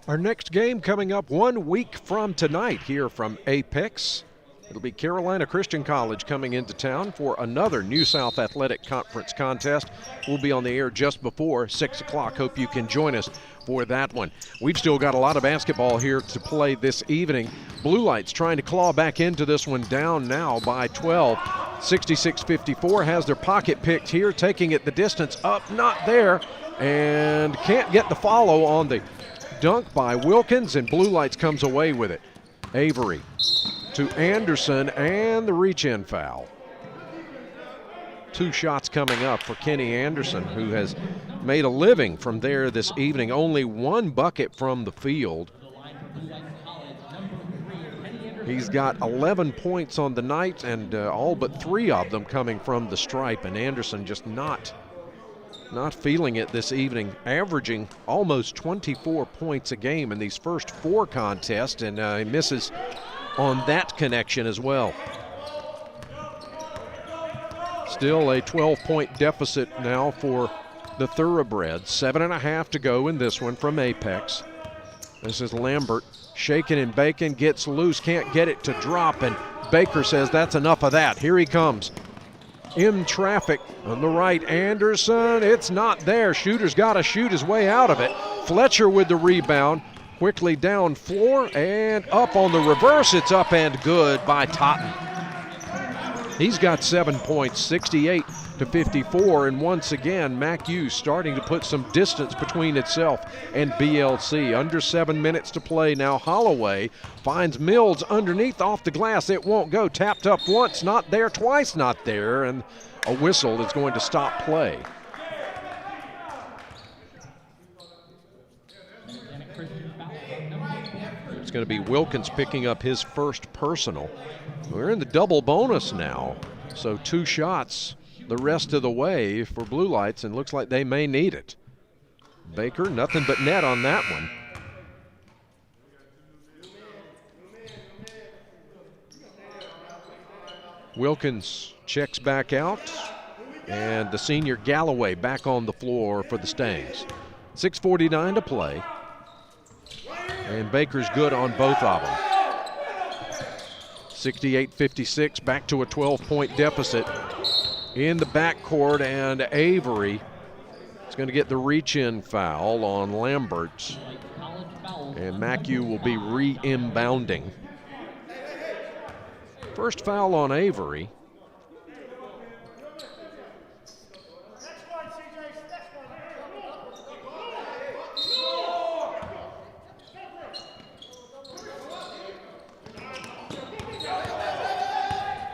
Our next game coming up 1 week from tonight here from Apex. It'll be Carolina Christian College coming into town for another New South Athletic Conference contest. We'll be on the air just before 6 o'clock. Hope you can join us for that one. We've still got a lot of basketball here to play this evening. Blue Lights trying to claw back into this one, down now by 12. 66-54 has their pocket picked here, taking it the distance up, not there, and can't get the follow on the dunk by Wilkins, and Blue Lights comes away with it. Avery to Anderson, and the reach-in foul. 2 shots coming up for Kenny Anderson, who has made a living from there this evening. Only 1 bucket from the field. He's got 11 points on the night, and all but 3 of them coming from the stripe, and Anderson just not feeling it this evening, averaging almost 24 points a game in these first 4 contests, and he misses on that connection as well. Still a 12-point deficit now for the Thoroughbreds. 7.5 to go in this one from Apex. This is Lambert, shaking and baking, gets loose, can't get it to drop, and Baker says that's enough of that. Here he comes. In traffic on the right, Anderson, it's not there. Shooter's got to shoot his way out of it. Fletcher with the rebound, quickly down floor and up on the reverse. It's up and good by Totten. He's got 7 points, 68-54, and once again, MacU starting to put some distance between itself and BLC. Under 7 minutes to play now. Holloway finds Mills underneath off the glass. It won't go. Tapped up once, not there, twice not there, and a whistle is going to stop play. It's going to be Wilkins picking up his first personal. We're in the double bonus now, so 2 shots the rest of the way for Blue Lights, and looks like they may need it. Baker, nothing but net on that one. Wilkins checks back out, and the senior Galloway back on the floor for the Mustangs. 6:49 to play, and Baker's good on both of them. 68-56, back to a 12-point deficit in the backcourt, and Avery is going to get the reach-in foul on Lambert, and MacU will be re-inbounding. First foul on Avery.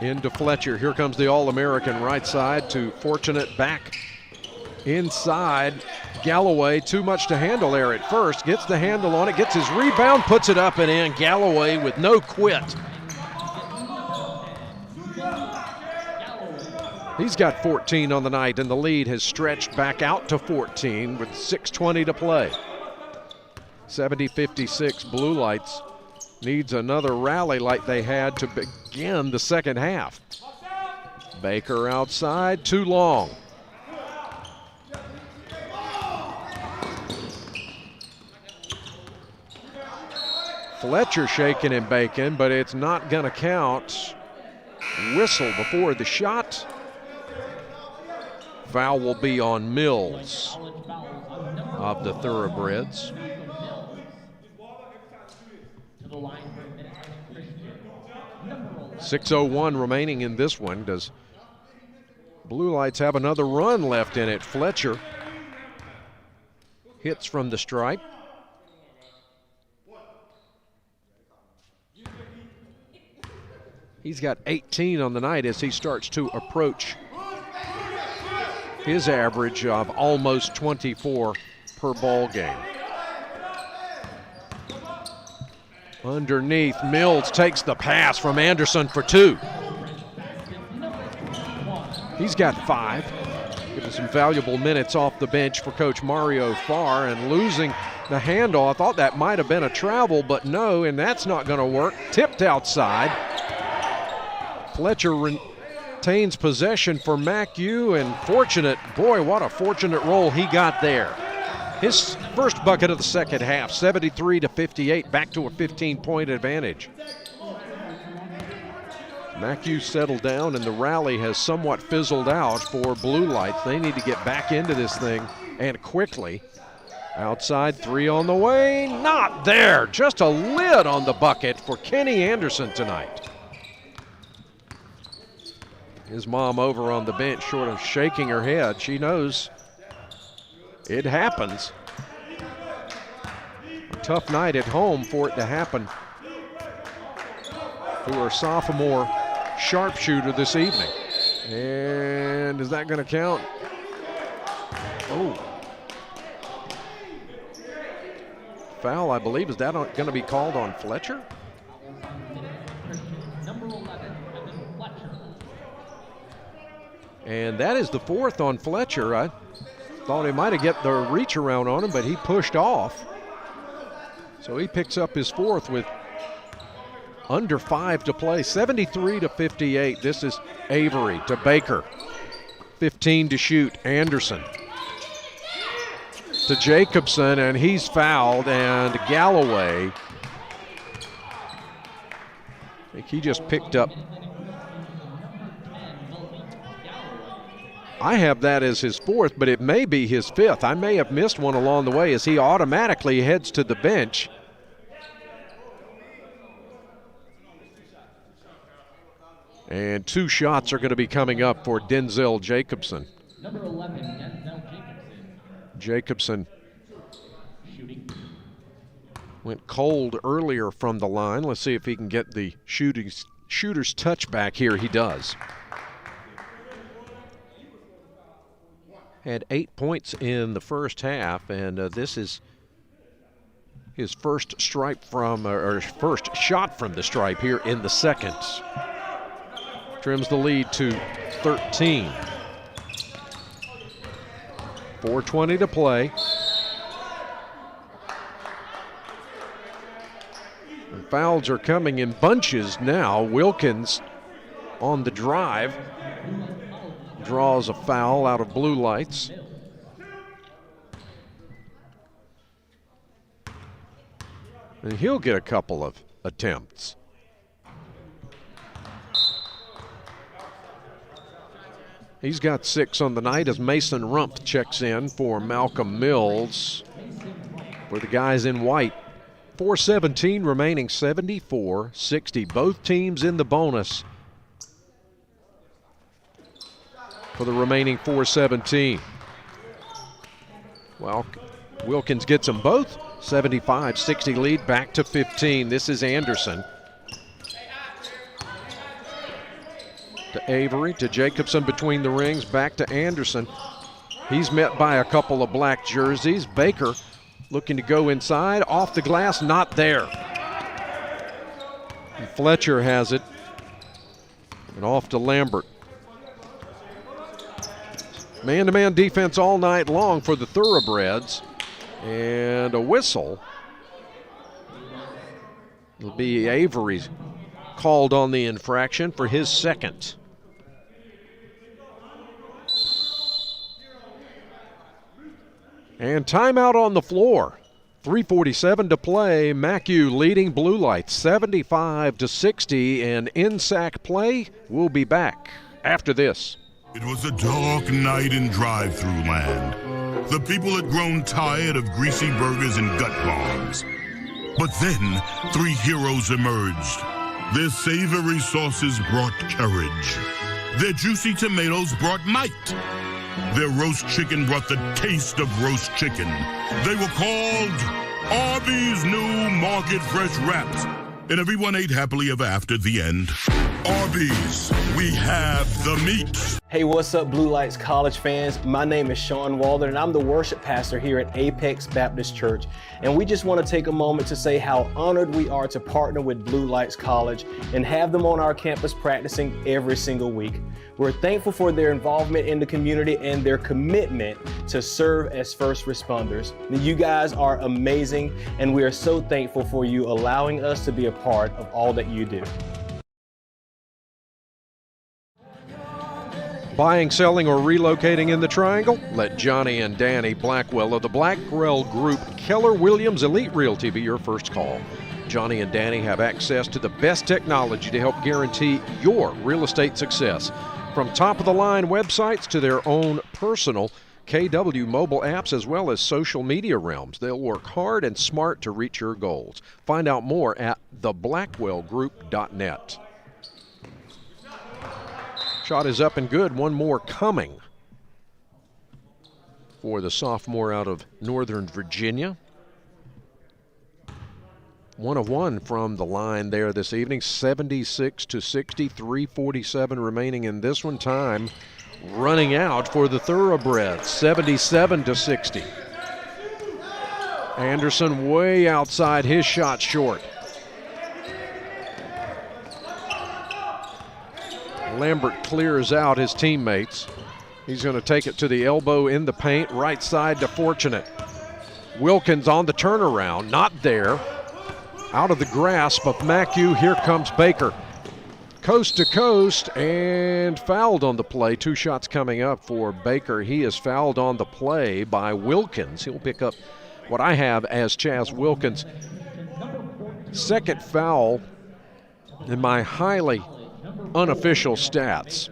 into Fletcher. Here comes the All-American right side to Fortunate back inside. Galloway, too much to handle there at first. Gets the handle on it, gets his rebound, puts it up and in. Galloway with no quit. He's got 14 on the night, and the lead has stretched back out to 14 with 6:20 to play. 70-56, Blue Lights needs another rally like they had to begin the second half. Baker outside, too long. Fletcher shaking and baking, but it's not going to count. Whistle before the shot. Foul will be on Mills of the Thoroughbreds. .6:01 remaining in this one. Does Blue Lights have another run left in it? Fletcher hits from the stripe. He's got 18 on the night as he starts to approach his average of almost 24 per ball game. Underneath, Mills takes the pass from Anderson for two. He's got 5. Giving some valuable minutes off the bench for Coach Mario Farr, and losing the handoff. I thought that might have been a travel, but no, and that's not going to work. Tipped outside. Fletcher retains possession for MacU, and Fortunate, boy, what a fortunate roll he got there. His first bucket of the second half, 73-58, back to a 15-point advantage. MacU settled down, and the rally has somewhat fizzled out for Blue Lights. They need to get back into this thing, and quickly. Outside 3 on the way, not there. Just a lid on the bucket for Kenny Anderson tonight. His mom over on the bench sort of shaking her head. She knows it happens. A tough night at home for it to happen to our sophomore sharpshooter this evening. And is that going to count? Oh. Foul, I believe. Is that going to be called on Fletcher? And that is the 4th on Fletcher. I thought he might have get the reach around on him, but he pushed off. So he picks up his 4th with under 5 to play. 73-58. This is Avery to Baker. 15 to shoot. Anderson to Jacobson, and he's fouled, and Galloway, I think he just picked up. I have that as his 4th, but it may be his 5th. I may have missed one along the way as he automatically heads to the bench. And 2 shots are going to be coming up for Denzel Jacobson. Number 11, Denzel Jacobson. Jacobson went cold earlier from the line. Let's see if he can get the shooter's touch back here. He does. Had 8 points in the first half, and this is his first stripe from, or first shot from the stripe here in the second. Trims the lead to 13. 4:20 to play. And fouls are coming in bunches now. Wilkins on the drive draws a foul out of Blue Lights. And he'll get a couple of attempts. He's got 6 on the night as Mason Rumpf checks in for Malcolm Mills for the guys in white. 4:17 remaining, 74-60. Both teams in the bonus for the remaining 4:17. Well, Wilkins gets them both. 75-60 lead, back to 15. This is Anderson. To Avery, to Jacobson between the rings, back to Anderson. He's met by a couple of black jerseys. Baker looking to go inside, off the glass, not there. And Fletcher has it, and off to Lambert. Man-to-man defense all night long for the Thoroughbreds, and a whistle. It'll be Avery called on the infraction for his second. And timeout on the floor. 3:47 to play. Mackey leading Blue Lights 75-60 in in-sack play. We'll be back after this. It was a dark night in drive-through land. The people had grown tired of greasy burgers and gut bombs. But then, 3 heroes emerged. Their savory sauces brought courage. Their juicy tomatoes brought might. Their roast chicken brought the taste of roast chicken. They were called Arby's New Market Fresh Wraps. And everyone ate happily ever after the end. Arby's, we have the meat. Hey, what's up, Blue Lights College fans? My name is Sean Walden, and I'm the worship pastor here at Apex Baptist Church. And we just want to take a moment to say how honored we are to partner with Blue Lights College and have them on our campus practicing every single week. We're thankful for their involvement in the community and their commitment to serve as first responders. You guys are amazing, and we are so thankful for you allowing us to be a part of all that you do. Buying, selling, or relocating in the Triangle? Let Johnny and Danny Blackwell of the Blackwell Group Keller Williams Elite Realty be your first call. Johnny and Danny have access to the best technology to help guarantee your real estate success. From top-of-the-line websites to their own personal KW mobile apps, as well as social media realms, they'll work hard and smart to reach your goals. Find out more at theblackwellgroup.net. Shot is up and good. One more coming for the sophomore out of Northern Virginia. 1 of 1 from the line there this evening. 76-60, 3:47 remaining in this one. Time running out for the Thoroughbreds. 77-60. Anderson way outside, his shot short. Lambert clears out his teammates. He's going to take it to the elbow in the paint, right side to Fortunate. Wilkins on the turnaround, not there. Out of the grasp of Mackey, here comes Baker. Coast to coast and fouled on the play. 2 shots coming up for Baker. He is fouled on the play by Wilkins. He'll pick up what I have as Chaz Wilkins' second foul in my highly unofficial stats.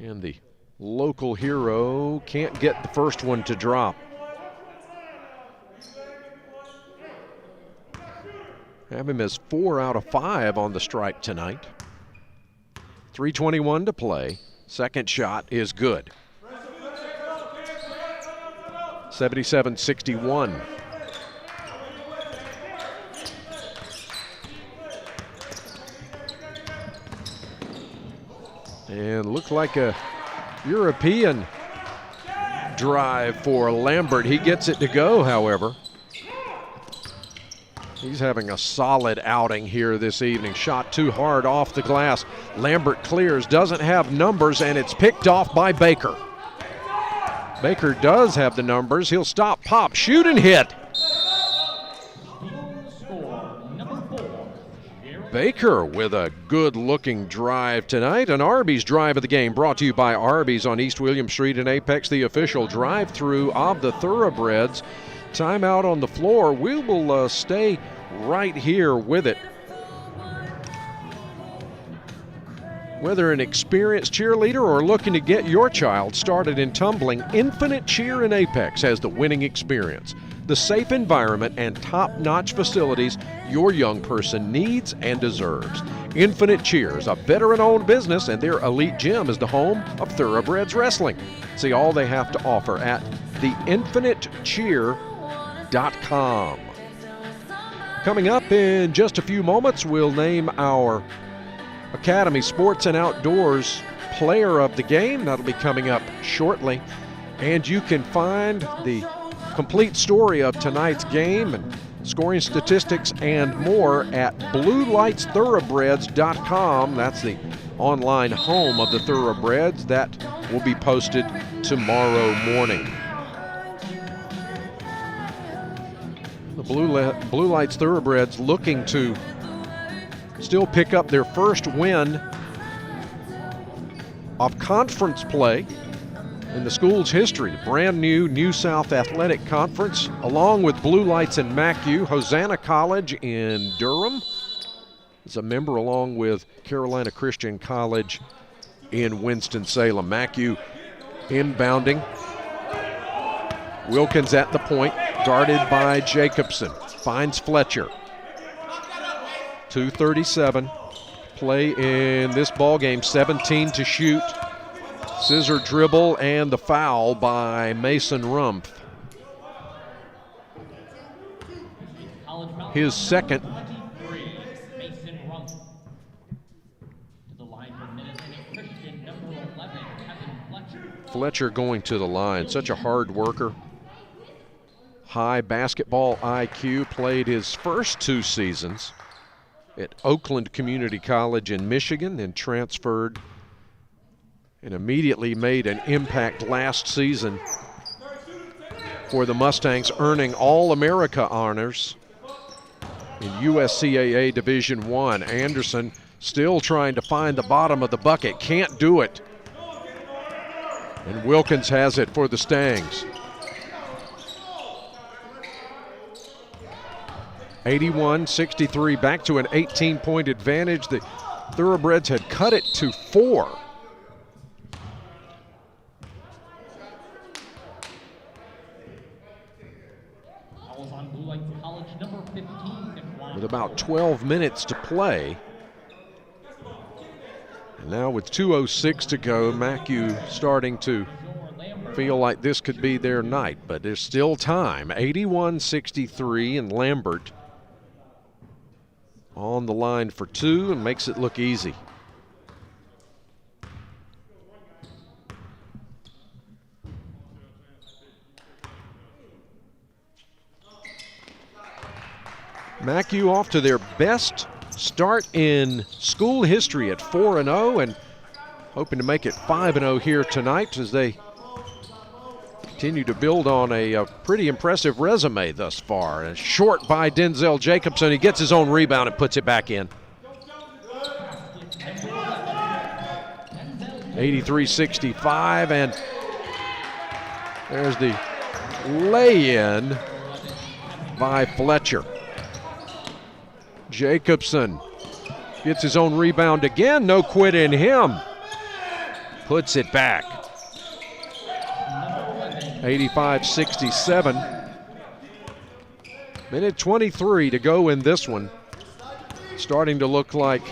And the local hero can't get the first one to drop. Have him as 4 out of 5 on the strike tonight. 3:21 to play. Second shot is good. 77-61. And looked like a European drive for Lambert. He gets it to go, however. He's having a solid outing here this evening. Shot too hard off the glass. Lambert clears, doesn't have numbers, and it's picked off by Baker. Baker does have the numbers. He'll stop, pop, shoot, and hit. Baker with a good-looking drive tonight. An Arby's drive of the game brought to you by Arby's on East William Street in Apex, the official drive-through of the Thoroughbreds. Timeout on the floor. We will stay right here with it. Whether an experienced cheerleader or looking to get your child started in tumbling, Infinite Cheer in Apex has the winning experience. The safe environment and top-notch facilities your young person needs and deserves. Infinite Cheer is a veteran-owned business, and their elite gym is the home of Thoroughbreds Wrestling. See all they have to offer at theinfinitecheer.com. Coming up in just a few moments, we'll name our Academy Sports and Outdoors Player of the Game. That'll be coming up shortly. And you can find the complete story of tonight's game and scoring statistics and more at BlueLightsThoroughbreds.com. That's the online home of the Thoroughbreds. That will be posted tomorrow morning. The Blue Lights Thoroughbreds looking to still pick up their first win of conference play in the school's history. The brand new South Athletic Conference, along with Blue Lights in MacU. Hosanna College in Durham is a member, along with Carolina Christian College in Winston-Salem. MacU inbounding. Wilkins at the point, guarded by Jacobson. Finds Fletcher. 2:37 play in this ball game, 17 to shoot. Scissor dribble and the foul by Mason Rumpf. His second. Fletcher going to the line, such a hard worker. High basketball IQ, played his first 2 seasons at Oakland Community College in Michigan, then transferred and immediately made an impact last season for the Mustangs, earning All-America honors in USCAA Division I. Anderson still trying to find the bottom of the bucket, can't do it. And Wilkins has it for the Stangs. 81-63, back to an 18-point advantage. The Thoroughbreds had cut it to 4. With about 12 minutes to play. And now with 2:06 to go, MacU starting to feel like this could be their night, but there's still time. 81-63, and Lambert on the line for 2 and makes it look easy. MacU off to their best start in school history at 4-0 and hoping to make it 5-0 here tonight as they continue to build on a pretty impressive resume thus far. A short by Denzel Jacobson. He gets his own rebound and puts it back in. 83-65, and there's the lay-in by Fletcher. Jacobson gets his own rebound again. No quit in him. Puts it back. 85-67. Minute 23 to go in this one. Starting to look like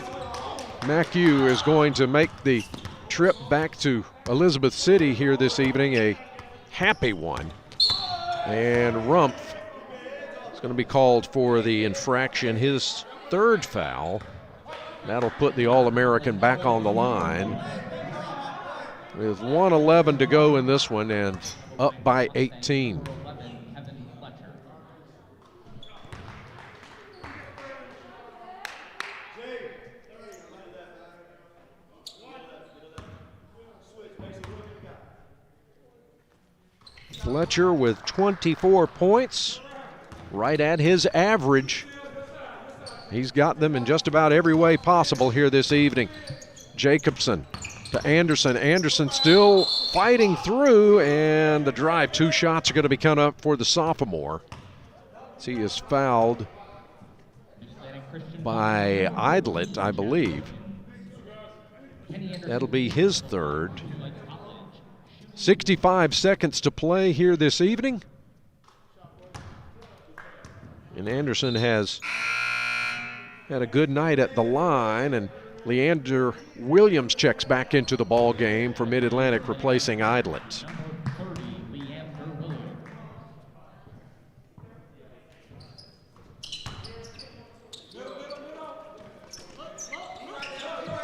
MacU is going to make the trip back to Elizabeth City here this evening a happy one. And Rumpf is going to be called for the infraction, his 3rd foul. That'll put the All-American back on the line. With 1:11 to go in this one and up by 18. Fletcher with 24 points, right at his average. He's got them in just about every way possible here this evening. Jacobson to Anderson. Anderson still fighting through, and the drive. 2 shots are going to be coming up for the sophomore. He is fouled by Idlet, I believe. That'll be his 3rd. 65 seconds to play here this evening. And Anderson has had a good night at the line, and Leander Williams checks back into the ball game for Mid-Atlantic, replacing Idlet.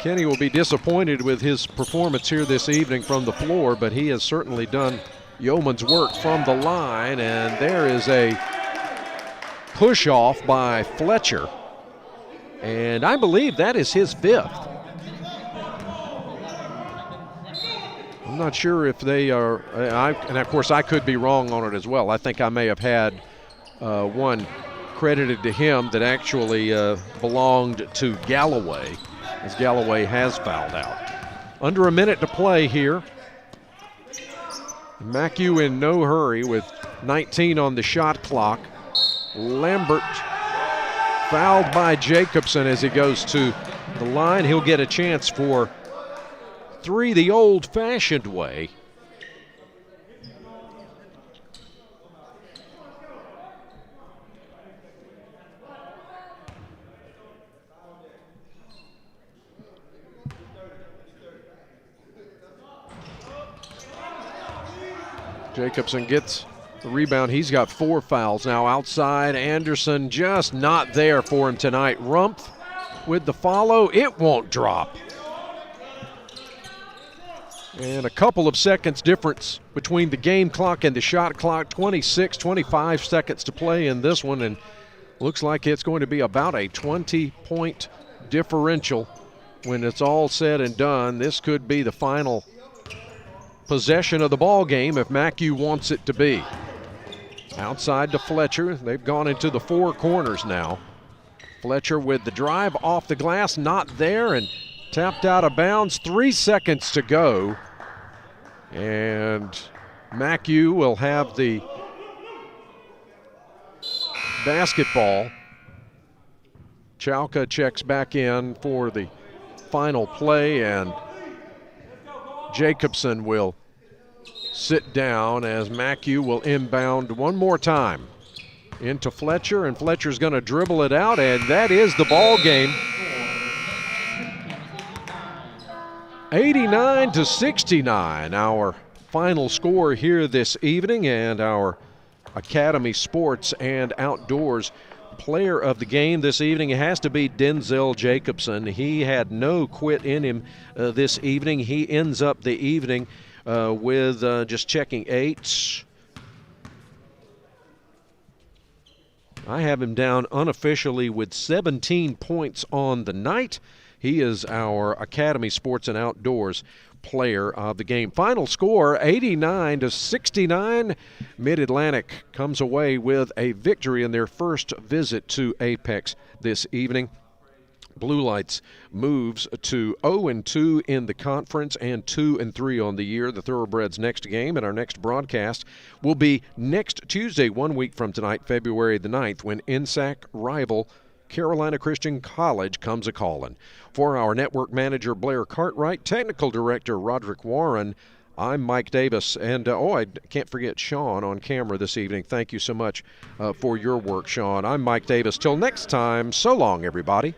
Kenny will be disappointed with his performance here this evening from the floor, but he has certainly done yeoman's work from the line, and there is a push off by Fletcher, and I believe that is his 5th. I'm not sure if they are, and of course I could be wrong on it as well. I think I may have had one credited to him that actually belonged to Galloway, as Galloway has fouled out. Under a minute to play here. Mackey in no hurry with 19 on the shot clock. Lambert fouled by Jacobson as he goes to the line. He'll get a chance for 3 the old-fashioned way. Jacobson gets the rebound. He's got 4 fouls now outside. Anderson just not there for him tonight. Rumpf with the follow. It won't drop. And a couple of seconds difference between the game clock and the shot clock. 26, 25 seconds to play in this one, and looks like it's going to be about a 20-point differential when it's all said and done. This could be the final possession of the ball game if Mackey wants it to be. Outside to Fletcher. They've gone into the 4 corners now. Fletcher with the drive off the glass, not there, and tapped out of bounds. 3 seconds to go. And Mackey will have the basketball. Chalka checks back in for the final play, and Jacobson will sit down as Mackey will inbound one more time into Fletcher, and Fletcher's going to dribble it out, and that is the ball game. 89-69, our final score here this evening, and our Academy Sports and Outdoors player of the game this evening has to be Denzel Jacobson. He had no quit in him this evening. He ends up the evening with just checking 8s. I have him down unofficially with 17 points on the night. He is our Academy Sports and Outdoors player of the game. Final score 89-69. Mid-Atlantic comes away with a victory in their first visit to Apex this evening. Blue Lights moves to 0-2 in the conference and 2-3 on the year. The Thoroughbreds' next game and our next broadcast will be next Tuesday, 1 week from tonight, February the 9th, when NSAC rival Carolina Christian College comes a-callin'. For our network manager, Blair Cartwright, technical director, Roderick Warren, I'm Mike Davis, and I can't forget Sean on camera this evening. Thank you so much for your work, Sean. I'm Mike Davis. Till next time, so long, everybody.